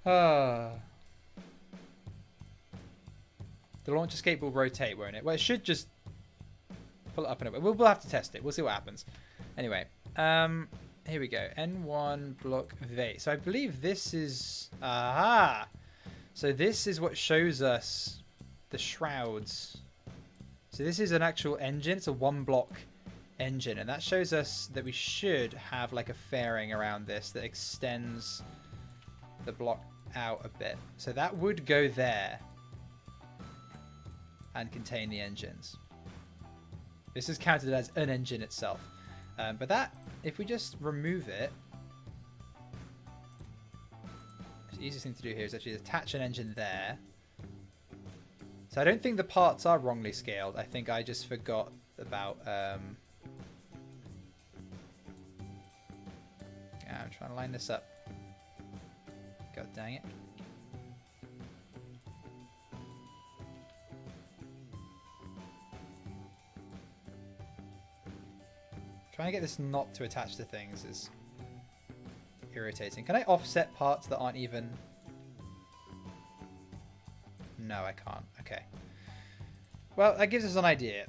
The launch escape will rotate, won't it? Well, it should just pull it up and away. We'll have to test it. We'll see what happens. Anyway, here we go. N1 block V. So I believe this is... Aha! So this is what shows us the shrouds. So this is an actual engine. It's a 1-block engine, and that shows us that we should have like a fairing around this that extends the block out a bit. So that would go there and contain the engines. This is counted as an engine itself. But that, if we just remove it, the easiest thing to do here is actually attach an engine there. So I don't think the parts are wrongly scaled. I think I just forgot about... Yeah, I'm trying to line this up. God dang it. Trying to get this not to attach to things is irritating. Can I offset parts that aren't even... No, I can't. Okay. Well, that gives us an idea.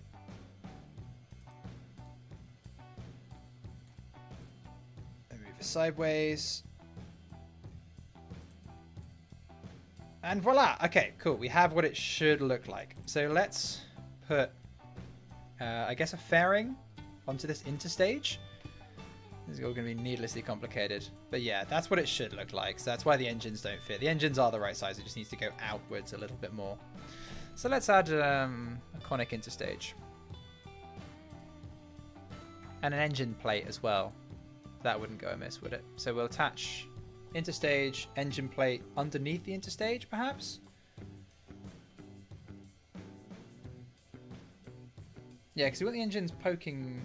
Move it sideways. And voila! Okay, cool. We have what it should look like. So let's put, I guess, a fairing onto this interstage. This is all going to be needlessly complicated. But yeah, that's what it should look like. So that's why the engines don't fit. The engines are the right size. It just needs to go outwards a little bit more. So let's add a conic interstage. And an engine plate as well. That wouldn't go amiss, would it? So we'll attach interstage, engine plate underneath the interstage, perhaps? Yeah, because we want the engines poking...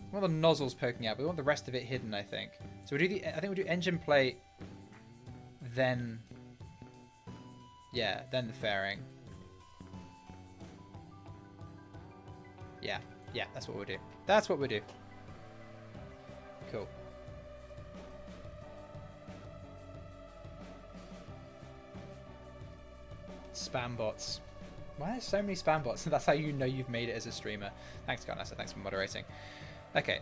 We want the nozzles poking out, but we want the rest of it hidden, I think. So we do the... I think we'll do engine plate, then... Yeah, then the fairing. Yeah, that's what we'll do. That's what we'll do. Cool. Spam bots. Why are there so many spam bots? That's how you know you've made it as a streamer. Thanks, Garnassa. Thanks for moderating. Okay,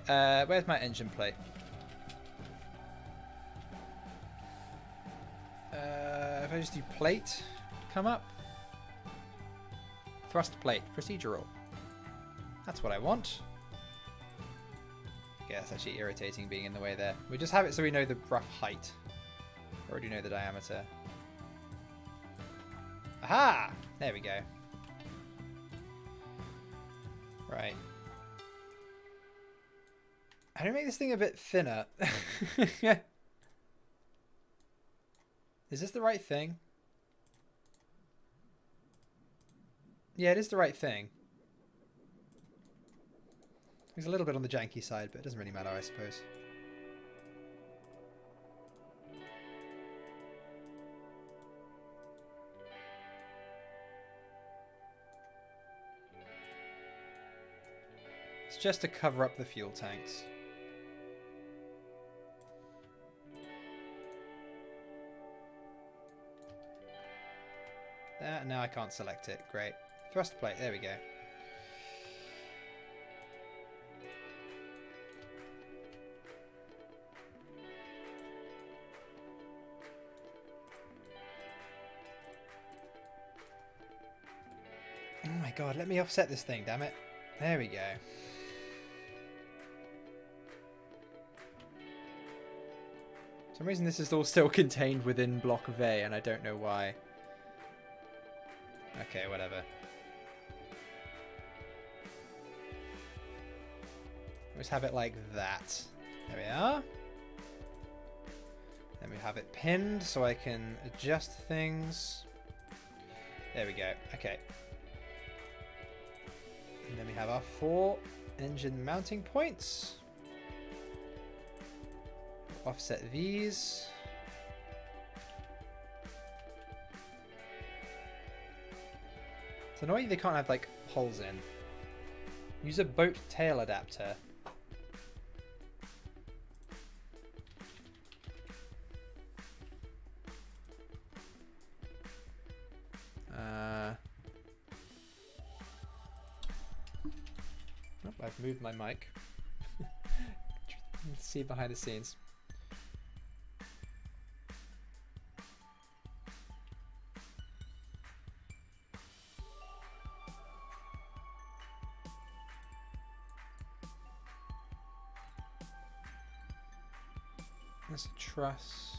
where's my engine plate? If I just do plate, come up. Thrust plate, procedural. That's what I want. Okay, that's actually irritating being in the way there. We just have it so we know the rough height. Already know the diameter. Aha! There we go. Right. How do I make this thing a bit thinner? Is this the right thing? Yeah, it is the right thing. It's a little bit on the janky side, but it doesn't really matter, I suppose. It's just to cover up the fuel tanks. Now I can't select it. Great. Thrust plate. There we go. Oh my god, let me offset this thing, damn it. There we go. For some reason this is all still contained within block of A, and I don't know why. Okay, whatever. Let's have it like that. There we are. Then we have it pinned so I can adjust things. There we go. Okay. And then we have our 4 engine mounting points. Offset these. It's annoying they can't have like holes in. Use a boat tail adapter. Oh, I've moved my mic. Let's see behind the scenes. Let's truss.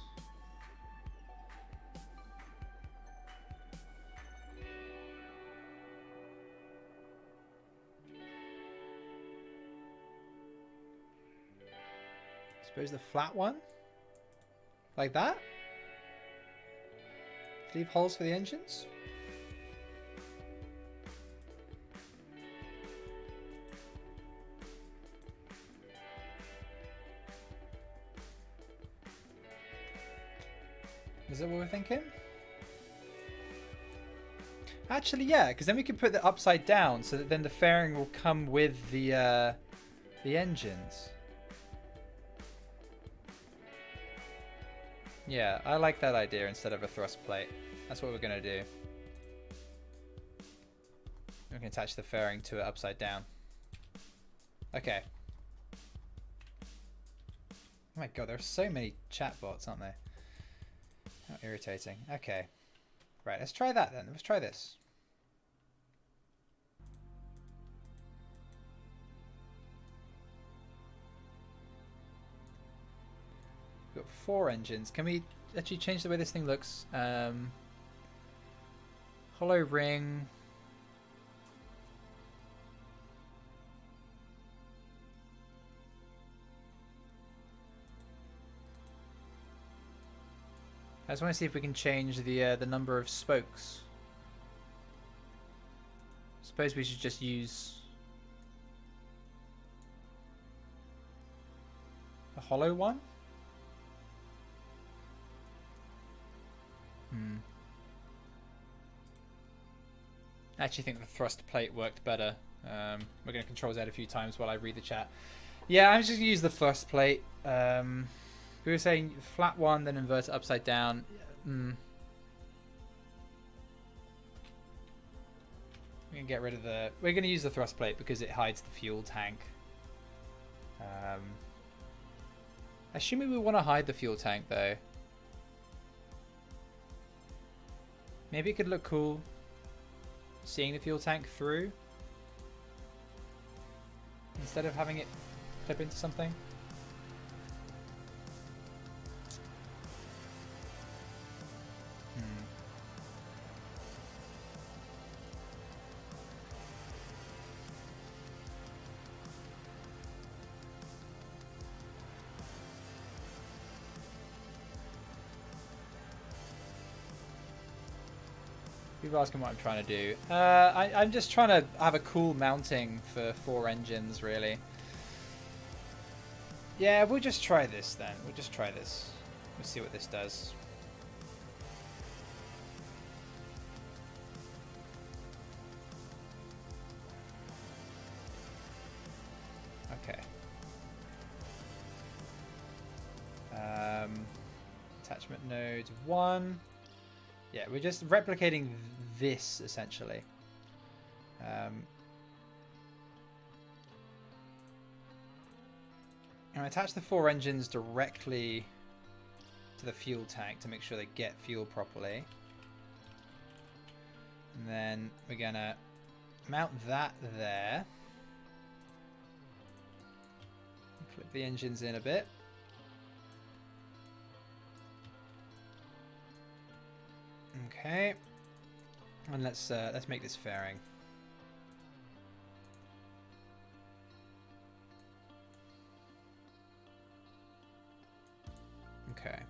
Suppose the flat one? Like that? Leave holes for the engines? Is that what we're thinking? Actually, yeah, because then we can put it upside down so that then the fairing will come with the engines. Yeah, I like that idea instead of a thrust plate. That's what we're going to do. We can attach the fairing to it upside down. Okay. Oh my god, there are so many chatbots, aren't there? How irritating. Okay. Right, let's try that then. Let's try this. We've got 4 engines. Can we actually change the way this thing looks? Hollow ring. I just want to see if we can change the number of spokes. Suppose we should just use a hollow one. I actually think the thrust plate worked better. We're going to Control Z a few times while I read the chat. Yeah, I'm just going to use the thrust plate. We were saying flat one, then invert it upside down. We're gonna get rid of the. We're gonna use the thrust plate because it hides the fuel tank. Assuming we want to hide the fuel tank though. Maybe it could look cool seeing the fuel tank through instead of having it clip into something. People asking what I'm trying to do. I'm just trying to have a cool mounting for 4 engines, really. Yeah, we'll just try this then. We'll just try this. We'll see what this does. Okay. Attachment nodes 1. Yeah, we're just replicating this essentially. And I attach the 4 engines directly to the fuel tank to make sure they get fuel properly. And then we're gonna mount that there. Clip the engines in a bit. Okay, and let's make this fairing. Okay.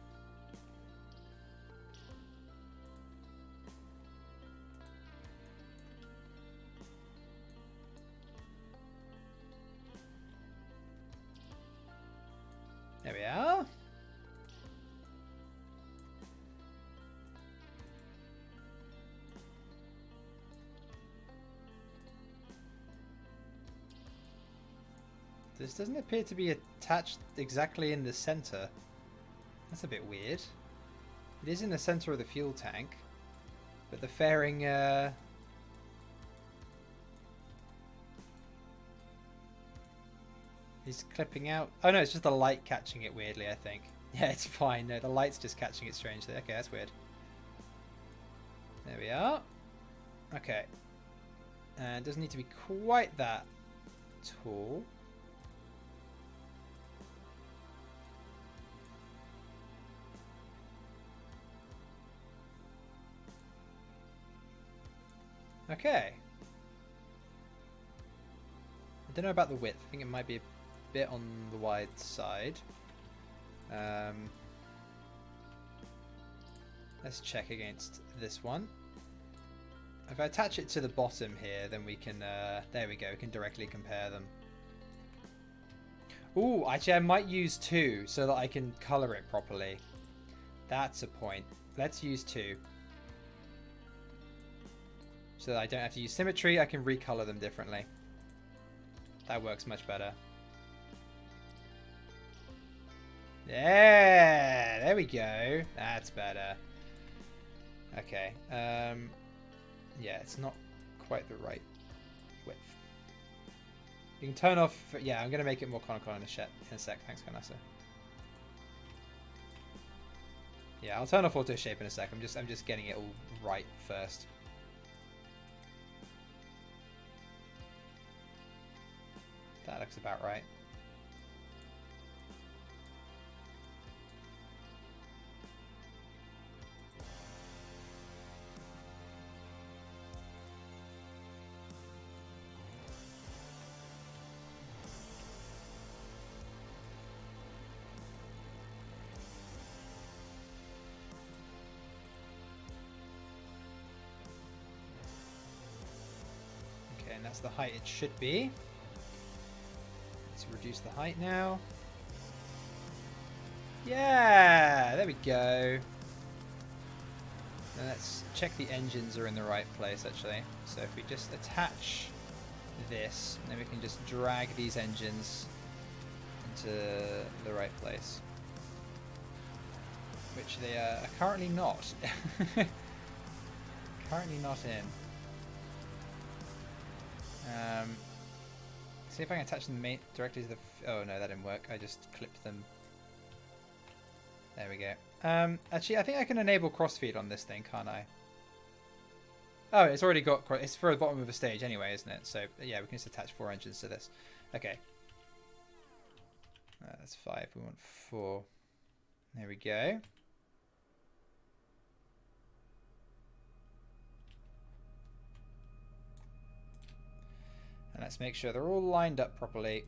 There we are. This doesn't appear to be attached exactly in the center. That's a bit weird. It is in the center of the fuel tank, but the fairing is clipping out. Oh no, it's just the light catching it weirdly, I think. Yeah, it's fine. No, the light's just catching it strangely. Okay, that's weird. There we are. Okay. And it doesn't need to be quite that tall. Okay. I don't know about the width. I think it might be a bit on the wide side. Let's check against this one. If I attach it to the bottom here, then we can, there we go, we can directly compare them. Ooh, actually I might use 2 so that I can colour it properly. That's a point. Let's use 2. So that I don't have to use symmetry, I can recolor them differently. That works much better. Yeah, there we go. That's better. Okay. Yeah, it's not quite the right width. You can turn off. Yeah, I'm gonna make it more conical in a sec. Thanks, Kanasa. Yeah, I'll turn off auto shape in a sec. I'm just getting it all right first. That looks about right. Okay, and that's the height it should be. Let's reduce the height now. Yeah, there we go. And let's check the engines are in the right place actually. So if we just attach this, then we can just drag these engines into the right place. Which they are currently not. Currently not in. See if I can attach them directly to the... Oh no, that didn't work. I just clipped them. There we go. Actually, I think I can enable crossfeed on this thing, can't I? Oh, it's already got... It's for the bottom of the stage anyway, isn't it? So, yeah, we can just attach 4 engines to this. Okay. That's 5. We want 4. There we go. And let's make sure they're all lined up properly.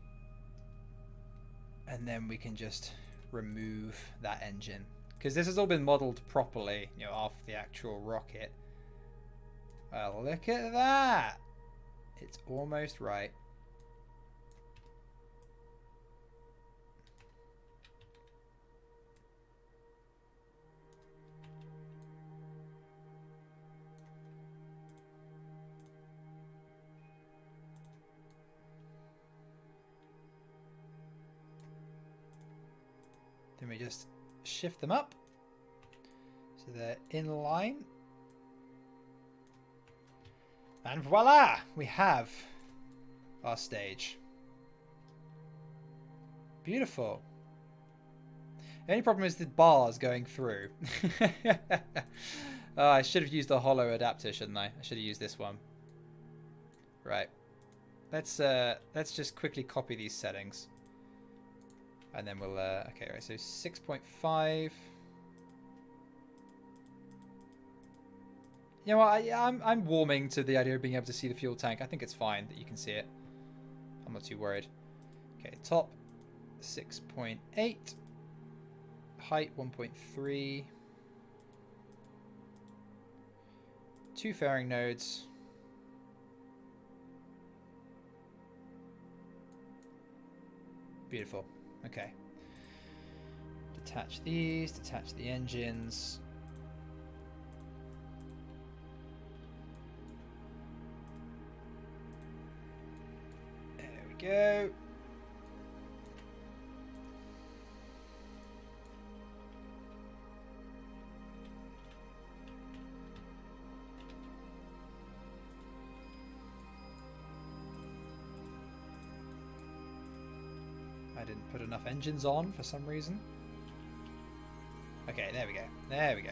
And then we can just remove that engine. Because this has all been modeled properly, you know, off the actual rocket. Well, look at that! It's almost right. Then we just shift them up so they're in line. And voila! We have our stage. Beautiful. The only problem is the bars going through. Oh, I should have used a hollow adapter, shouldn't I? I should have used this one. Right. Let's just quickly copy these settings. And then we'll, okay, right, so 6.5. You know what, I'm warming to the idea of being able to see the fuel tank. I think it's fine that you can see it. I'm not too worried. Okay, top 6.8. Height 1.3. 2 fairing nodes. Beautiful. Okay. Detach these, detach the engines. There we go. I didn't put enough engines on for some reason. Okay, there we go. There we go.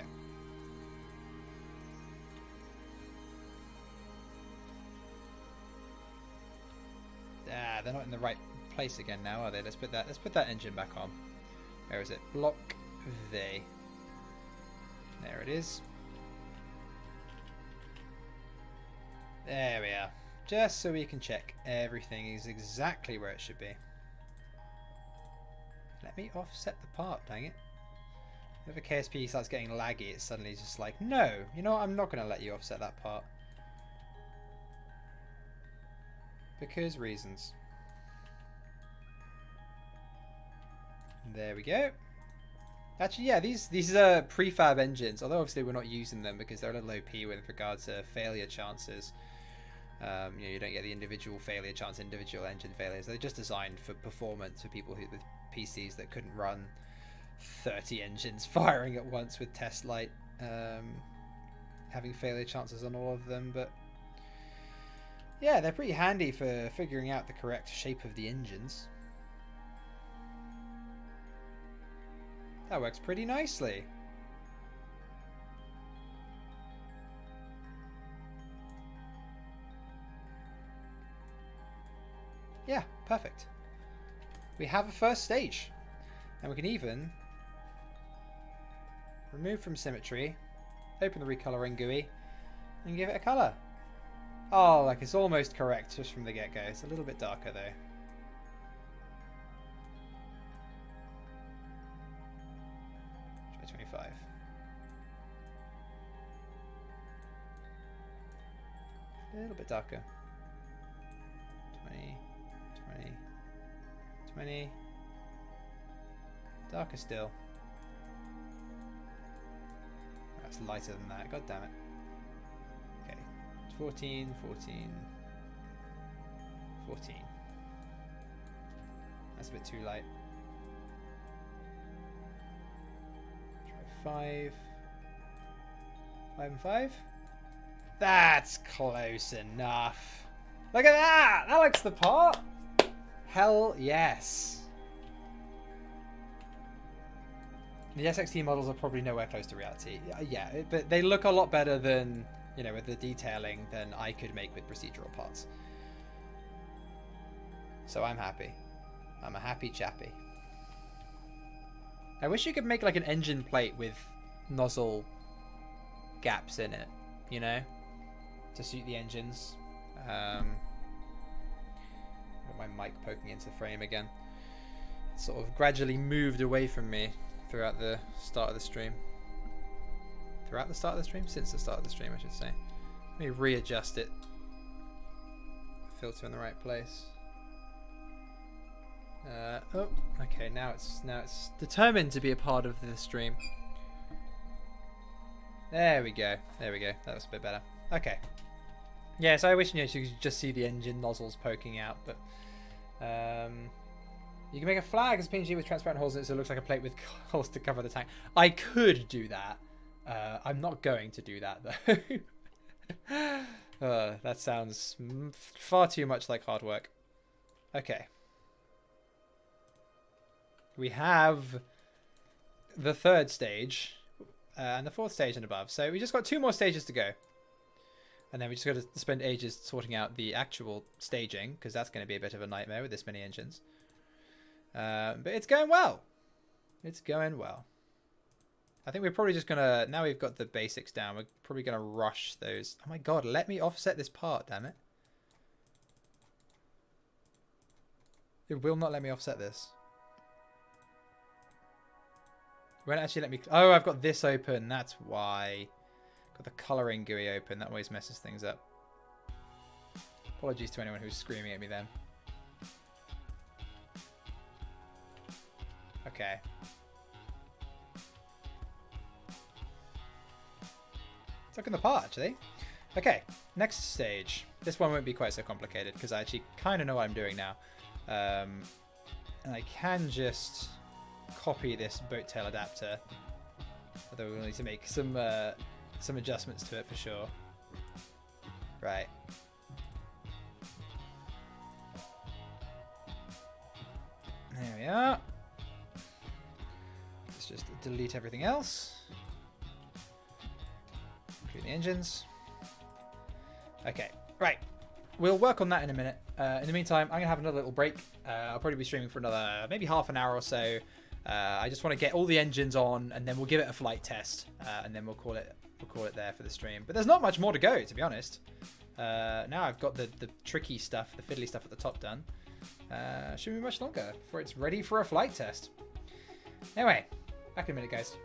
Ah, they're not in the right place again now, are they? Let's put that engine back on. Where is it? Block V. There it is. There we are. Just so we can check everything is exactly where it should be. Let me offset the part, dang it. If a KSP starts getting laggy, it's suddenly just like, no, you know what, I'm not going to let you offset that part. Because reasons. There we go. Actually, yeah, these are prefab engines, although obviously we're not using them because they're a little OP with regard to failure chances. You know, you don't get the individual failure chance, individual engine failures. They're just designed for performance for people with PCs that couldn't run 30 engines firing at once with test light, having failure chances on all of them. But yeah, they're pretty handy for figuring out the correct shape of the engines. That works pretty nicely. Yeah, perfect. We have a first stage. And we can even remove from symmetry, open the recoloring GUI, and give it a colour. Oh, like it's almost correct just from the get-go. It's a little bit darker though. Try 25. A little bit darker. 20, 20, 20. Darker still. That's lighter than that. God damn it. Okay. 14, 14, 14. That's a bit too light. Try 5. 5 and 5. That's close enough. Look at that! That looks the part. Hell yes. The SXT models are probably nowhere close to reality. Yeah, but they look a lot better than, you know, with the detailing than I could make with procedural parts. So I'm happy. I'm a happy chappy. I wish you could make like an engine plate with nozzle gaps in it, you know, to suit the engines. Got my mic poking into the frame again. It's sort of gradually moved away from me throughout the start of the stream. Throughout the start of the stream? Since the start of the stream, I should say. Let me readjust it. Filter in the right place. Oh, okay. Now it's determined to be a part of the stream. There we go. There we go. That was a bit better. Okay. Yeah, so I wish, you know, you could just see the engine nozzles poking out, but you can make a flag as PNG with transparent holes in it so it looks like a plate with holes to cover the tank. I could do that. I'm not going to do that, though. That sounds far too much like hard work. Okay. We have the third stage and the fourth stage and above. So we just got 2 more stages to go. And then we just got to spend ages sorting out the actual staging, because that's going to be a bit of a nightmare with this many engines. But it's going well. It's going well. I think we're probably just going to... Now we've got the basics down, we're probably going to rush those. Oh my god, let me offset this part, damn it. It will not let me offset this. It won't actually let me... Oh, I've got this open. That's why. Got the colouring GUI open. That always messes things up. Apologies to anyone who's screaming at me then. Okay. It's looking the part, actually. Okay, next stage. This one won't be quite so complicated because I actually kind of know what I'm doing now. And I can just copy this boat tail adapter. Although we'll need to make some adjustments to it for sure. Right. There we are. Let's just delete everything else. Include the engines. Okay, right. We'll work on that in a minute. In the meantime, I'm going to have another little break. I'll probably be streaming for another maybe half an hour or so. I just want to get all the engines on, and then we'll give it a flight test, and then we'll call it there for the stream. But there's not much more to go, to be honest. Now I've got the tricky stuff, the fiddly stuff at the top done. Shouldn't be much longer before it's ready for a flight test. Anyway, back in a minute, guys.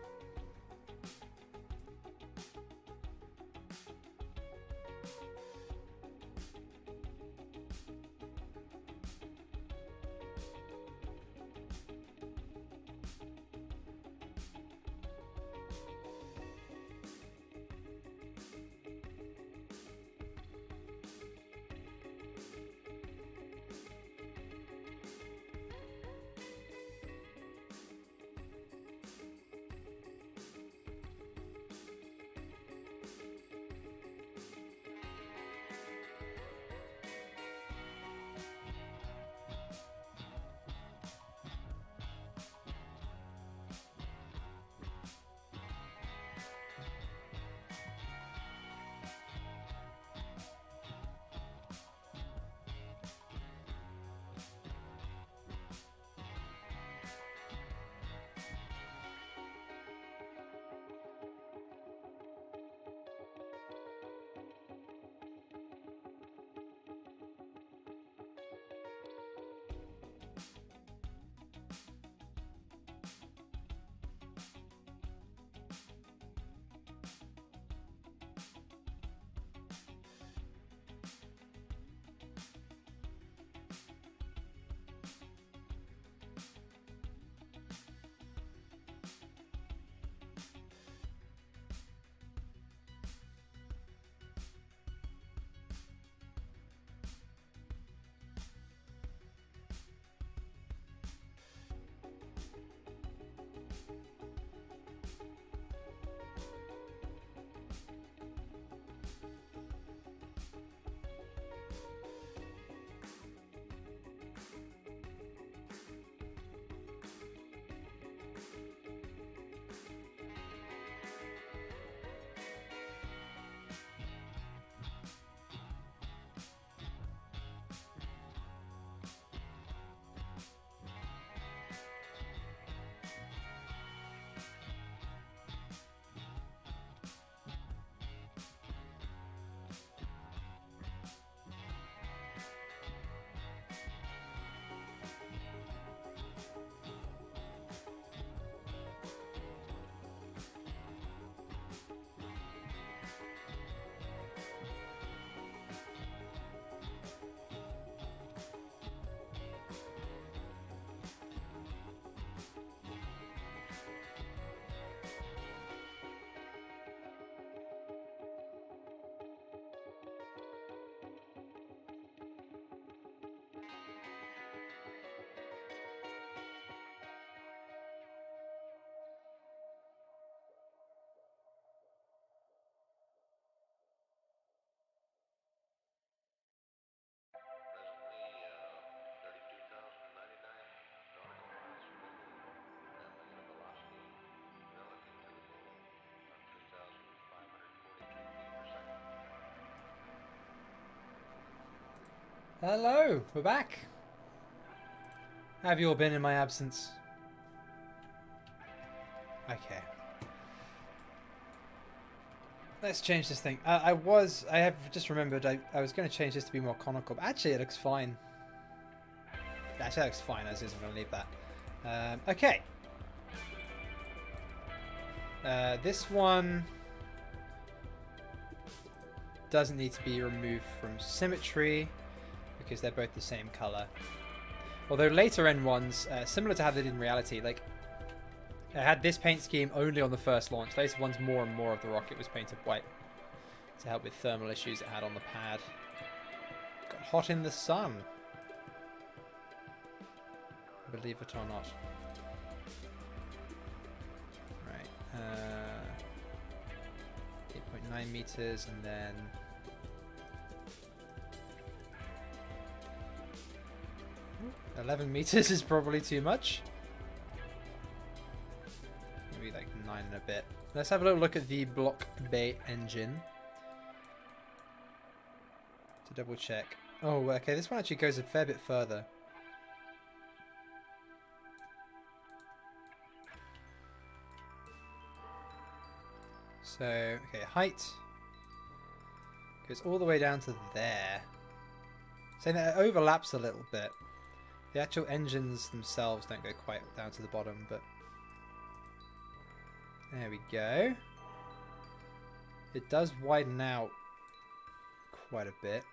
Hello, we're back. How have you all been in my absence? Okay. Let's change this thing. I have just remembered I was going to change this to be more conical, but actually it looks fine. Actually, that looks fine as is. I'm going to leave that. Okay. This one doesn't need to be removed from symmetry because they're both the same color. Although later N1s, similar to how they did in reality, like it had this paint scheme only on the first launch. Later ones, more and more of the rocket was painted white to help with thermal issues it had on the pad. Got hot in the sun. Believe it or not. Right. 8.9 meters and then 11 meters is probably too much. Maybe like 9 and a bit. Let's have a little look at the block bay engine to double check. Oh, okay, this one actually goes a fair bit further. So, okay, height Goes all the way down to there. So that it overlaps a little bit. The actual engines themselves don't go quite down to the bottom, but there we go. It does widen out quite a bit.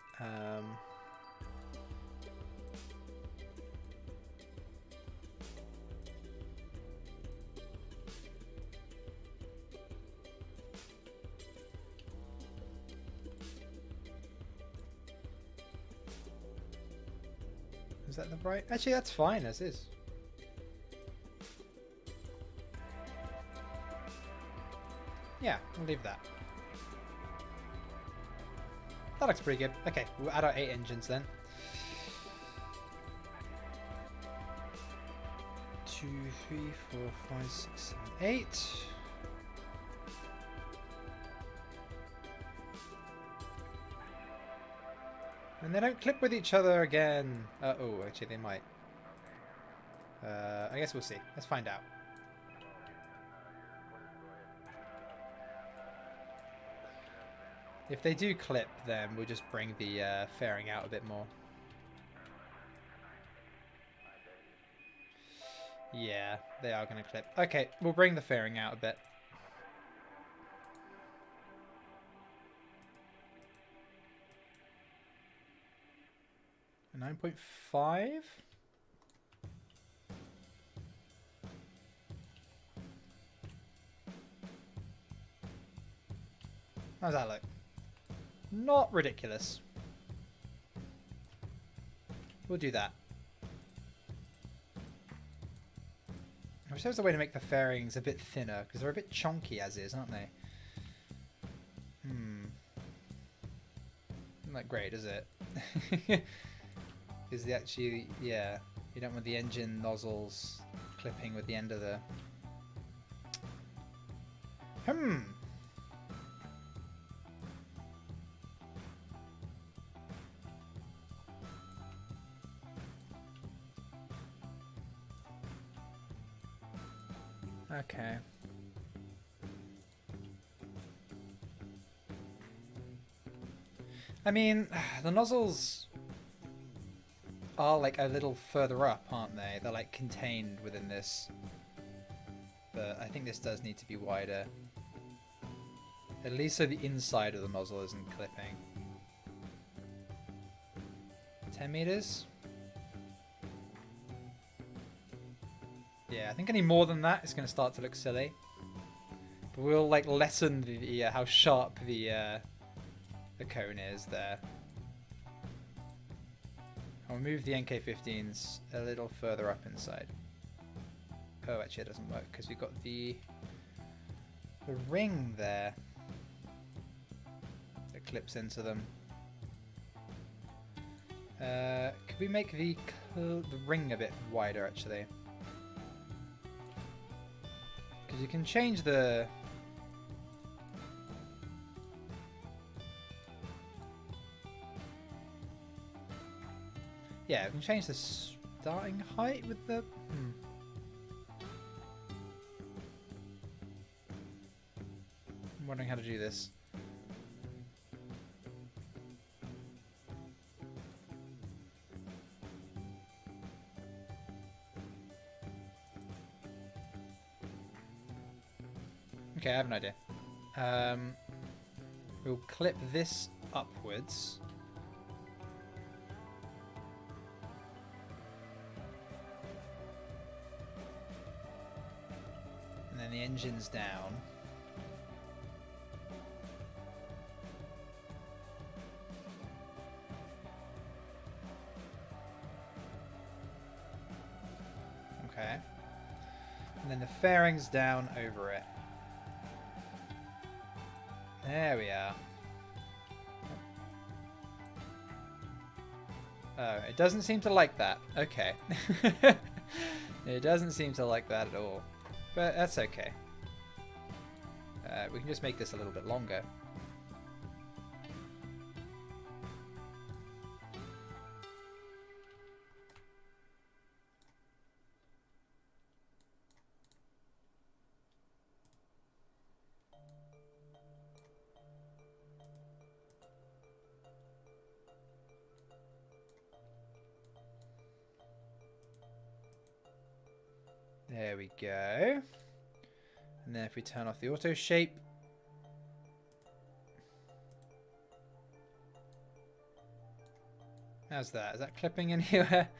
Is that the right? Actually, that's fine as is. Yeah, we'll leave that. That looks pretty good. Okay, we'll add our 8 engines then. 2, 3, 4, 5, 6, 7, 8. And they don't clip with each other again. Oh, actually they might. I guess we'll see. Let's find out. If they do clip, then we'll just bring the fairing out a bit more. Yeah, they are going to clip. Okay, we'll bring the fairing out a bit. 9.5? How's that look? Not ridiculous. We'll do that. I wish there was a way to make the fairings a bit thinner, because they're a bit chunky as is, aren't they? Not great, is it? Is the actually, yeah, you don't want the engine nozzles clipping with the end of the... Okay. I mean, the nozzles are like a little further up, aren't they? They're like contained within this. But I think this does need to be wider. At least so the inside of the nozzle isn't clipping. 10 meters? Yeah, I think any more than that is going to start to look silly. But we'll like lessen the how sharp the cone is there. I'll move the NK-15s a little further up inside. Oh, actually it doesn't work because we've got the ring there that clips into them. Could we make the ring a bit wider actually? Because you can change the... Yeah, we can change the starting height with the... I'm wondering how to do this. Okay, I have an idea. We'll clip this upwards. And then the engine's down. Okay. And then the fairing's down over it. There we are. Oh, it doesn't seem to like that. Okay. It doesn't seem to like that at all. But that's okay. We can just make this a little bit longer. There we go. And then if we turn off the auto shape. How's that? Is that clipping anywhere?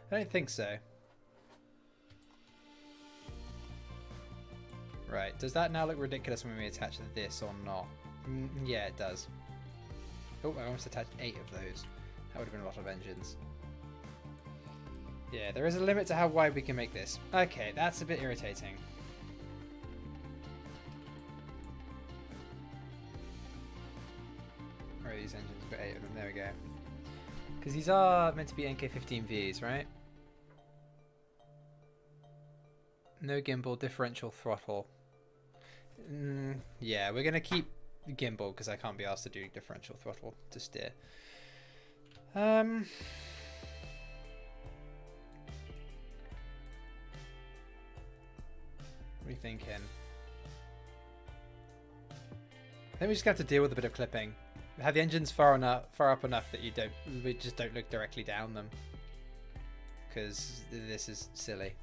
I don't think so. Right, does that now look ridiculous when we attach this or not? Yeah, it does. Oh, I almost attached 8 of those. That would have been a lot of engines. Yeah, there is a limit to how wide we can make this. Okay, that's a bit irritating. Where are these engines? We've got 8 of them. There we go. Because these are meant to be NK15Vs, right? No gimbal, differential throttle. Yeah, we're going to keep gimbal because I can't be asked to do differential throttle to steer. What are you thinking? I think we just have to deal with a bit of clipping. Have the engines far up enough that we just don't look directly down them. Because this is silly.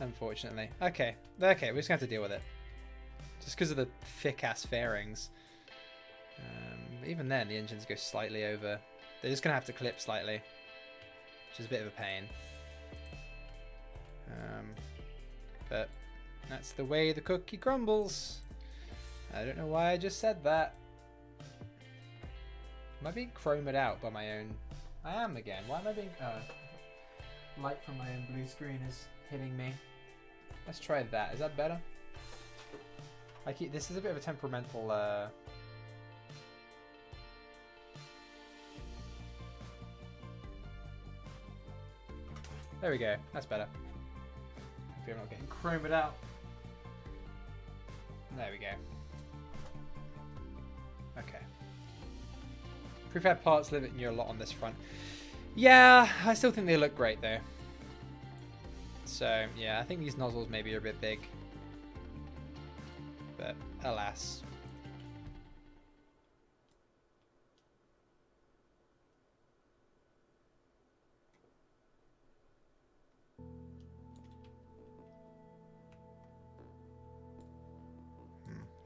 Unfortunately. Okay, we're just going to have to deal with it. Just because of the thick-ass fairings. Even then, the engines go slightly over. They're just going to have to clip slightly. Which is a bit of a pain. But that's the way the cookie crumbles. I don't know why I just said that. Am I being chromed out by my own... I am again. Why am I being... light from my own blue screen is hitting me. Let's try that. Is that better? This is a bit of a temperamental... There we go. That's better. Hopefully I'm not getting chromed out. There we go. Okay. Prefab parts limiting you a lot on this front. Yeah, I still think they look great though. So yeah, I think these nozzles maybe are a bit big. But alas.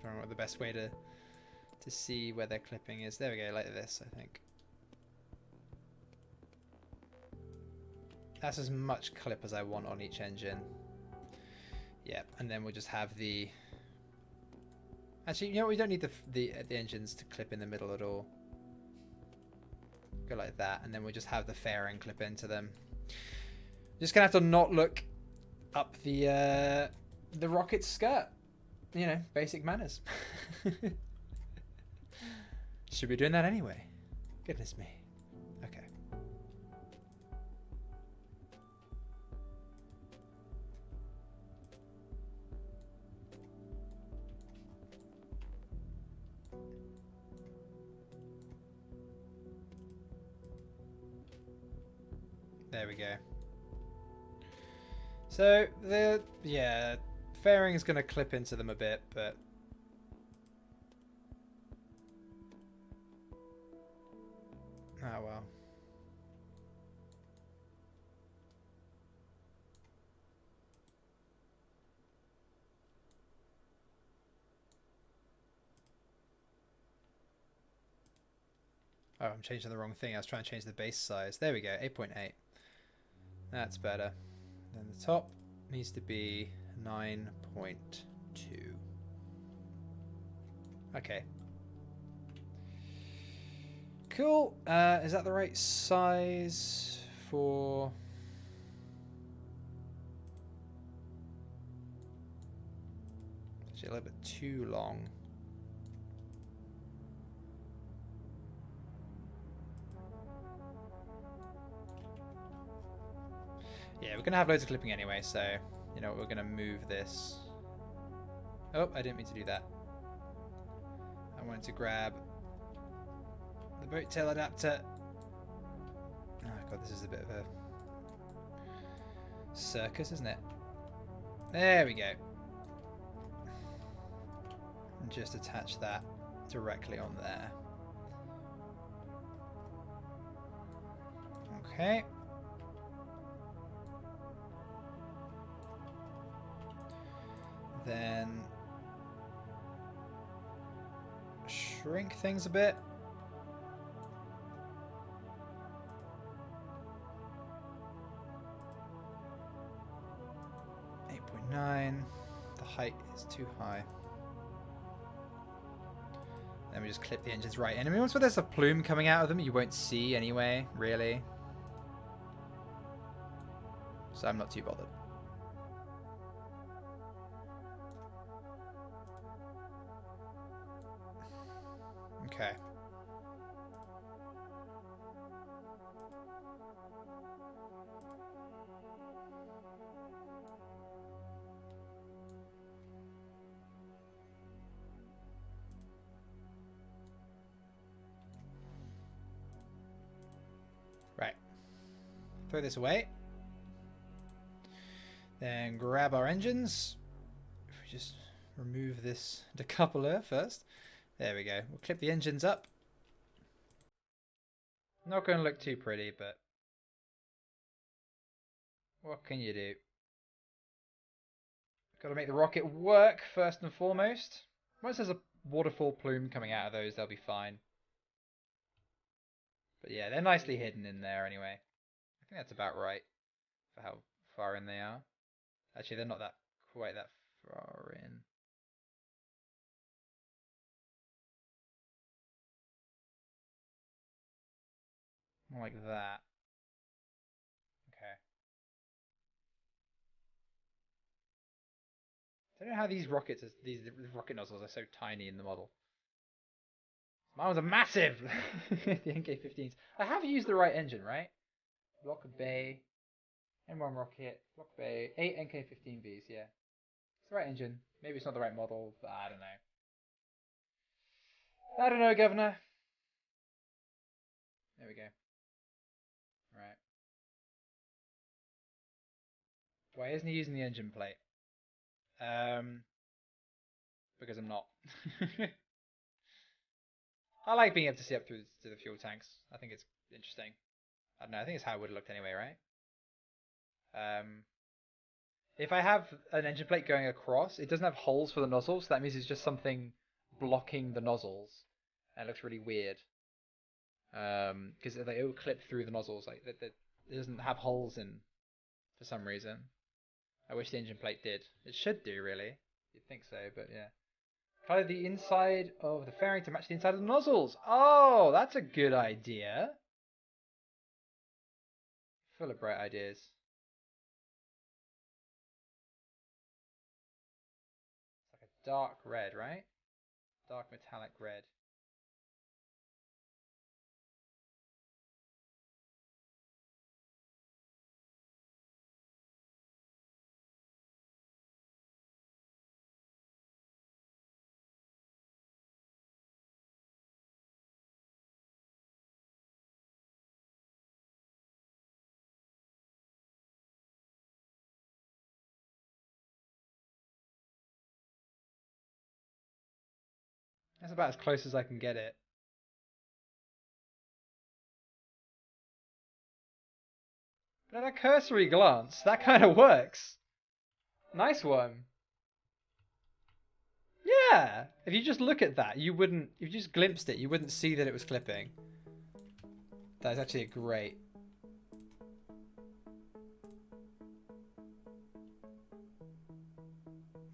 I don't know what the best way to see where their clipping is. There we go, like this, I think. That's as much clip as I want on each engine. Yeah, and then we'll just have the... Actually, you know, we don't need the engines to clip in the middle at all. Go like that, and then we'll just have the fairing clip into them. Just gonna have to not look up the rocket's skirt. You know, basic manners. Should be doing that anyway. Goodness me. Okay. There we go. So the fairing is going to clip into them a bit, but oh well. Oh, I'm changing the wrong thing. I was trying to change the base size. There we go, 8.8. That's better. Then the top needs to be 9.2. Okay. Cool. Is that the right size for... Actually, a little bit too long. Yeah, we're going to have loads of clipping anyway, so, you know, we're going to move this. Oh, I didn't mean to do that. I wanted to grab the boat tail adapter. Oh god, this is a bit of a circus, isn't it? There we go. And just attach that directly on there. Okay. Then shrink things a bit. 8.9. The height is too high. Then we just clip the engines right in. I mean, once there's a plume coming out of them, you won't see anyway, really. So I'm not too bothered. Okay. Right. Throw this away. Then grab our engines. If we just remove this decoupler first. There we go. We'll clip the engines up. Not going to look too pretty, but what can you do? Got to make the rocket work first and foremost. Once there's a waterfall plume coming out of those, they'll be fine. But yeah, they're nicely hidden in there anyway. I think that's about right for how far in they are. Actually, they're not quite that far in. More like that. Okay. I don't know how these rocket nozzles are so tiny in the model. Mine was a massive! The NK-15s. I have used the right engine, right? Block Bay, N1 rocket, Block Bay, 8 NK-15Vs, yeah. It's the right engine. Maybe it's not the right model, but I don't know. I don't know, Governor. There we go. Right. Why isn't he using the engine plate? Because I'm not. I like being able to see up through to the fuel tanks. I think it's interesting. I don't know, I think it's how it would have looked anyway, right? If I have an engine plate going across, it doesn't have holes for the nozzles, so that means it's just something blocking the nozzles. And it looks really weird. Because it will clip through the nozzles. Like it doesn't have holes in for some reason. I wish the engine plate did. It should do, really. You'd think so, but yeah. Color the inside of the fairing to match the inside of the nozzles. Oh, that's a good idea. Full of bright ideas. It's like a dark red, right? Dark metallic red. That's about as close as I can get it. But at a cursory glance, that kind of works. Nice one. Yeah! If you just look at that, you wouldn't... If you just glimpsed it, you wouldn't see that it was clipping. That is actually great.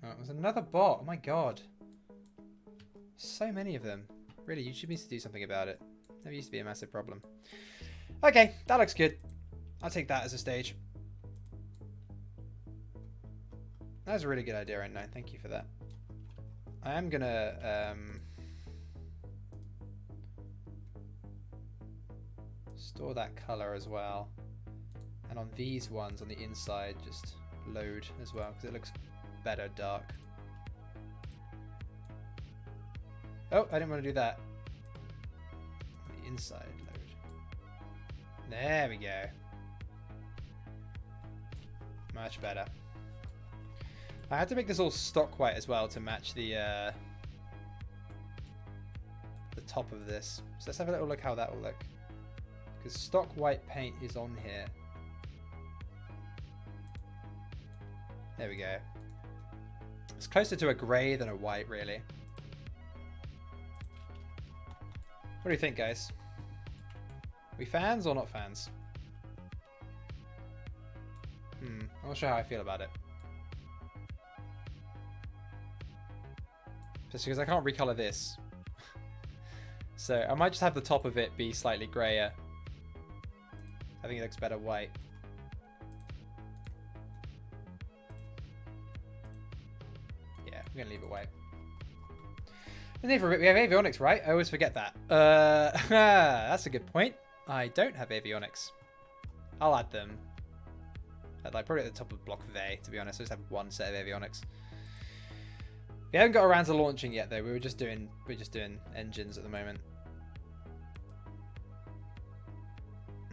Oh, it was another bot. Oh my god. So many of them. Really, YouTube needs to do something about it. Never used to be a massive problem. Okay, that looks good. I'll take that as a stage. That was a really good idea, N9. Thank you for that. I am gonna store that color as well. And on these ones on the inside, just load as well, because it looks better dark. Oh, I didn't want to do that. The inside load. There we go. Much better. I had to make this all stock white as well to match the top of this. So let's have a little look how that will look. Because stock white paint is on here. There we go. It's closer to a grey than a white, really. What do you think, guys? Are we fans or not fans? I'm not sure how I feel about it. Just because I can't recolor this. So I might just have the top of it be slightly grayer. I think it looks better white. Yeah, I'm going to leave it white. And then for a bit, we have avionics, right? I always forget that. That's a good point. I don't have avionics. I'll add them. Like probably at the top of block of A, to be honest. I just have one set of avionics. We haven't got around to launching yet, though. We're just doing engines at the moment.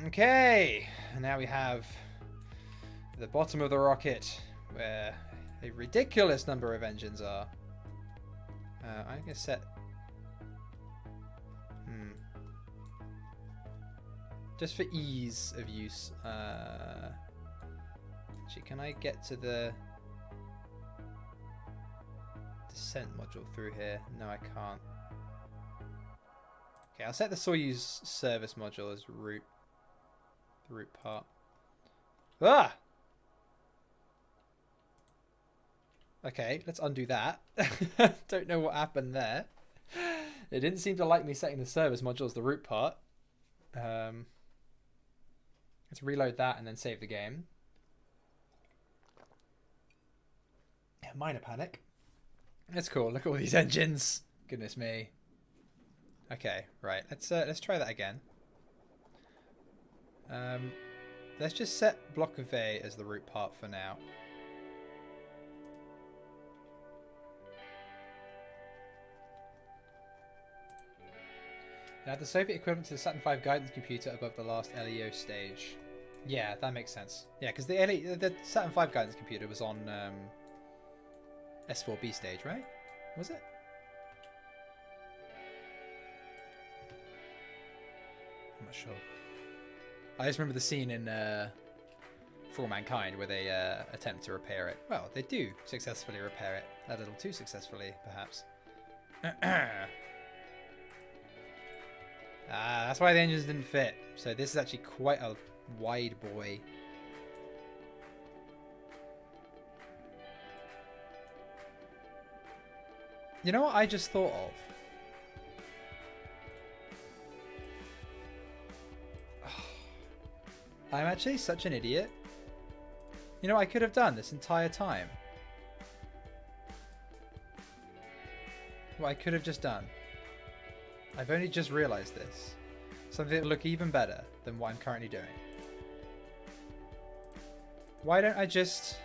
Okay, and now we have the bottom of the rocket, where a ridiculous number of engines are. I'm gonna set. Just for ease of use. Actually, can I get to the descent module through here? No, I can't. Okay, I'll set the Soyuz service module as root. The root part. Ah! Okay, let's undo that. Don't know what happened there. It didn't seem to like me setting the service module as the root part. Let's reload that and then save the game. Yeah, minor panic. That's cool. Look at all these engines. Goodness me. Okay, right. Let's try that again. Let's just set block of A as the root part for now. Now the Soviet equivalent to the Saturn V guidance computer above the last LEO stage. Yeah, that makes sense. Yeah, because the Saturn V guidance computer was on S4B stage, right? Was it? I'm not sure. I just remember the scene in For All Mankind where they attempt to repair it. Well, they do successfully repair it. A little too successfully, perhaps. That's why the engines didn't fit. So this is actually quite a wide boy. You know what I just thought of? I'm actually such an idiot. You know what I could have done this entire time? What I could have just done. I've only just realised this. Something that will look even better than what I'm currently doing. Why don't I just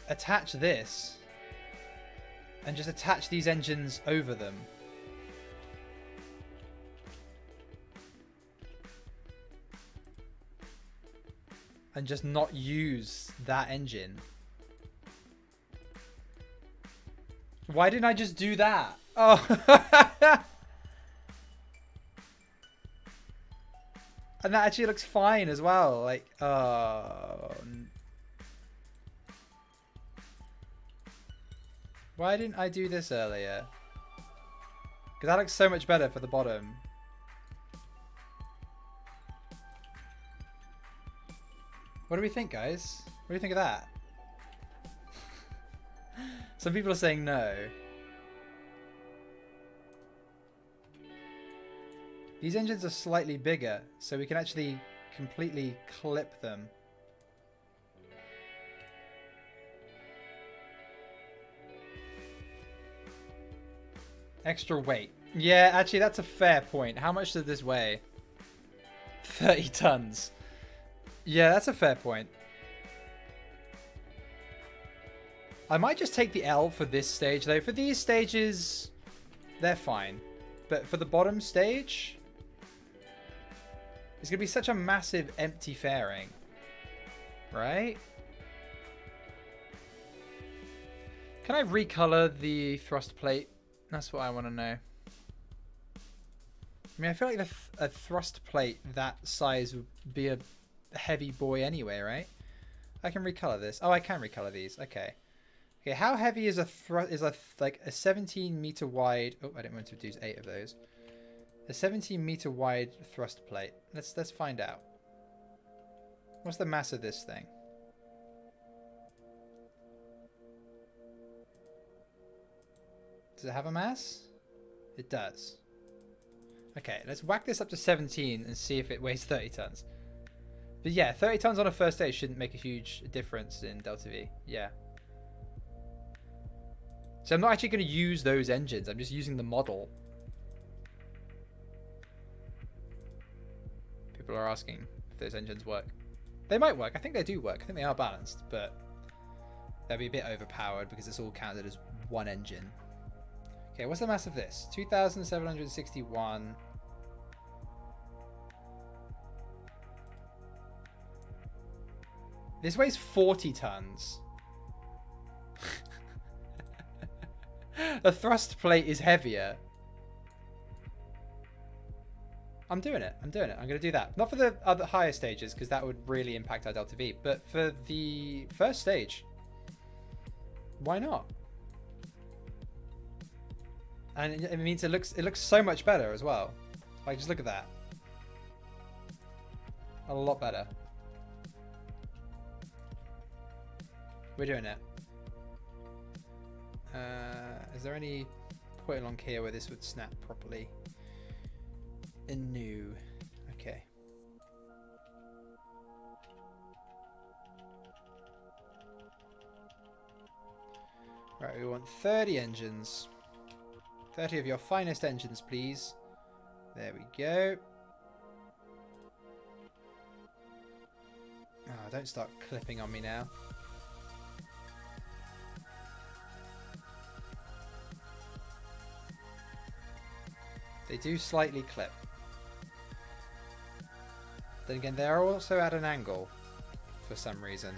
attach this and just attach these engines over them? And just not use that engine. Why didn't I just do that? Oh. And that actually looks fine as well. Like, oh. Why didn't I do this earlier? Because that looks so much better for the bottom. What do we think, guys? What do you think of that? Some people are saying no. These engines are slightly bigger, so we can actually completely clip them. Extra weight. Yeah, actually, that's a fair point. How much does this weigh? 30 tons. Yeah, that's a fair point. I might just take the L for this stage, though. For these stages, they're fine. But for the bottom stage, it's going to be such a massive empty fairing. Right? Can I recolor the thrust plate? That's what I want to know. I mean, I feel like a thrust plate that size would be a heavy boy anyway, right? I can recolor this. Oh, I can recolor these. Okay. Okay, how heavy is like a 17-meter wide? Oh, I didn't want to do 8 of those. A 17-meter wide thrust plate. Let's find out. What's the mass of this thing? Does it have a mass? It does. Okay, let's whack this up to 17 and see if it weighs 30 tons. But yeah, 30 tons on a first stage shouldn't make a huge difference in Delta V. Yeah. So I'm not actually going to use those engines. I'm just using the model. People are asking if those engines work. They might work. I think they do work. I think they are balanced, but they'll be a bit overpowered because it's all counted as one engine. Okay, what's the mass of this? 2,761. This weighs 40 tons. The thrust plate is heavier. I'm doing it. I'm doing it. I'm going to do that. Not for the other higher stages, because that would really impact our Delta V. But for the first stage, why not? And it means it looks so much better as well. Like, just look at that. A lot better. We're doing it. Is there any point along here where this would snap properly? No. Okay. Right, we want 30 engines. 30 of your finest engines, please. There we go. Oh, don't start clipping on me now. They do slightly clip. Then again, they're also at an angle for some reason.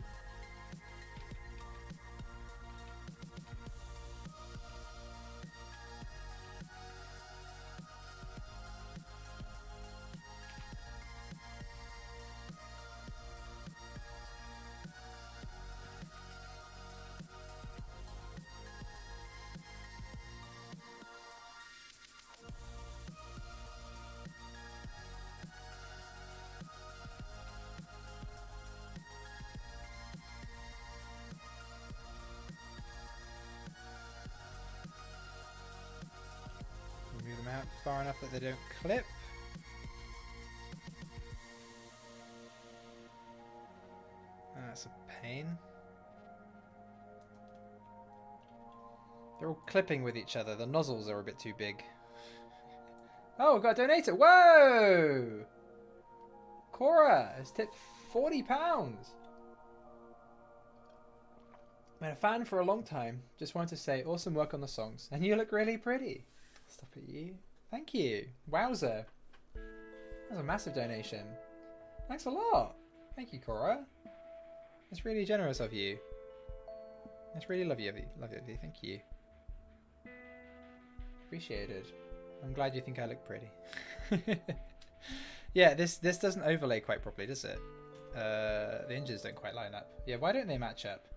Move them out far enough that they don't clip. That's a pain. They're all clipping with each other. The nozzles are a bit too big. Oh, got a donator. Whoa! Cora has tipped £40. Been a fan for a long time. Just wanted to say, awesome work on the songs. And you look really pretty. Stop it, you. Thank you. Wowzer. That was a massive donation. Thanks a lot. Thank you, Cora. That's really generous of you. That's really lovely of you. Lovely of you. Thank you. Appreciated. I'm glad you think I look pretty. Yeah, this doesn't overlay quite properly, does it? The engines don't quite line up. Yeah, why don't they match up?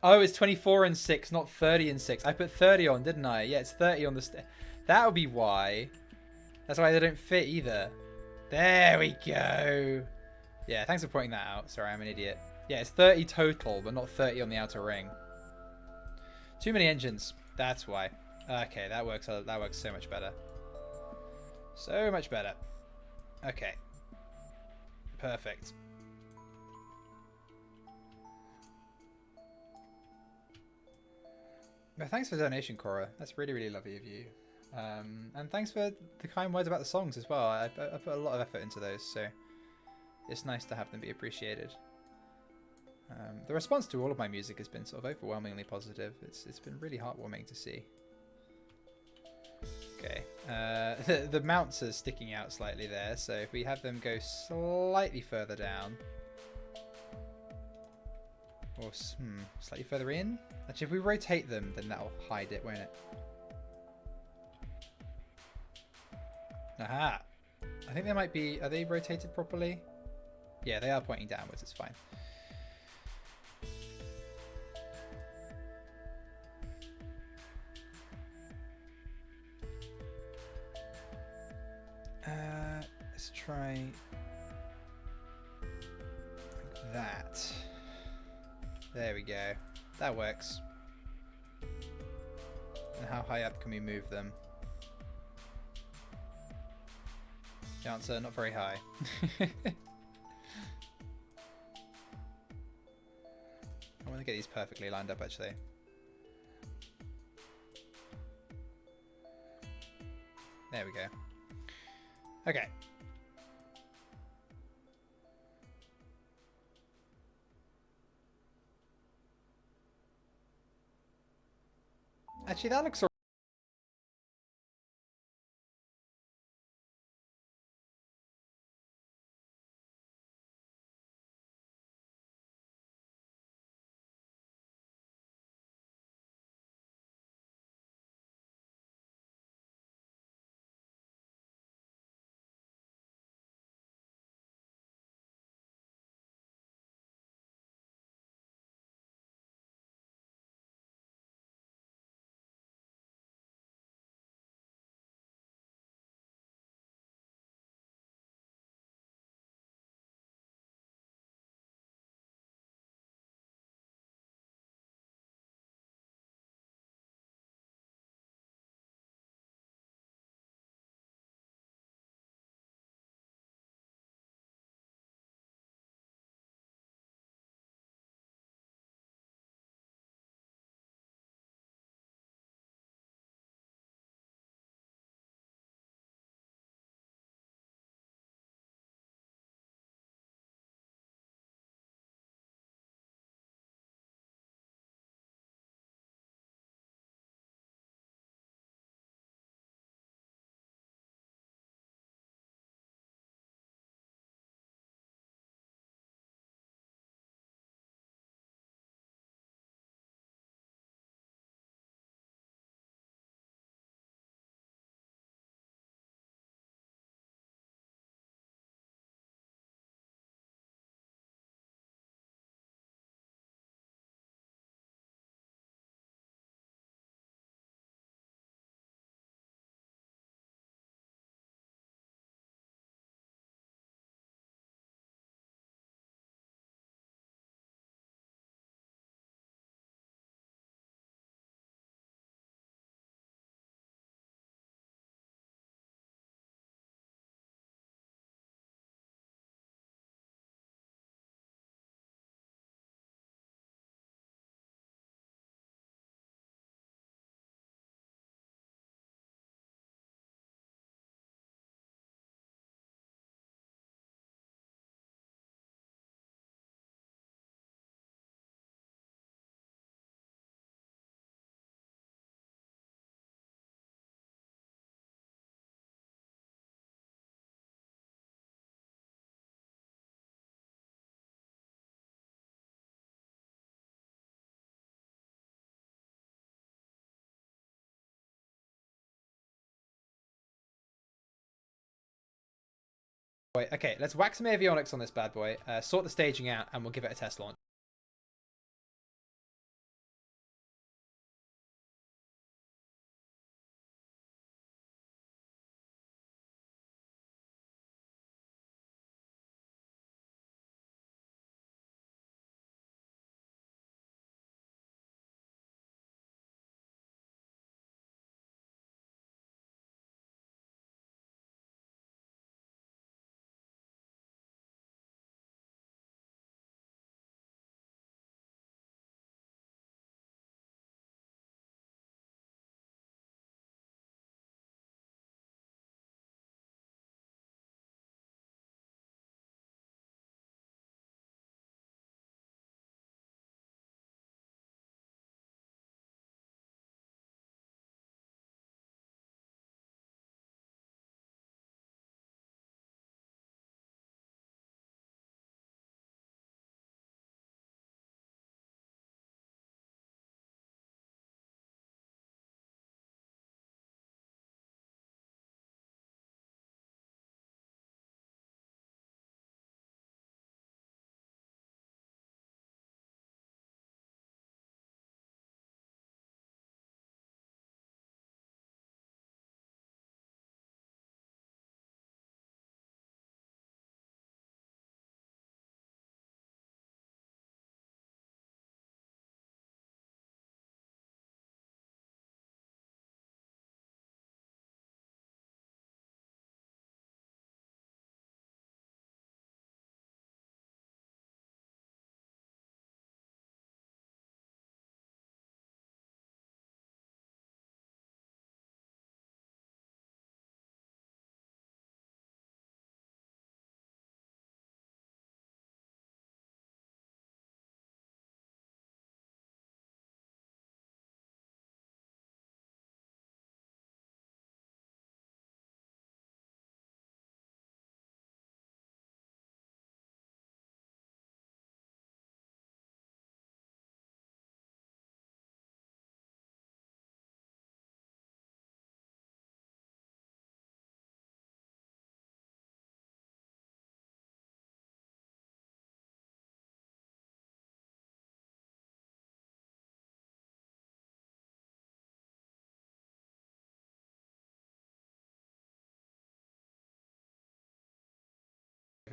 Oh, it's 24 and 6, not 30 and 6. I put 30 on, didn't I? Yeah, it's 30 on the... That would be why. That's why they don't fit either. There we go. Yeah, thanks for pointing that out. Sorry, I'm an idiot. Yeah, it's 30 total, but not 30 on the outer ring. Too many engines. That's why. Okay, that works so much better. So much better. Okay. Perfect. Well, thanks for the donation, Cora. That's really, really lovely of you. And thanks for the kind words about the songs as well. I put a lot of effort into those, so it's nice to have them be appreciated. The response to all of my music has been sort of overwhelmingly positive. It's been really heartwarming to see. Okay, the mounts are sticking out slightly there, so if we have them go slightly further down, or slightly further in. Actually, if we rotate them, then that'll hide it, won't it? Aha! I think they might be... Are they rotated properly? Yeah, they are pointing downwards. It's fine. try like that. There we go. That works. And how high up can we move them? The answer, not very high. I want to get these perfectly lined up actually. There we go. Okay. Actually, that looks Wait, okay, let's whack some avionics on this bad boy, sort the staging out, and we'll give it a test launch.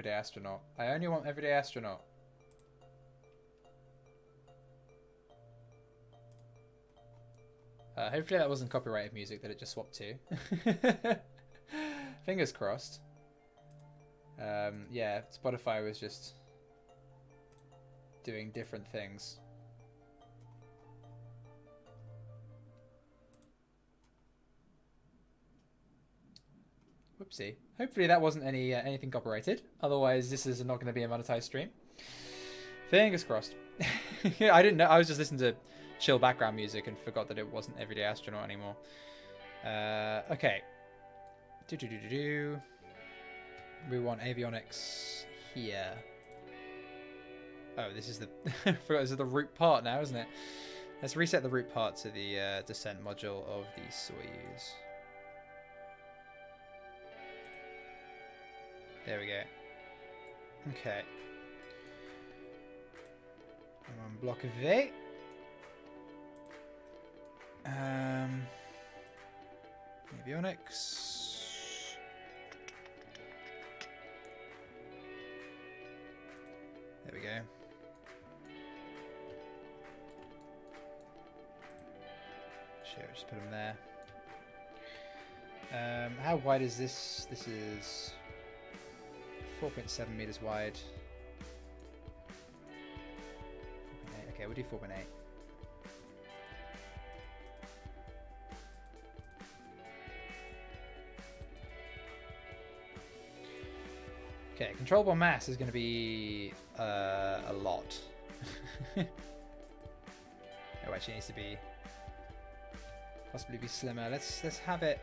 everyday astronaut. I only want everyday astronaut. Hopefully that wasn't copyrighted music that it just swapped to. Fingers crossed. Yeah, Spotify was just doing different things. Whoopsie. Hopefully that wasn't anything copyrighted. Otherwise, this is not going to be a monetized stream. Fingers crossed. I didn't know. I was just listening to chill background music and forgot that it wasn't Everyday Astronaut anymore. Okay. We want avionics here. Oh, this is the I forgot this is the root part now, isn't it? Let's reset the root part to the descent module of the Soyuz. There we go. Okay. One block of V. Avionics. There we go. Sure, just put them there. How wide is this? This is 4.7 meters wide. 4.8. Okay, we'll do 4.8. Okay, controllable mass is going to be a lot. Oh, actually, it needs to be possibly be slimmer. Let's have it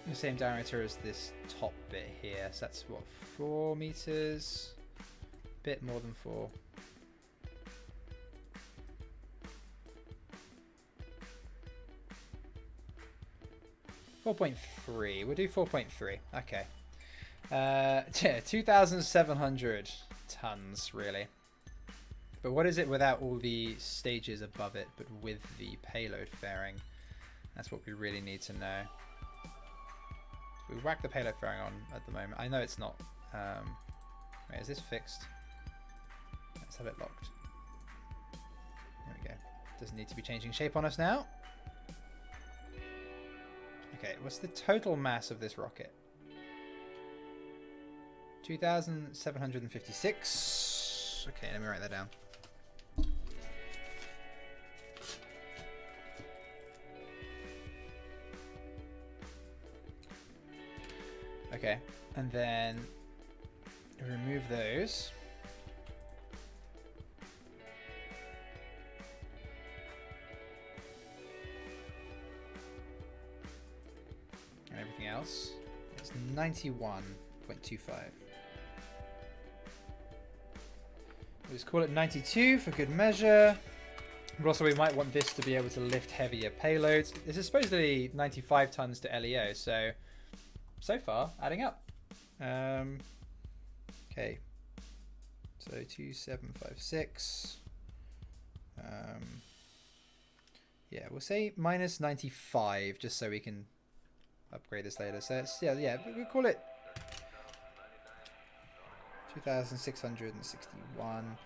the same diameter as this top bit here. So that's what, 4 meters, bit more than 4. .3. We'll do 4.3. Okay. Yeah, 2,700 tons, really. But what is it without all the stages above it, but with the payload fairing? That's what we really need to know. So we whack the payload fairing on at the moment. I know it's not. Wait, is this fixed? Let's have it locked. There we go. Doesn't need to be changing shape on us now. Okay, what's the total mass of this rocket? 2,756. Okay, let me write that down. Okay, and then remove those. And everything else is 91.25. We'll just call it 92 for good measure. But also we might want this to be able to lift heavier payloads. This is supposedly 95 tons to LEO, so far adding up. Okay, so 2756. Yeah, we'll say minus 95 just so we can upgrade this later. So it's, yeah, we'll call it 2,661.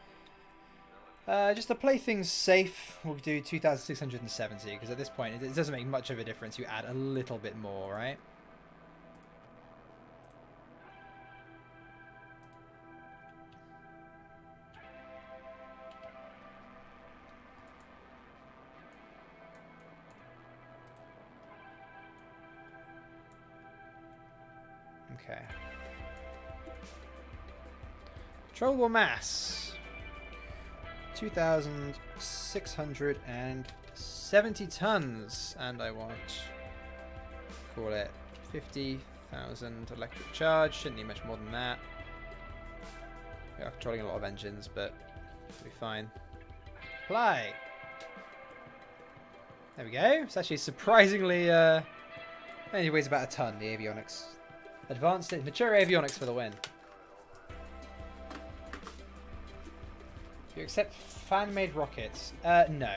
Just to play things safe, we'll do 2,670 because at this point it doesn't make much of a difference. You add a little bit more, right? Okay. Controllable mass 2,670 tons, and I want to call it 50,000 electric charge. Shouldn't need much more than that. We are controlling a lot of engines, but it'll be fine. Apply. There we go. It's actually surprisingly only weighs about a ton, the avionics. Advanced mature avionics for the win. Do you accept fan-made rockets? No.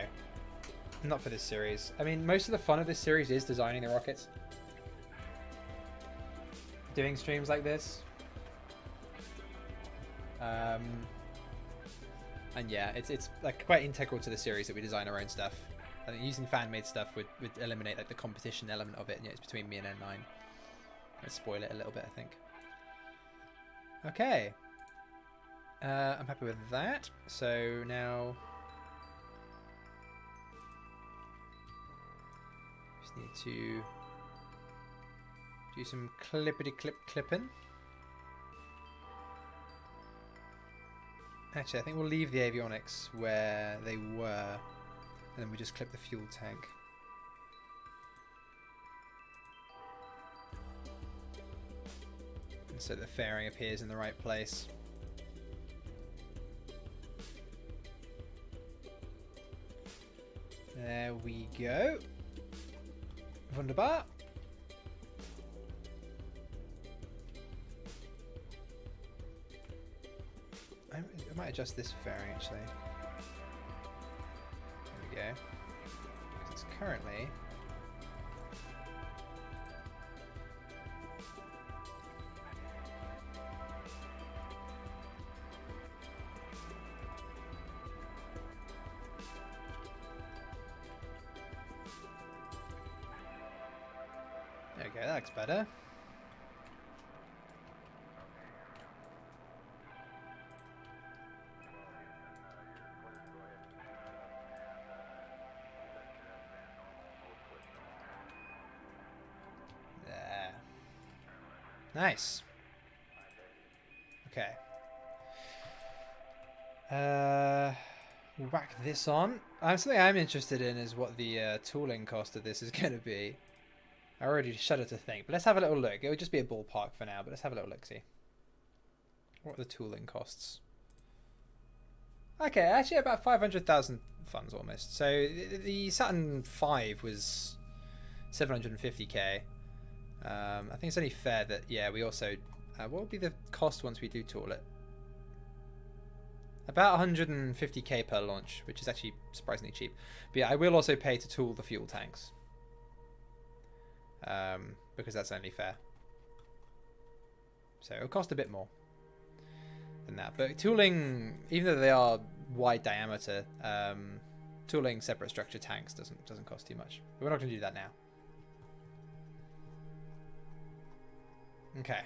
Not for this series. I mean, most of the fun of this series is designing the rockets. doing streams like this. And yeah, it's like quite integral to the series that we design our own stuff. I think using fan-made stuff would eliminate like the competition element of it. You know, it's between me and N9. Let's spoil it a little bit, I think. Okay. I'm happy with that. So now just need to do some clipping. Actually, I think we'll leave the avionics where they were, and then we just clip the fuel tank. And so the fairing appears in the right place. There we go. Wunderbar. I might adjust this fairing actually. There we go. Because it's currently there we go, that looks better. Nice. Okay. Whack this on. Something I'm interested in is what the tooling cost of this is going to be. I already shudder to think, but let's have a little look. It would just be a ballpark for now, but let's have a little look-see. What are the tooling costs? Okay, actually about 500,000 funds almost. So the Saturn V was 750k. I think it's only fair that, yeah, we also... what will be the cost once we do tool it? About 150k per launch, which is actually surprisingly cheap. But yeah, I will also pay to tool the fuel tanks. Because that's only fair. So it'll cost a bit more than that. But tooling, even though they are wide diameter, tooling separate structure tanks doesn't cost too much. But we're not going to do that now. Okay.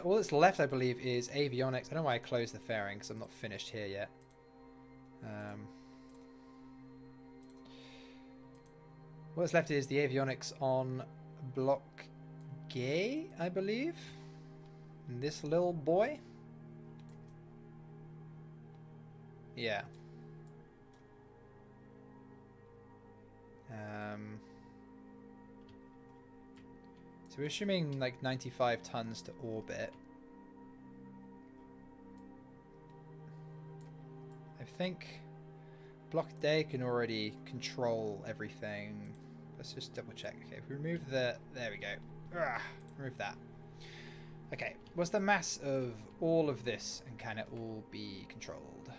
All that's left, I believe, is avionics. I don't know why I closed the fairing, because I'm not finished here yet. What's left is the avionics on block G, I believe. And this little boy. Yeah. So we're assuming like 95 tons to orbit. I think Block Day can already control everything. Let's just double check. Okay, if we remove the... There we go. Remove that. Okay, what's the mass of all of this and can it all be controlled?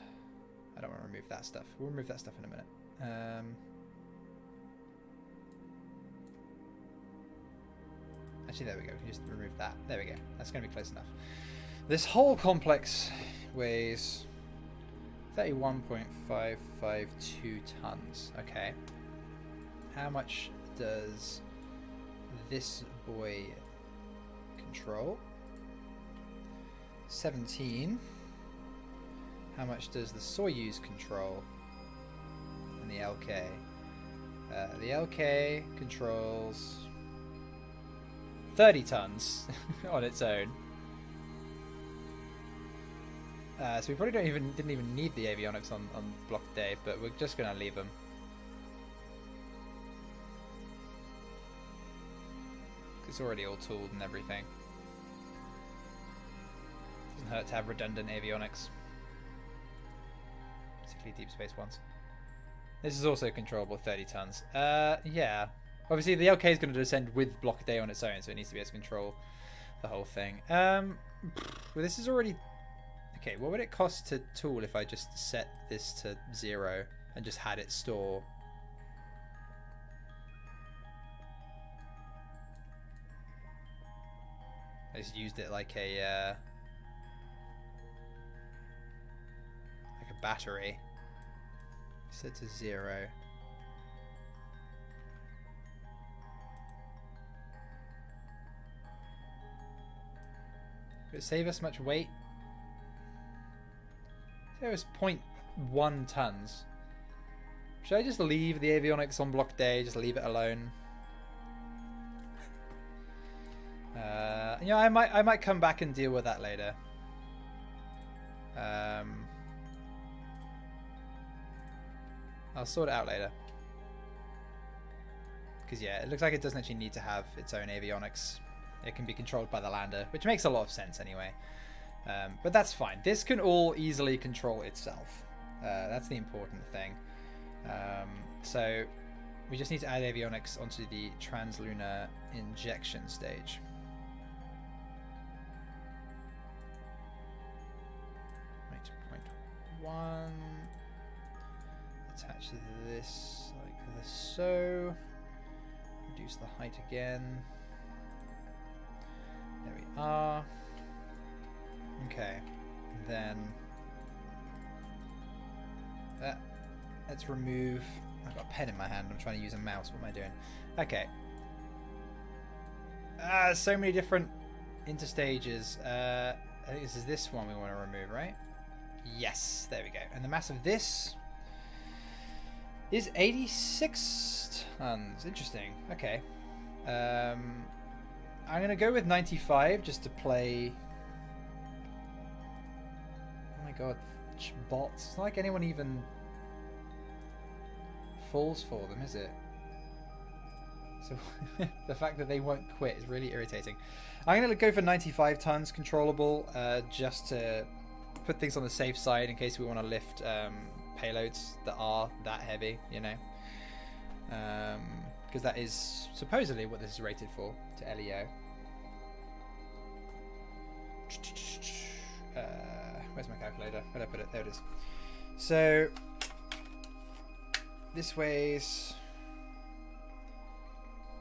I don't want to remove that stuff. We'll remove that stuff in a minute. Actually, there we go. We can just remove that. There we go. That's going to be close enough. This whole complex weighs 31.552 tons. Okay. How much does this boy control? 17. How much does the Soyuz control? And the LK? The LK controls 30 tons on its own. So we probably didn't even need the avionics on Block Day, but we're just gonna leave them. It's already all tooled and everything. Doesn't hurt to have redundant avionics, particularly deep space ones. This is also controllable 30 tons. Yeah. Obviously, the LK is going to descend with Block Day on its own, so it needs to be able to control the whole thing. Well, this is already... Okay, what would it cost to tool if I just set this to 0 and just had it store? I just used it like a battery. Set to 0. Would it save us much weight? There was 0.1 tons. Should I just leave the avionics on block day? Just leave it alone? You know, I might come back and deal with that later. I'll sort it out later. Because yeah, it looks like it doesn't actually need to have its own avionics. It can be controlled by the lander, which makes a lot of sense anyway. But that's fine. This can all easily control itself. That's the important thing. So we just need to add avionics onto the translunar injection stage. Make 0.1. Attach this like this, so reduce the height again. There we are. Okay, then let's remove. I've got a pen in my hand. I'm trying to use a mouse. What am I doing? Okay. So many different interstages. I think this is this one we want to remove, right? Yes, there we go. And the mass of this is 86 tons. Interesting. Okay. I'm going to go with 95 just to play. Oh my god. Bots. It's not like anyone even falls for them, is it? So the fact that they won't quit is really irritating. I'm going to go for 95 tons controllable just to put things on the safe side in case we want to lift payloads that are that heavy, you know, because that is supposedly what this is rated for to LEO. Where's my calculator? Where'd I put it? There it is. So this weighs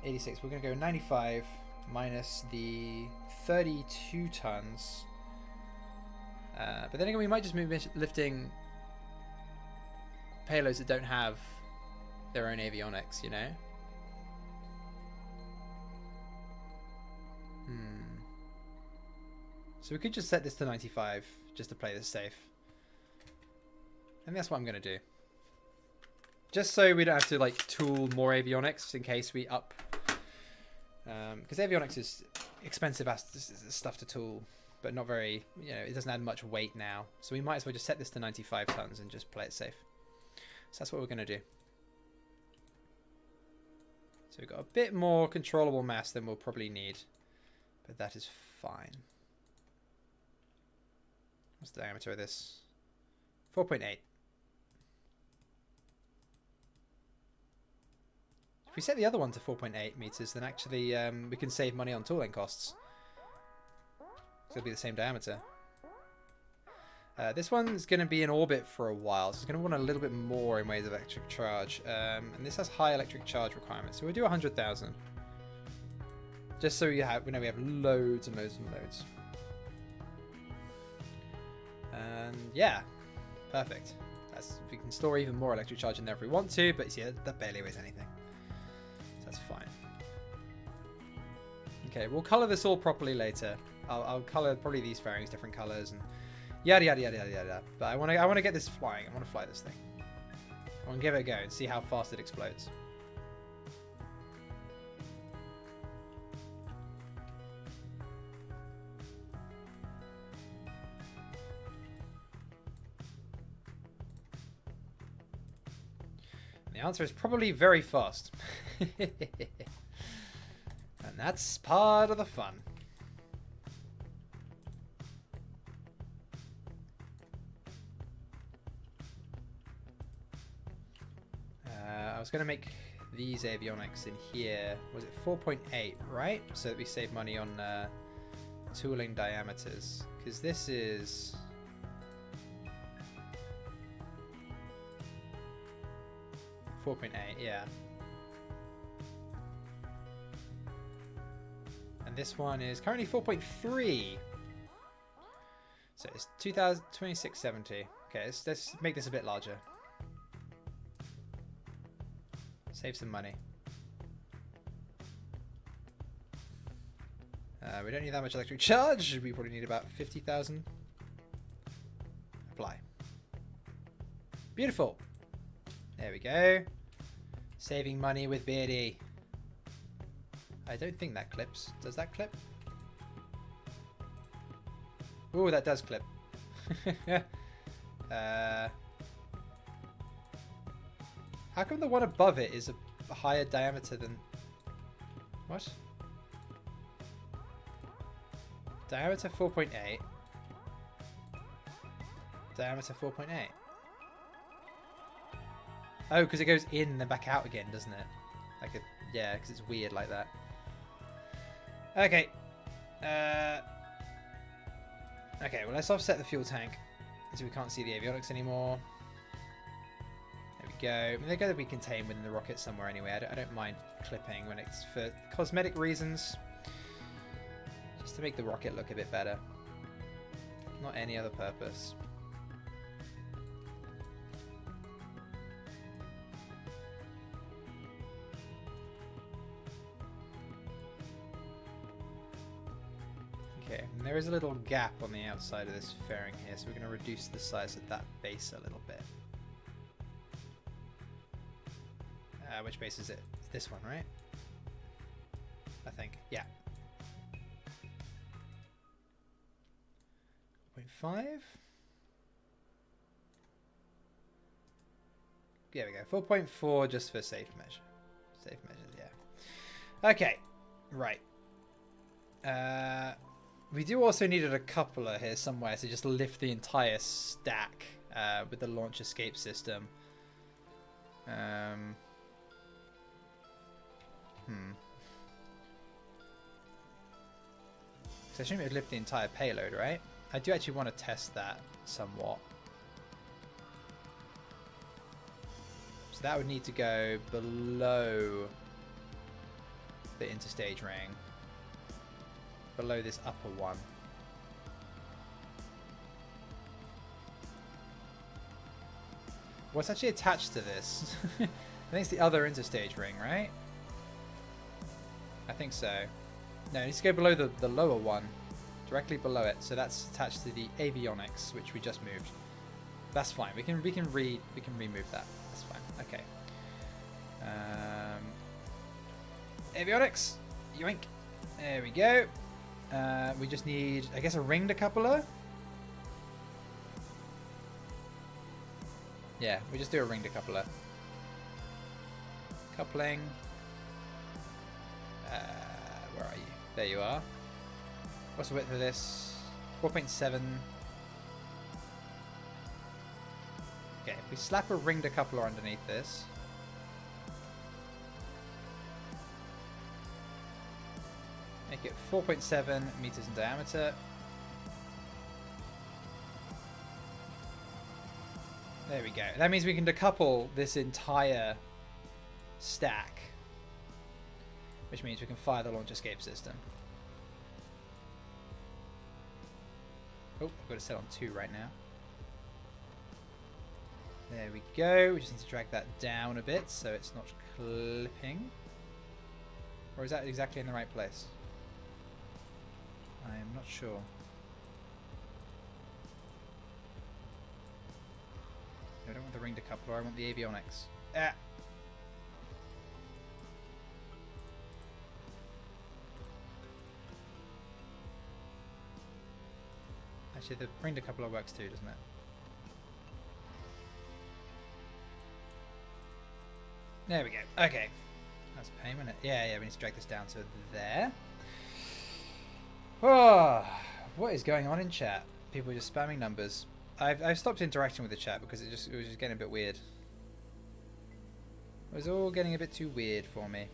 86. We're going to go 95 minus the 32 tons. But then again, we might just move lifting payloads that don't have their own avionics, you know? So we could just set this to 95 just to play this safe. And that's what I'm going to do. Just so we don't have to like tool more avionics in case we up. Because avionics is expensive as stuff to tool, but not very, you know, it doesn't add much weight now. So we might as well just set this to 95 tons and just play it safe. So that's what we're going to do. So we've got a bit more controllable mass than we'll probably need, but that is fine. What's the diameter of this? 4.8. If we set the other one to 4.8 meters, then actually we can save money on tooling costs. So it'll be the same diameter. This one's going to be in orbit for a while, so it's going to want a little bit more in ways of electric charge. And this has high electric charge requirements, so we'll do 100,000. Just so we know we have loads and loads and loads. And yeah, perfect. We can store even more electric charge in there if we want to, but yeah, that barely weighs anything. So that's fine. Okay, we'll colour this all properly later. I'll colour probably these fairings different colours and yada yada yada yada yada. But I want to get this flying. I want to fly this thing. I want to give it a go and see how fast it explodes. The answer is probably very fast. And that's part of the fun. I was going to make these avionics in here. Was it 4.8, right? So that we save money on tooling diameters. Because this is... 4.8, yeah. And And this one is currently 4.3. So it's 2670. Okay, let's make this a bit larger. Save some money. We don't need that much electric charge. We probably need about 50,000. Apply. Beautiful. There we go. Saving money with Beardy. I don't think that clips. Does that clip? Ooh, that does clip. How come the one above it is a higher diameter than... What? Diameter 4.8. Diameter 4.8. Oh, because it goes in and then back out again, doesn't it? Like a, yeah, because it's weird like that. Okay. Okay, well, let's offset the fuel tank so we can't see the avionics anymore. There we go. I mean, they're going to be contained within the rocket somewhere anyway. I don't mind clipping when it's for cosmetic reasons. Just to make the rocket look a bit better. Not any other purpose. Okay, and there is a little gap on the outside of this fairing here, so we're going to reduce the size of that base a little bit. Which base is it? It's this one, right? I think. Yeah. 0.5. There we go. 4.4 just for safe measure. Safe measures, yeah. Okay. Right. We do also need a coupler here somewhere to just lift the entire stack with the launch escape system. So I assume it would lift the entire payload, right? I do actually want to test that somewhat. So that would need to go below the interstage ring. Below this upper one. What's actually attached to this? I think it's the other interstage ring, right? I think so. No, it needs to go below the lower one. Directly below it. So that's attached to the avionics, which we just moved. That's fine. We can remove that. That's fine. Okay. Avionics. Yoink. There we go. We just need, I guess, a ringed coupler. Yeah, we just do a ringed coupler. Coupling. Where are you? There you are. What's the width of this? 4.7. Okay, if we slap a ringed coupler underneath this. Make it 4.7 meters in diameter. There we go. That means we can decouple this entire stack. Which means we can fire the launch escape system. Oh, I've got it set on 2 right now. There we go. We just need to drag that down a bit so it's not clipping. Or is that exactly in the right place? I am not sure. I don't want the ring decoupler, I want the avionics. Ah! Actually, the ring decoupler works too, doesn't it? There we go. Okay. That's a pain, wasn't it? Yeah, we need to drag this down to there. Oh, what is going on in chat? People are just spamming numbers. I've stopped interacting with the chat because it was just getting a bit weird. It was all getting a bit too weird for me.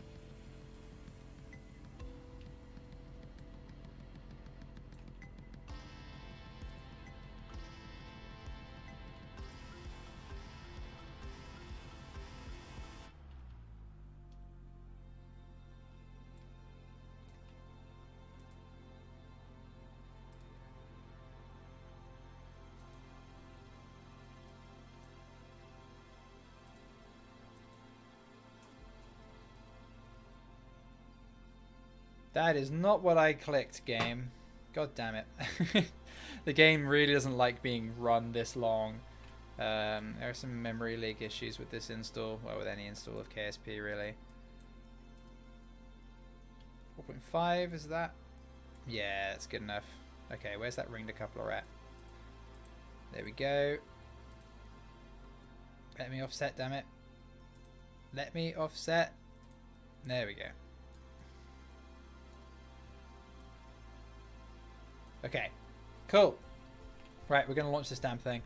That is not what I clicked, game. God damn it. The game really doesn't like being run this long. There are some memory leak issues with this install. Well, with any install of KSP, really. 4.5, is that? Yeah, that's good enough. Okay, where's that ring decoupler at? There we go. Let me offset, damn it. Let me offset. There we go. Okay, cool. Right, we're going to launch this damn thing.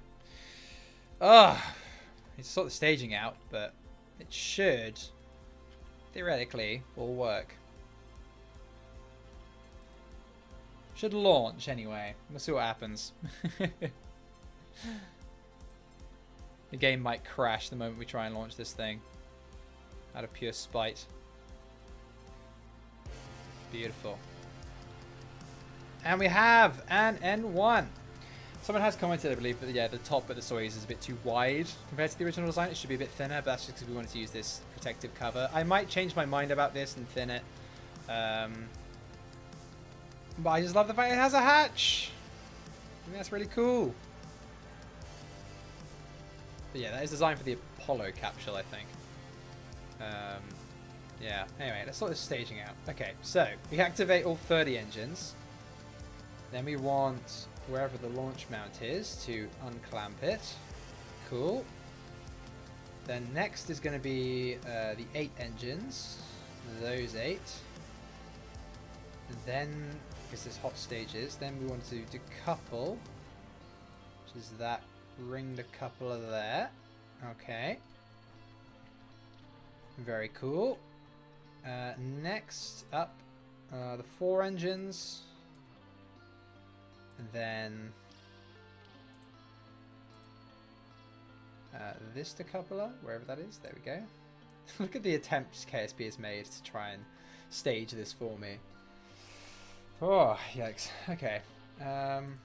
It's sort of staging out, but it should, theoretically, all work. Should launch anyway. We'll see what happens. The game might crash the moment we try and launch this thing. Out of pure spite. Beautiful. And we have an N1. Someone has commented, I believe, that yeah, the top of the Soyuz is a bit too wide compared to the original design. It should be a bit thinner, but that's just because we wanted to use this protective cover. I might change my mind about this and thin it. But I just love the fact it has a hatch. I think that's really cool. But yeah, that is designed for the Apollo capsule, I think. Yeah, anyway, let's sort this staging out. Okay, so we activate all 30 engines. Then we want wherever the launch mount is to unclamp it. Cool. Then next is going to be the 8 engines. Those 8. And then, because there's hot stages, then we want to decouple, which is that ring decoupler there. Okay. Very cool. Next up, the 4 engines. And then this decoupler, wherever that is. There we go. Look at the attempts KSP has made to try and stage this for me. Oh, yikes. Okay. And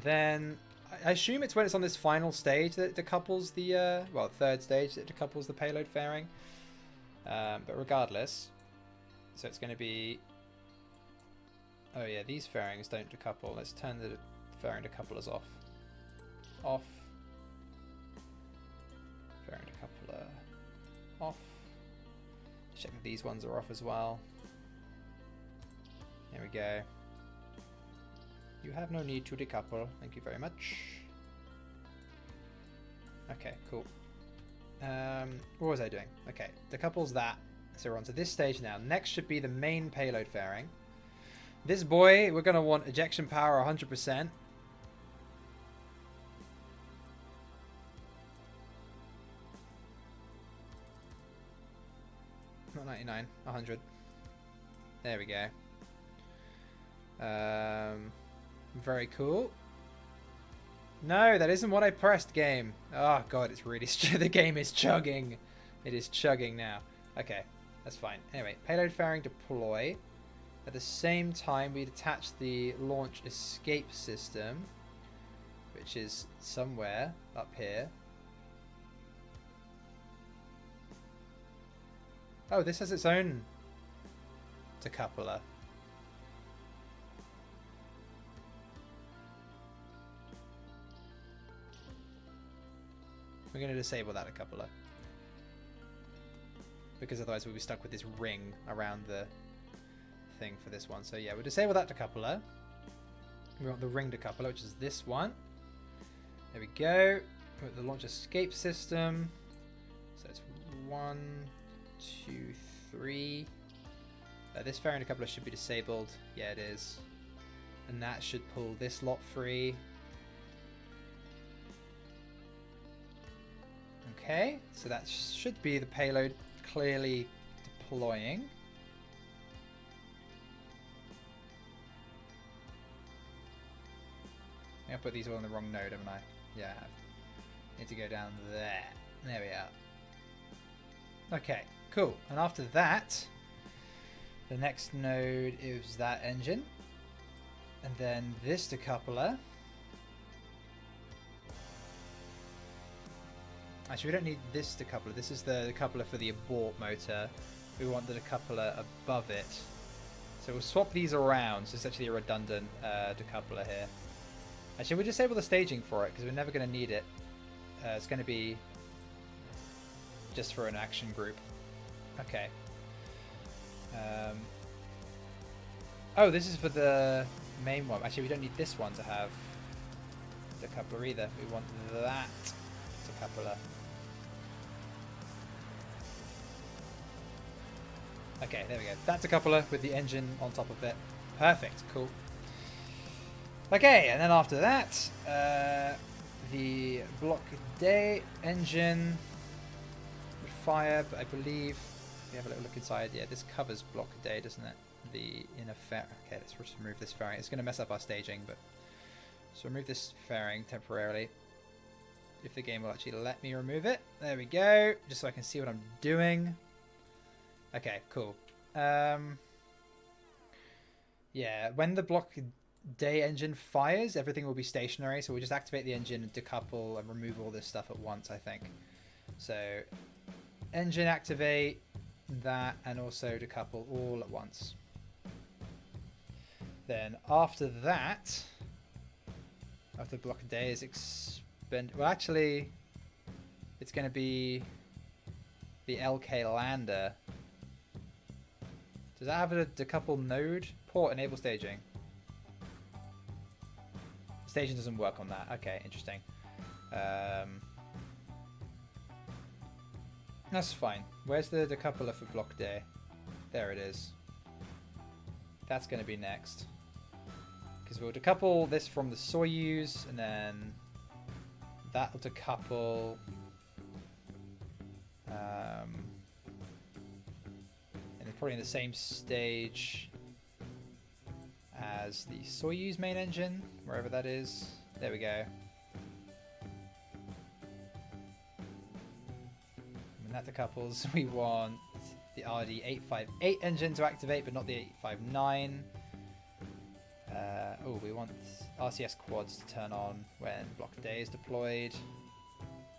then I assume it's when it's on this final stage that it decouples the, well, third stage that decouples the payload fairing. But regardless, so it's going to be, oh yeah, these fairings don't decouple. Let's turn the fairing decouplers off. Off. Fairing decoupler off. Check that these ones are off as well. There we go. You have no need to decouple. Thank you very much. Okay, cool. What was I doing? Okay, decouples that. So we're on to this stage now. Next should be the main payload fairing. This boy, we're going to want ejection power 100%. Not 99, 100. There we go. Very cool. No, that isn't what I pressed, game. Oh god, it's really the game is chugging. It is chugging now. Okay, that's fine. Anyway, payload fairing deploy. At the same time, we attach the launch escape system, which is somewhere up here. Oh, this has its own decoupler. We're going to disable that decoupler, because otherwise we'll be stuck with this ring around the thing for this one. So yeah, we'll disable that decoupler. We want the ring decoupler, which is this one. There we go. With the launch escape system. So it's 1, 2, 3. This fairing decoupler should be disabled. Yeah, it is. And that should pull this lot free. Okay, so that should be the payload clearly deploying. I put these all in the wrong node, haven't I? Yeah, I have. Need to go down there. There we are. Okay, cool. And after that, the next node is that engine. And then this decoupler. Actually, we don't need this decoupler. This is the decoupler for the abort motor. We want the decoupler above it. So we'll swap these around. So it's actually a redundant decoupler here. Actually, we'll disable the staging for it because we're never going to need it. It's going to be just for an action group. Okay. Oh, this is for the main one. Actually, we don't need this one to have decoupler either. We want that decoupler. Okay, there we go. That's a decoupler with the engine on top of it. Perfect. Cool. Okay, and then after that, the block day engine would fire, but I believe if we have a little look inside, yeah, this covers block day, doesn't it? The inner fairing. Okay, let's just remove this fairing. It's going to mess up our staging, but so remove this fairing temporarily. If the game will actually let me remove it. There we go. Just so I can see what I'm doing. Okay, cool. Yeah, when the block day engine fires, everything will be stationary. So we'll just activate the engine and decouple and remove all this stuff at once, I think. So engine activate, that, and also decouple all at once. Then after that, after block day is expended, well actually, it's going to be the LK lander. Does that have a decouple node? Port enable staging. Staging doesn't work on that. Okay, interesting. That's fine. Where's the decoupler for block day? There it is. That's going to be next. Because we'll decouple this from the Soyuz, and then that'll decouple. And it's probably in the same stage as the Soyuz main engine, wherever that is. There we go. When that decouples, we want the RD858 engine to activate, but not the 859. Oh, we want RCS quads to turn on when block day is deployed.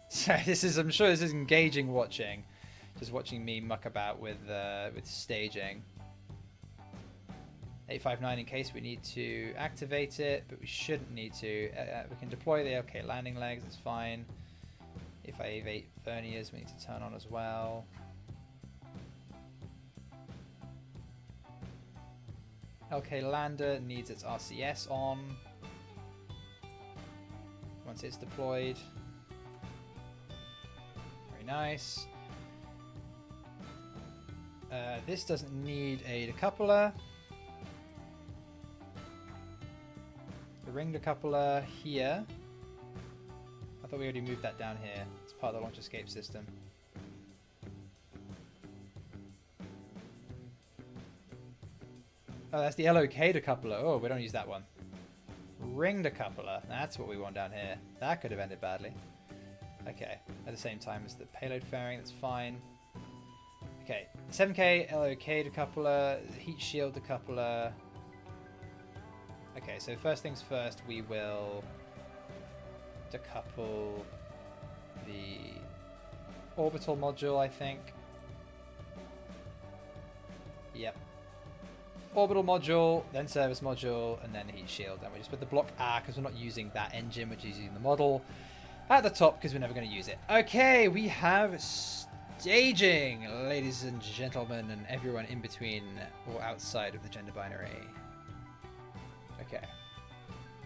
So this is, I'm sure this is engaging watching. Just watching me muck about with staging. 859 in case we need to activate it, but we shouldn't need to. We can deploy the OK landing legs, that's fine. If I have 8 verniers, we need to turn on as well. LK lander needs its RCS on once it's deployed. Very nice. This doesn't need a decoupler. The ring decoupler here. I thought we already moved that down here. It's part of the launch escape system. Oh, that's the LOK decoupler. Oh, we don't use that one. Ring decoupler. That's what we want down here. That could have ended badly. Okay. At the same time as the payload fairing, that's fine. Okay. 7K LOK decoupler, heat shield decoupler. Okay, so first things first, we will decouple the orbital module, I think. Yep. Orbital module, then service module, and then heat shield. And we just put the block R because we're not using that engine, we're just using the model at the top because we're never going to use it. Okay, we have staging, ladies and gentlemen, and everyone in between or outside of the gender binary. Okay.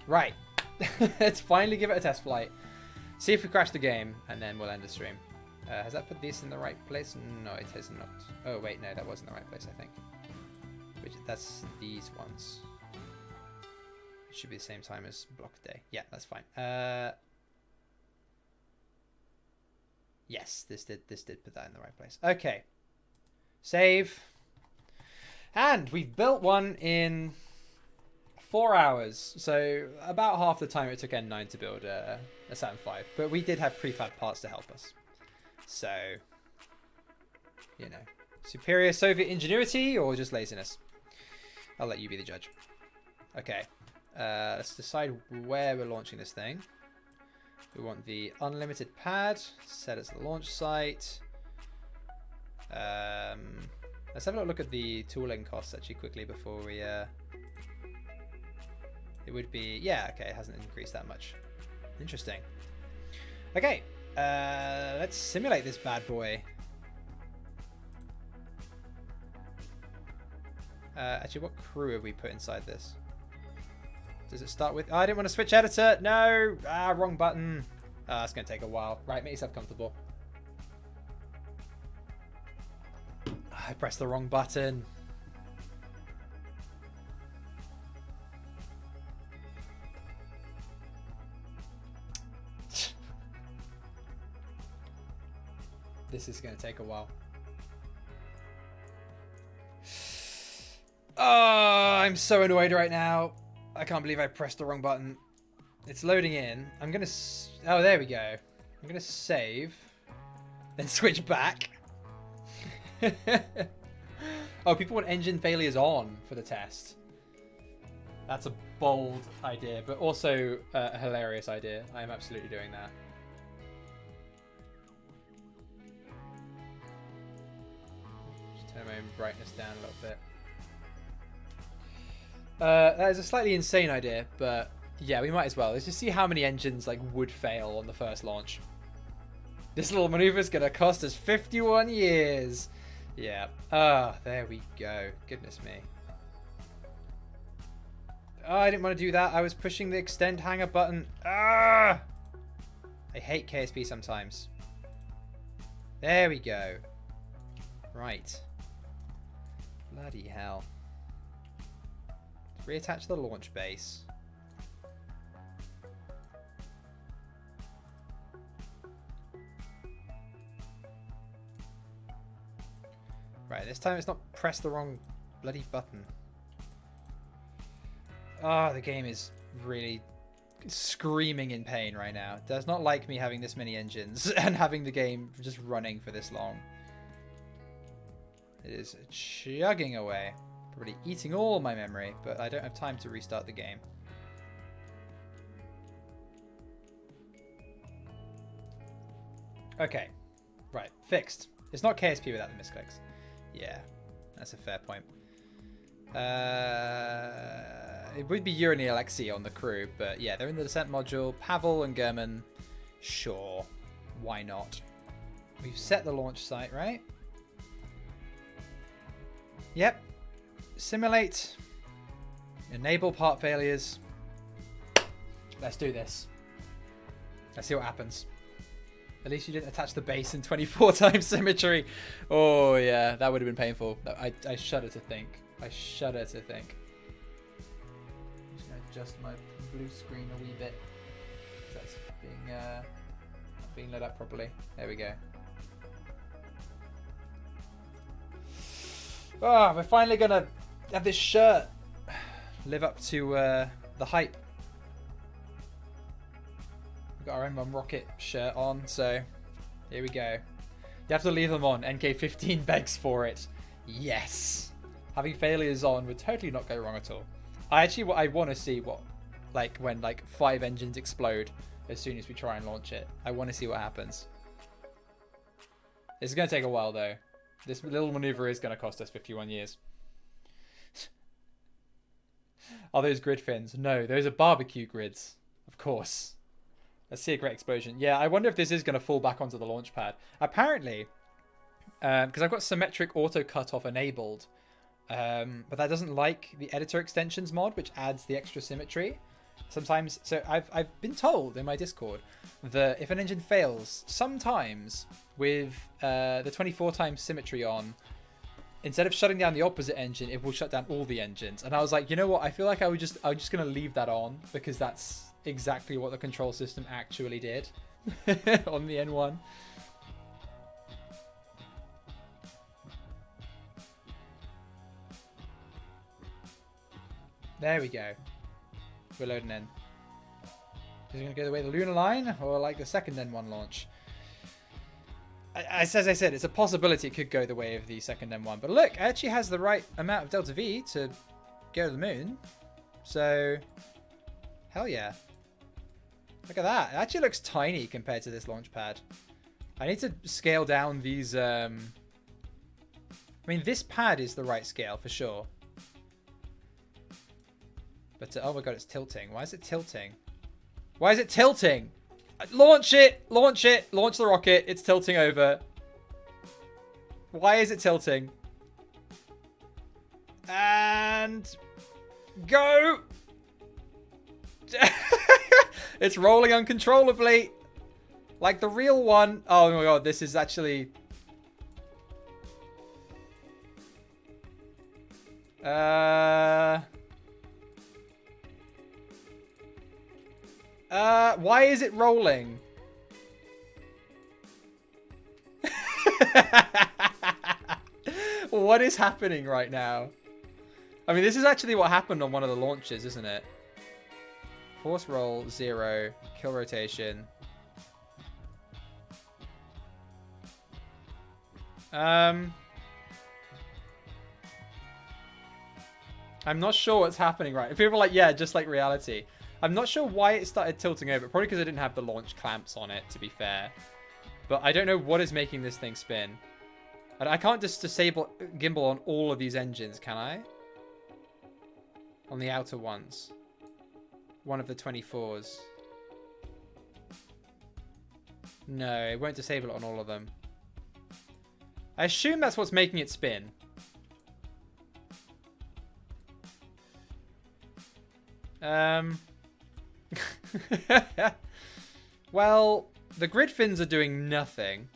Right. Let's finally give it a test flight. See if we crash the game, and then we'll end the stream. Has that put this in the right place? No, it has not. Oh, wait, no, that wasn't the right place, I think. Which, that's these ones. It should be the same time as block day. Yeah, that's fine. Yes, this did put that in the right place. Okay. Save. And we've built one in 4 hours. So about half the time it took N9 to build a Saturn V. But we did have prefab parts to help us. So, you know, superior Soviet ingenuity or just laziness? I'll let you be the judge. Okay. Let's decide where we're launching this thing. We want the unlimited pad set as the launch site. Let's have a look at the tooling costs actually quickly before we... It would be... Yeah, okay, it hasn't increased that much. Interesting. Okay, let's simulate this bad boy. Actually, what crew have we put inside this? Does it start with... Oh, I didn't want to switch editor. No! Ah, wrong button. Ah, it's going to take a while. Right, make yourself comfortable. I pressed the wrong button. This is going to take a while. Oh, I'm so annoyed right now. I can't believe I pressed the wrong button. It's loading in. I'm going to... Oh, there we go. I'm going to save. Then switch back. Oh, people want engine failures on for the test. That's a bold idea, but also a hilarious idea. I am absolutely doing that. Just turn my own brightness down a little bit. That is a slightly insane idea, but yeah, we might as well. Let's just see how many engines like would fail on the first launch. This little maneuver is going to cost us 51 years. Yeah. Ah, there we go. Goodness me. Oh, I didn't want to do that. I was pushing the extend hanger button. Ah! I hate KSP sometimes. There we go. Right. Bloody hell. Reattach the launch base. Right, this time it's not pressed the wrong bloody button. Ah, the game is really screaming in pain right now. It does not like me having this many engines and having the game just running for this long. It is chugging away. Probably eating all my memory, but I don't have time to restart the game. Okay. Right, fixed. It's not KSP without the misclicks. Yeah, that's a fair point. It would be Yuri and Alexei on the crew, but yeah, they're in the descent module. Pavel and German, sure, why not? We've set the launch site, right? Yep. Simulate. Enable part failures. Let's do this. Let's see what happens. At least you didn't attach the base in 24 times symmetry. Oh, yeah. That would have been painful. I shudder to think. I shudder to think. I'm just going to adjust my blue screen a wee bit. That's being lit up properly. There we go. Oh, we're finally going to have this shirt live up to the hype. We've got our M1 rocket shirt on, so here we go. You have to leave them on. NK15 begs for it. Yes. Having failures on would totally not go wrong at all. I want to see what, like, when like 5 engines explode as soon as we try and launch it. I want to see what happens. It's going to take a while though. This little maneuver is going to cost us 51 years. Are those grid fins? No, those are barbecue grids. Of course. Let's see a great explosion. Yeah, I wonder if this is going to fall back onto the launch pad. Apparently, because I've got symmetric auto cutoff enabled, but that doesn't like the editor extensions mod, which adds the extra symmetry. Sometimes, so I've been told in my Discord that if an engine fails, sometimes with the 24 times symmetry on, instead of shutting down the opposite engine, it will shut down all the engines. And I was like, you know what? I feel like I'm just going to leave that on because that's exactly what the control system actually did on the N1. There we go. We're loading in. Is it going to go the way of the lunar line or like the second N1 launch? As I said, it's a possibility it could go the way of the second M1. But look, it actually has the right amount of delta V to go to the moon. So, hell yeah. Look at that. It actually looks tiny compared to this launch pad. I need to scale down these... Maybe mean, this pad is the right scale for sure. But, oh my god, it's tilting. Why is it tilting? Why is it tilting? Launch it! Launch it! Launch the rocket. It's tilting over. Why is it tilting? And... go! It's rolling uncontrollably. Like the real one. Oh my god, this is actually... why is it rolling? What is happening right now? I mean, this is actually what happened on one of the launches, isn't it? Force roll, 0. Kill rotation. I'm not sure what's happening right. People are like, yeah, just like reality. I'm not sure why it started tilting over. Probably because I didn't have the launch clamps on it, to be fair. But I don't know what is making this thing spin. And I can't just disable gimbal on all of these engines, can I? On the outer ones. One of the 24s. No, it won't disable it on all of them. I assume that's what's making it spin. Well, the grid fins are doing nothing.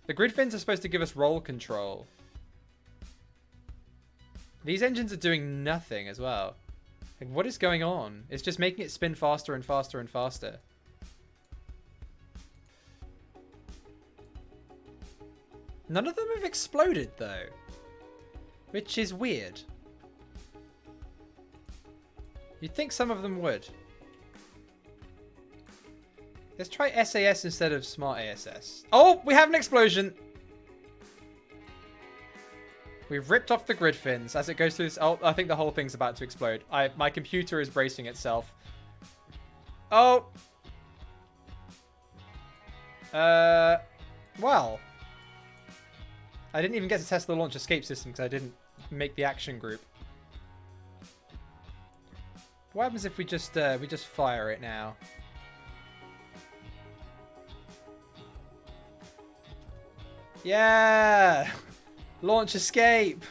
The grid fins are supposed to give us roll control. These engines are doing nothing as well. Like, what is going on? It's just making it spin faster and faster and faster. None of them have exploded, though. Which is weird. You'd think some of them would. Let's try SAS instead of Smart ASS. Oh, we have an explosion! We've ripped off the grid fins as it goes through this. Oh, I think the whole thing's about to explode. My computer is bracing itself. Oh! Well. I didn't even get to test the launch escape system because I didn't make the action group. What happens if we just fire it now? Yeah! Launch escape!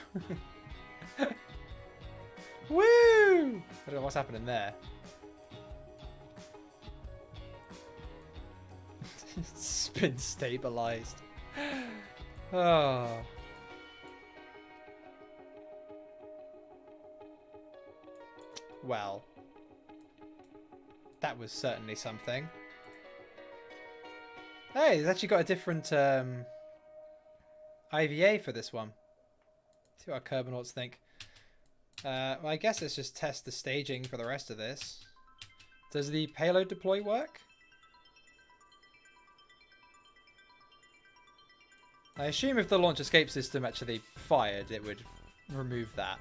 Woo! I don't know what's happening there. Spin stabilized. Oh. Well. That was certainly something. Hey, it's actually got a different IVA for this one. See what our Kosmonauts think. Well, I guess let's just test the staging for the rest of this. Does the payload deploy work? I assume if the launch escape system actually fired, it would remove that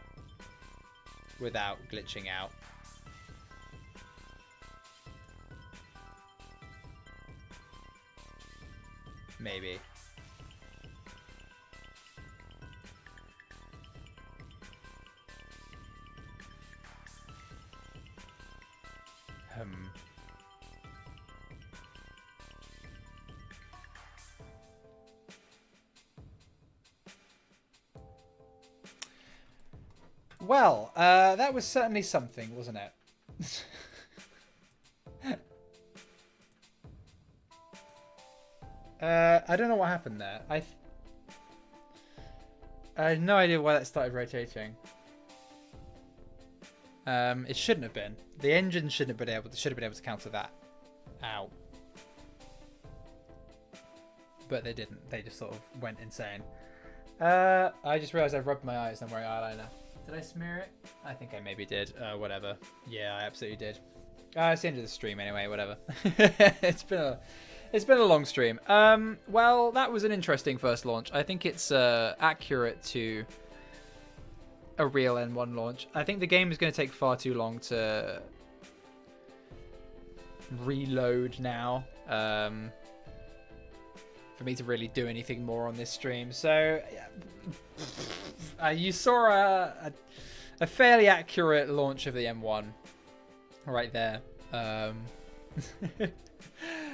without glitching out. Maybe. Well, that was certainly something, wasn't it? I don't know what happened there. I had no idea why that started rotating. It shouldn't have been. The engine should have been able to counter that. Ow. But they didn't. They just sort of went insane. I just realised I've rubbed my eyes and I'm wearing eyeliner. Did I smear it? I think I maybe did. Whatever. Yeah, I absolutely did. It's the end of the stream anyway. Whatever. It's been a long stream. Well, that was an interesting first launch. I think it's accurate to a real N1 launch. I think the game is going to take far too long to reload now. for me to really do anything more on this stream. So you saw a fairly accurate launch of the N1 right there.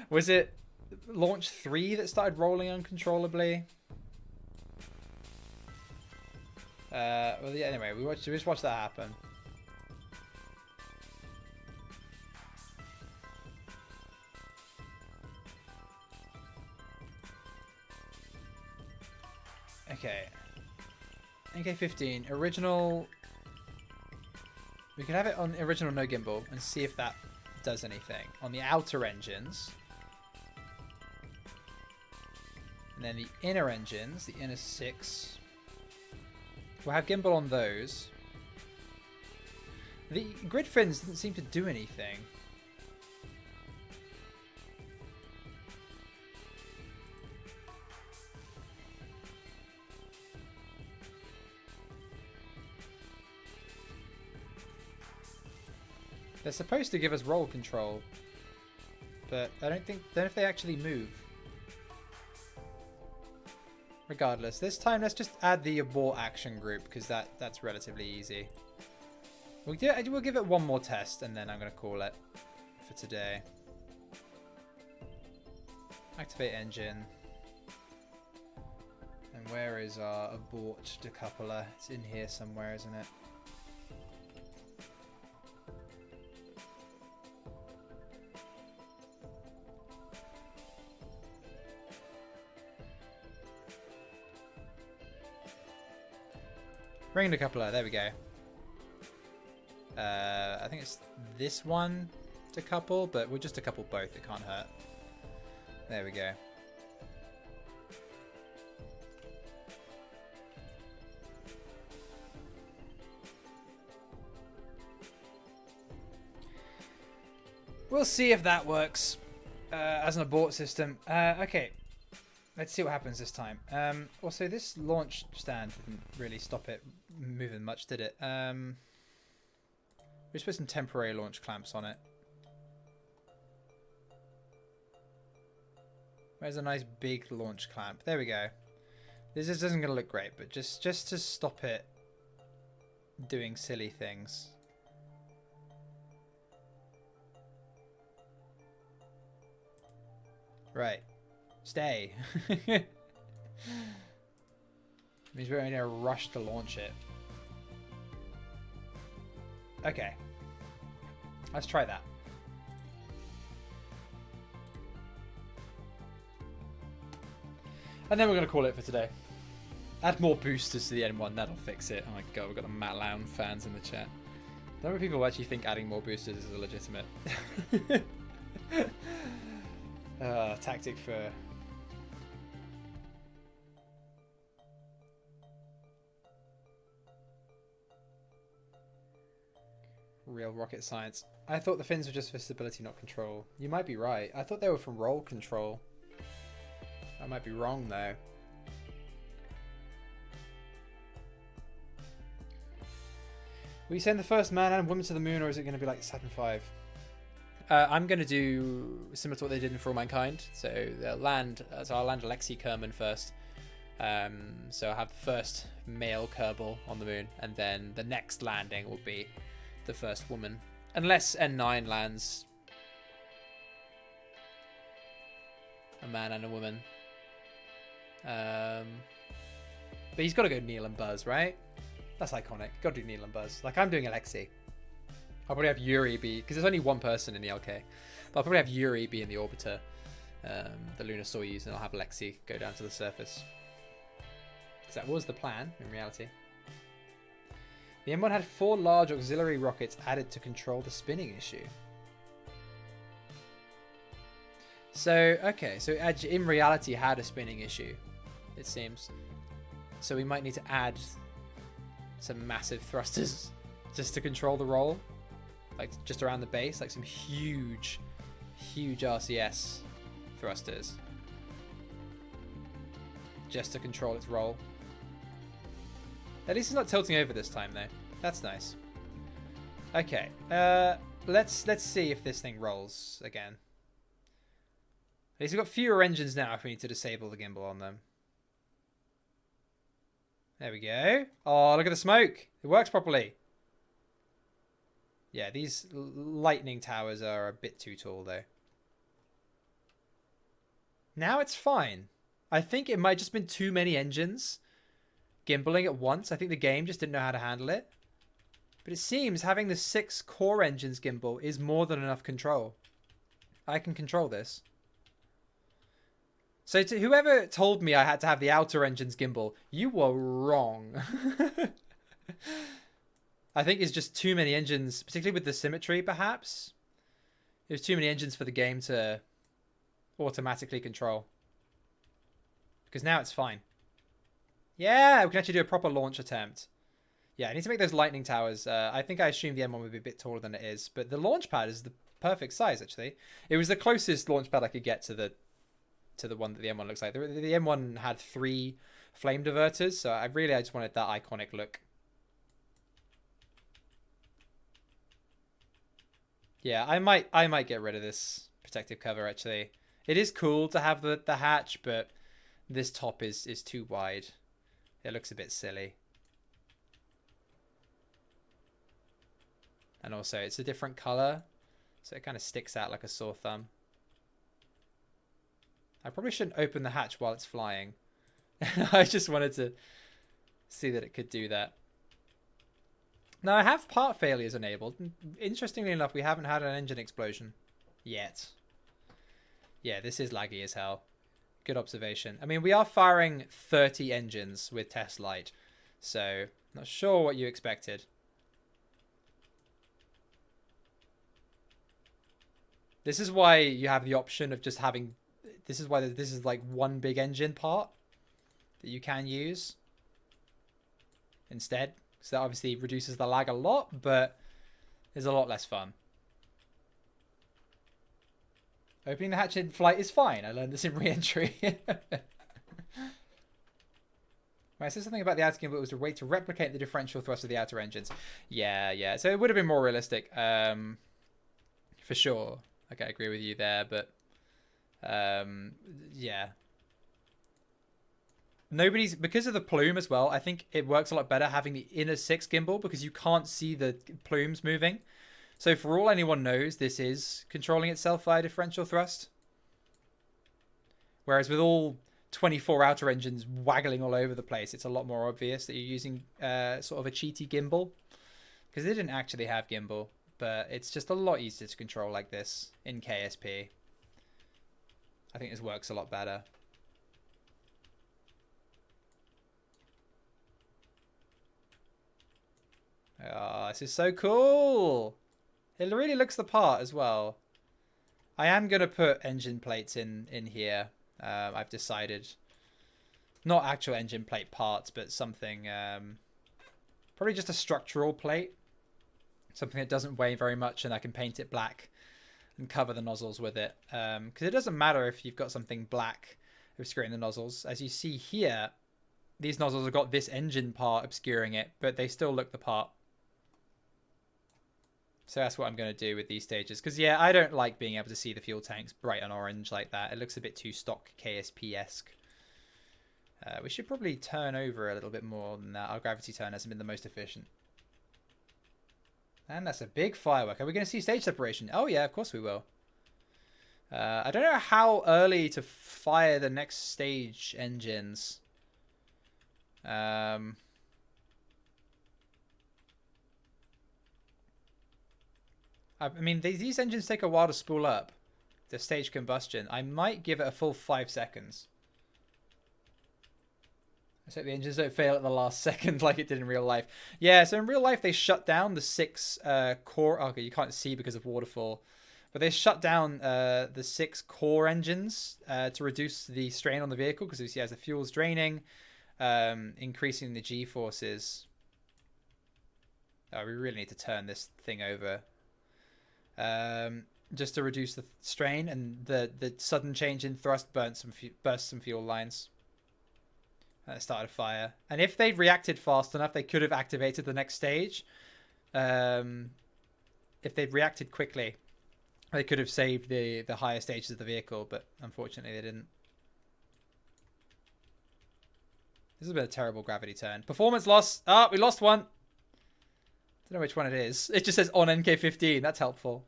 Was it launch 3 that started rolling uncontrollably? Well, yeah, anyway, we just watched that happen. Okay. NK15 original. We can have it on original no gimbal and see if that does anything on the outer engines. And then the inner engines, the inner 6. We'll have gimbal on those. The grid fins didn't seem to do anything. They're supposed to give us roll control, but I don't know if they actually move. Regardless, this time let's just add the abort action group because that's relatively easy. We'll give it one more test and then I'm going to call it for today. Activate engine. And where is our abort decoupler? It's in here somewhere, isn't it? Ring decoupler, there we go. I think it's this one to couple, but we'll just decouple both, it can't hurt. There we go. We'll see if that works as an abort system. Okay. Let's see what happens this time. Also, this launch stand didn't really stop it moving much, did it? We just put some temporary launch clamps on it. Where's a nice big launch clamp? There we go. This isn't going to look great, but just to stop it doing silly things. Right. Stay. Means we're in a rush to launch it. Okay. Let's try that. And then we're going to call it for today. Add more boosters to the N1, that'll fix it. Oh my god, we've got the Matt Lown fans in the chat. The number of people who actually think adding more boosters is legitimate. Tactic for... real rocket science. I thought the fins were just for stability, not control. You might be right. I thought they were from roll control. I might be wrong though. Will you send the first man and woman to the moon, or is it going to be like Saturn V? I'm going to do similar to what they did in For All Mankind. So they'll land. So I'll land Alexei Kerman first. So I'll have the first male Kerbal on the moon, and then the next landing will be the first woman, unless N9 lands a man and a woman. But he's got to go Neil and Buzz, right? That's iconic. Got to do Neil and Buzz. Like, I'm doing Alexei. I'll probably have Yuri be, because there's only one person in the LK, but I'll probably have Yuri be in the orbiter, the Lunar Soyuz, and I'll have Alexei go down to the surface. Because that was the plan in reality. The M1 had 4 large auxiliary rockets added to control the spinning issue. So, okay, so it in reality had a spinning issue, it seems. So we might need to add some massive thrusters just to control the roll. Like, just around the base, like some huge, huge RCS thrusters. Just to control its roll. At least it's not tilting over this time, though. That's nice. Okay, let's see if this thing rolls again. At least we've got fewer engines now if we need to disable the gimbal on them. There we go. Oh, look at the smoke. It works properly. Yeah, these lightning towers are a bit too tall, though. Now it's fine. I think it might just been too many engines gimbaling at once. I think the game just didn't know how to handle it. But it seems having the 6 core engines gimbal is more than enough control. I can control this. So to whoever told me I had to have the outer engines gimbal, you were wrong. I think it's just too many engines, particularly with the symmetry, perhaps. There's too many engines for the game to automatically control. Because now it's fine. Yeah, we can actually do a proper launch attempt. Yeah, I need to make those lightning towers. I think I assumed the N1 would be a bit taller than it is, but the launch pad is the perfect size, actually. It was the closest launch pad I could get to the one that the M1 looks like. The M1 had 3 flame diverters, so I just wanted that iconic look. Yeah, I might get rid of this protective cover, actually. It is cool to have the hatch, but this top is too wide. It looks a bit silly. And also, it's a different color, so it kind of sticks out like a sore thumb. I probably shouldn't open the hatch while it's flying. I just wanted to see that it could do that. Now, I have part failures enabled. Interestingly enough, we haven't had an engine explosion yet. Yeah, this is laggy as hell. Good observation. I mean, we are firing 30 engines with test light, so not sure what you expected. This is why you have the option of just having... This is why this is like one big engine part that you can use instead. So that obviously reduces the lag a lot, but is a lot less fun. Opening the hatch in flight is fine. I learned this in re-entry. I said something about the outer gimbal. It was a way to replicate the differential thrust of the outer engines. Yeah. So it would have been more realistic, for sure. Okay, I agree with you there, but yeah. Because of the plume as well, I think it works a lot better having the inner 6 gimbal because you can't see the plumes moving. So for all anyone knows, this is controlling itself via differential thrust. Whereas with all 24 outer engines waggling all over the place, it's a lot more obvious that you're using sort of a cheaty gimbal. Because they didn't actually have gimbal, but it's just a lot easier to control like this in KSP. I think this works a lot better. Oh, this is so cool. It really looks the part as well. I am going to put engine plates in here. I've decided. Not actual engine plate parts, but something... probably just a structural plate. Something that doesn't weigh very much and I can paint it black and cover the nozzles with it. Because it doesn't matter if you've got something black obscuring the nozzles. As you see here, these nozzles have got this engine part obscuring it, but they still look the part. So that's what I'm going to do with these stages. Because, yeah, I don't like being able to see the fuel tanks bright and orange like that. It looks a bit too stock KSP-esque. We should probably turn over a little bit more than that. Our gravity turn hasn't been the most efficient. And that's a big firework. Are we going to see stage separation? Oh, yeah, of course we will. I don't know how early to fire the next stage engines. I mean, these engines take a while to spool up. The stage combustion. I might give it a full 5 seconds. I hope the engines don't fail at the last second like it did in real life. Yeah, so in real life they shut down the 6 core... Okay, you can't see because of waterfall. But they shut down the 6 core engines to reduce the strain on the vehicle because you see as the fuel's draining, increasing the G-forces. Oh, we really need to turn this thing over. Just to reduce the strain, and the sudden change in thrust burst some fuel lines. And it started a fire. And if they'd reacted fast enough, they could have activated the next stage. If they'd reacted quickly. They could have saved the higher stages of the vehicle, but unfortunately they didn't. This has been a terrible gravity turn. Performance loss. Ah, we lost one. Don't know which one it is. It just says on NK15. That's helpful.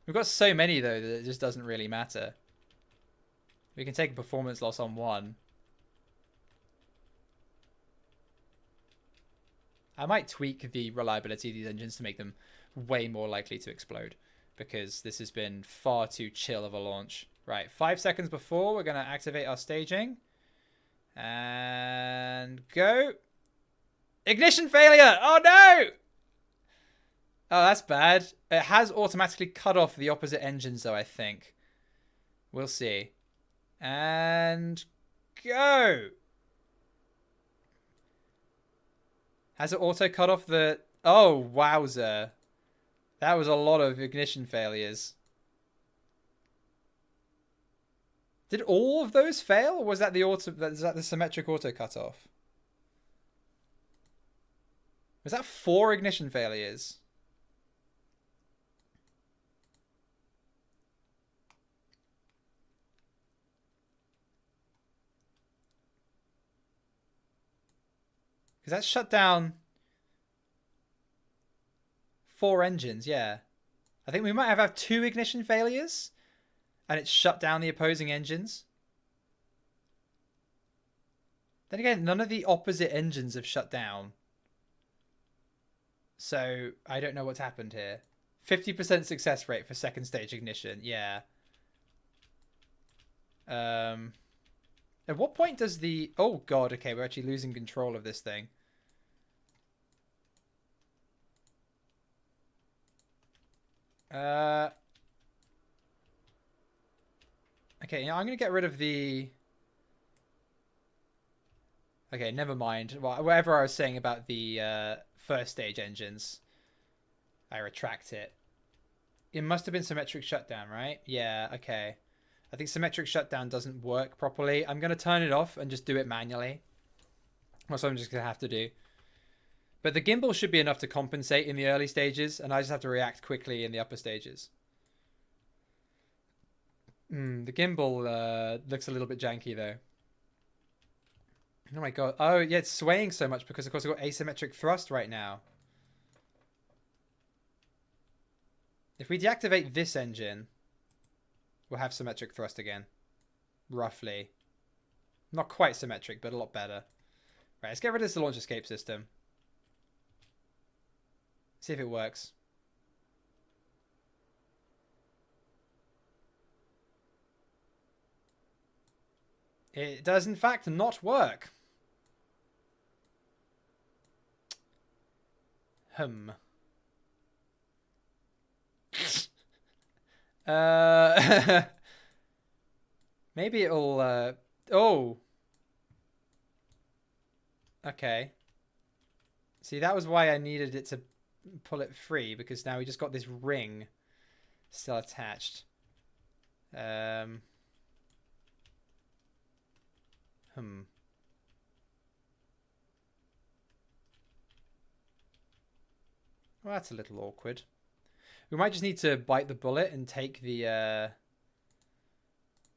We've got so many, though, that it just doesn't really matter. We can take a performance loss on one. I might tweak the reliability of these engines to make them way more likely to explode, because this has been far too chill of a launch. Right, 5 seconds before, we're going to activate our staging. And go. Ignition failure! Oh no! Oh, that's bad. It has automatically cut off the opposite engines, though, I think. We'll see. And go! Has it auto cut off the... Oh, wowzer. That was a lot of ignition failures. Did all of those fail, or was that the symmetric auto cutoff? Was that 4 ignition failures? Because that shut down 4 engines, yeah. I think we might have had 2 ignition failures. And it shut down the opposing engines. Then again, none of the opposite engines have shut down. So, I don't know what's happened here. 50% success rate for second stage ignition. Yeah. At what point does the... Oh, God. Okay, we're actually losing control of this thing. Okay, I'm going to get rid of the... Okay, never mind. Well, whatever I was saying about the first stage engines, I retract it. It must have been symmetric shutdown, right? Yeah, okay. I think symmetric shutdown doesn't work properly. I'm going to turn it off and just do it manually. That's what I'm just going to have to do. But the gimbal should be enough to compensate in the early stages, and I just have to react quickly in the upper stages. The gimbal looks a little bit janky, though. Oh my god. Oh, yeah, it's swaying so much because, of course, I've got asymmetric thrust right now. If we deactivate this engine, we'll have symmetric thrust again. Roughly. Not quite symmetric, but a lot better. Right, let's get rid of this launch escape system. See if it works. It does, in fact, not work. Maybe it'll... Oh. Okay. See, that was why I needed it to pull it free, because now we just got this ring still attached. Well, that's a little awkward. We might just need to bite the bullet and take the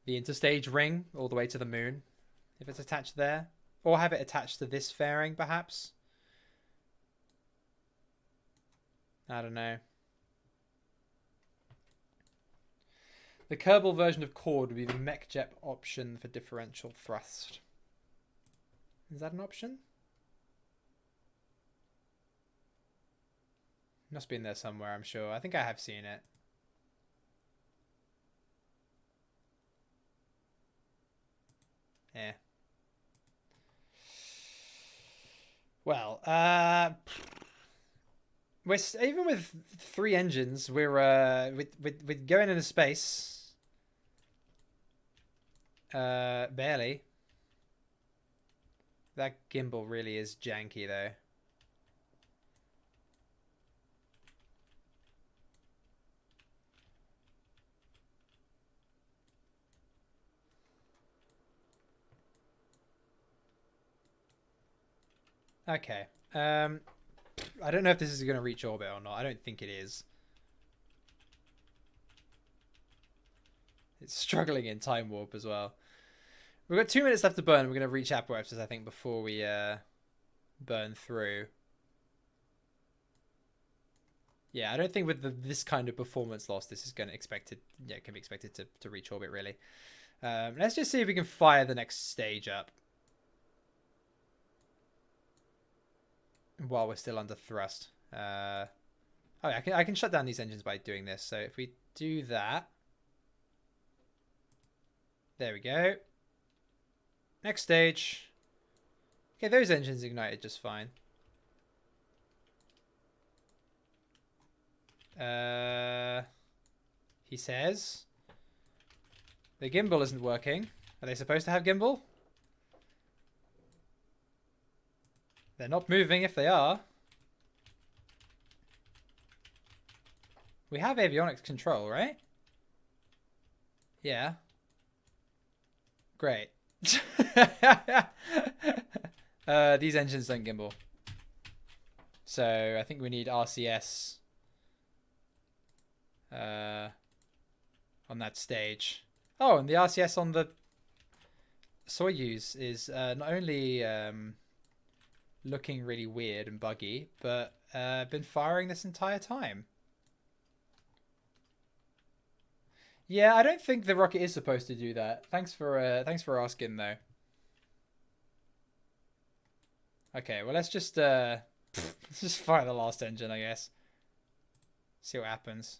interstage ring all the way to the moon, if it's attached there. Or have it attached to this fairing, perhaps. I don't know. The Kerbal version of Cord would be the mech-jet option for differential thrust. Is that an option? Must be in there somewhere, I'm sure. I think I have seen it. Yeah. Well, we're even with 3 engines, we're going into space. Barely. That gimbal really is janky, though. Okay. I don't know if this is going to reach orbit or not. I don't think it is. It's struggling in time warp as well. We've got 2 minutes left to burn. We're going to reach apoapsis, I think, before we burn through. Yeah, I don't think with this kind of performance loss, this is going to can be expected to reach orbit, really. Let's just see if we can fire the next stage up while we're still under thrust. Oh, yeah, I can shut down these engines by doing this. So if we do that, there we go. Next stage. Okay, those engines ignited just fine. He says the gimbal isn't working. Are they supposed to have gimbal? They're not moving if they are. We have avionics control, right? Yeah. Great. These engines don't gimbal. So I think we need RCS on that stage. Oh, and the RCS on the Soyuz is not only looking really weird and buggy, but been firing this entire time. Yeah, I don't think the rocket is supposed to do that. Thanks for asking, though. Okay, well let's just let's just fire the last engine, I guess. See what happens.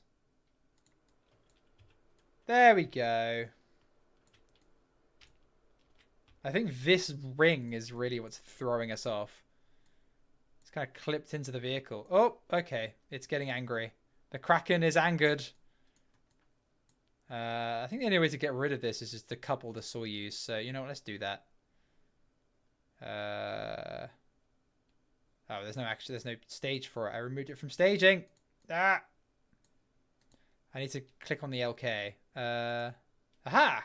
There we go. I think this ring is really what's throwing us off. It's kind of clipped into the vehicle. Oh, okay. It's getting angry. The Kraken is angered. I think the only way to get rid of this is just to couple the Soyuz. So, you know what? Let's do that. Oh, there's no stage for it. I removed it from staging. Ah! I need to click on the LK. Aha!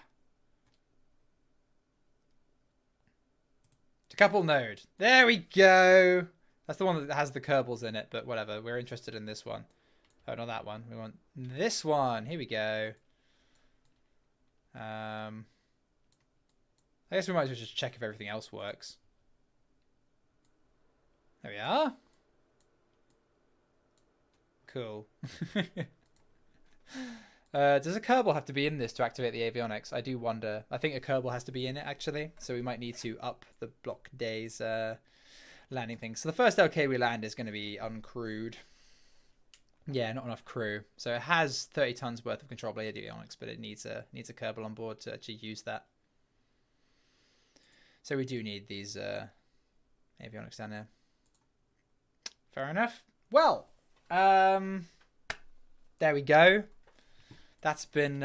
To couple node. There we go. That's the one that has the Kerbals in it, but whatever. We're interested in this one. Oh, not that one. We want this one. Here we go. I guess we might as well just check if everything else works. There we are. Cool. Does a Kerbal have to be in this to activate the avionics? I do wonder. I think a Kerbal has to be in it, actually. So we might need to up the block days landing things. So the first LK we land is going to be uncrewed. Yeah, not enough crew. So it has 30 tons worth of control blade avionics, but it needs a Kerbal on board to actually use that. So we do need these avionics down there. Fair enough. Well, there we go. That's been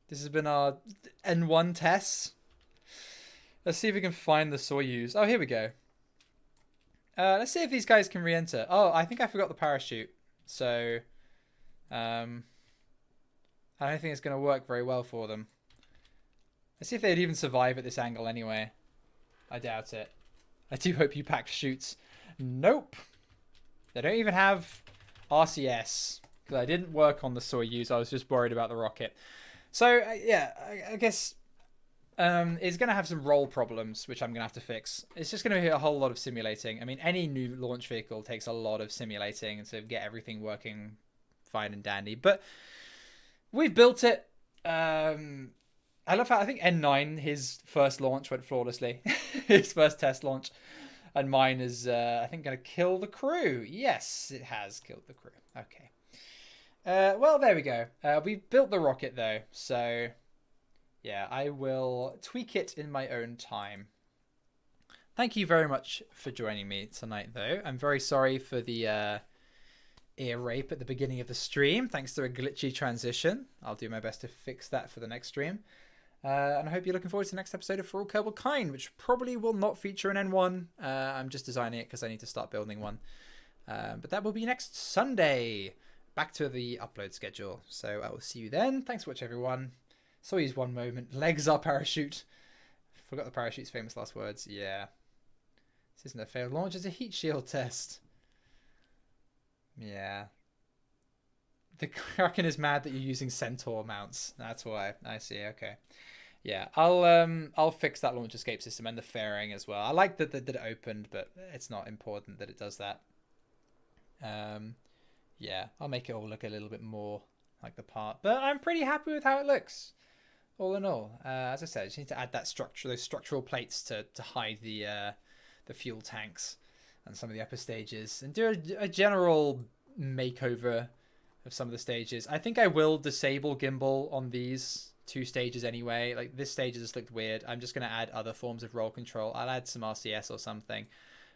this has been our N1 tests. Let's see if we can find the Soyuz. Oh, here we go. Let's see if these guys can re-enter. Oh, I think I forgot the parachute. So, I don't think it's going to work very well for them. Let's see if they'd even survive at this angle anyway. I doubt it. I do hope you packed chutes. Nope. They don't even have RCS. Because I didn't work on the Soyuz. I was just worried about the rocket. So, yeah, I guess it's going to have some roll problems, which I'm going to have to fix. It's just going to be a whole lot of simulating. I mean, any new launch vehicle takes a lot of simulating to get everything working fine and dandy. But we've built it. I love how I think N9, his first launch went flawlessly. His first test launch. And mine is, I think, going to kill the crew. Yes, it has killed the crew. Okay. Well, there we go. We built the rocket, though. So, yeah, I will tweak it in my own time. Thank you very much for joining me tonight, though. I'm very sorry for the ear rape at the beginning of the stream. Thanks to a glitchy transition. I'll do my best to fix that for the next stream. And I hope you're looking forward to the next episode of All Kerbalkind, which probably will not feature an N1. I'm just designing it because I need to start building one. But that will be next Sunday. Back to the upload schedule. So I will see you then. Thanks for watching, everyone. Soyuz one moment. Legs are parachute. Forgot the parachute's famous last words. Yeah. This isn't a failed launch. It's a heat shield test. Yeah. The Kraken is mad that you're using Centaur mounts. That's why. I see. Okay. Yeah, I'll fix that launch escape system and the fairing as well. I like that it opened, but it's not important that it does that. Yeah, I'll make it all look a little bit more like the part, but I'm pretty happy with how it looks. All in all, as I said, I just need to add that structure, those structural plates to hide the fuel tanks and some of the upper stages, and do a general makeover of some of the stages. I think I will disable gimbal on these 2 stages anyway. Like, this stage just looked weird. I'm just going to add other forms of roll control. I'll add some RCS or something.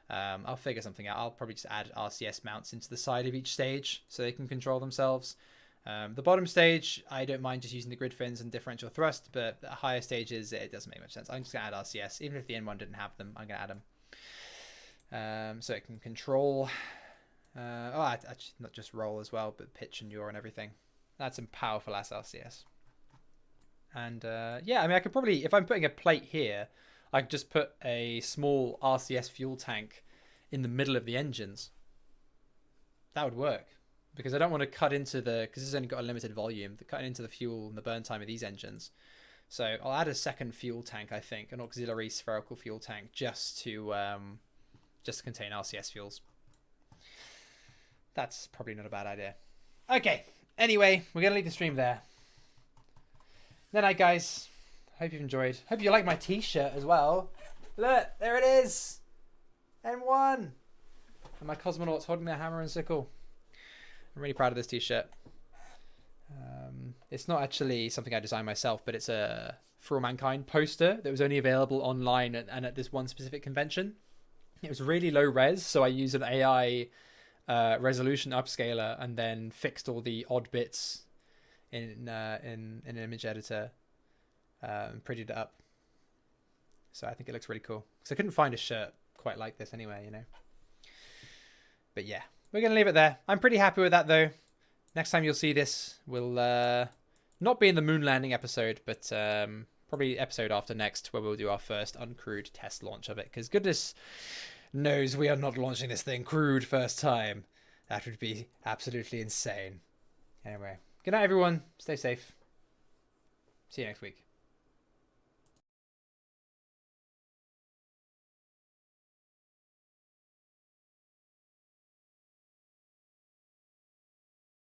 I'll figure something out. I'll probably just add RCS mounts into the side of each stage so they can control themselves. The bottom stage, I don't mind just using the grid fins and differential thrust, but the higher stages, it doesn't make much sense. I'm just going to add RCS. Even if the N1 didn't have them, I'm going to add them. So it can control... actually, not just roll as well, but pitch and yaw and everything. That's some powerful ass RCS. And yeah, I mean, I could probably, if I'm putting a plate here, I could just put a small RCS fuel tank in the middle of the engines. That would work. Because I don't want to cut into because this has only got a limited volume, cutting into the fuel and the burn time of these engines. So I'll add a second fuel tank, I think, an auxiliary spherical fuel tank, just to contain RCS fuels. That's probably not a bad idea. Okay, anyway, we're going to leave the stream there. Good night, guys. Hope you've enjoyed. Hope you like my t-shirt as well. Look, there it is. N1. And my Kosmonauts holding their hammer and sickle. I'm really proud of this t-shirt. It's not actually something I designed myself, but it's a For All Mankind poster that was only available online and at this one specific convention. It was really low res, so I used an AI resolution upscaler and then fixed all the odd bits in an image editor and prettied it up. So I think it looks really cool. Because I couldn't find a shirt quite like this anyway, you know. But yeah, we're going to leave it there. I'm pretty happy with that, though. Next time you'll see this will not be in the moon landing episode, but probably episode after next, where we'll do our first uncrewed test launch of it. Because goodness knows we are not launching this thing crewed first time. That would be absolutely insane. Anyway, good night, everyone. Stay safe. See you next week.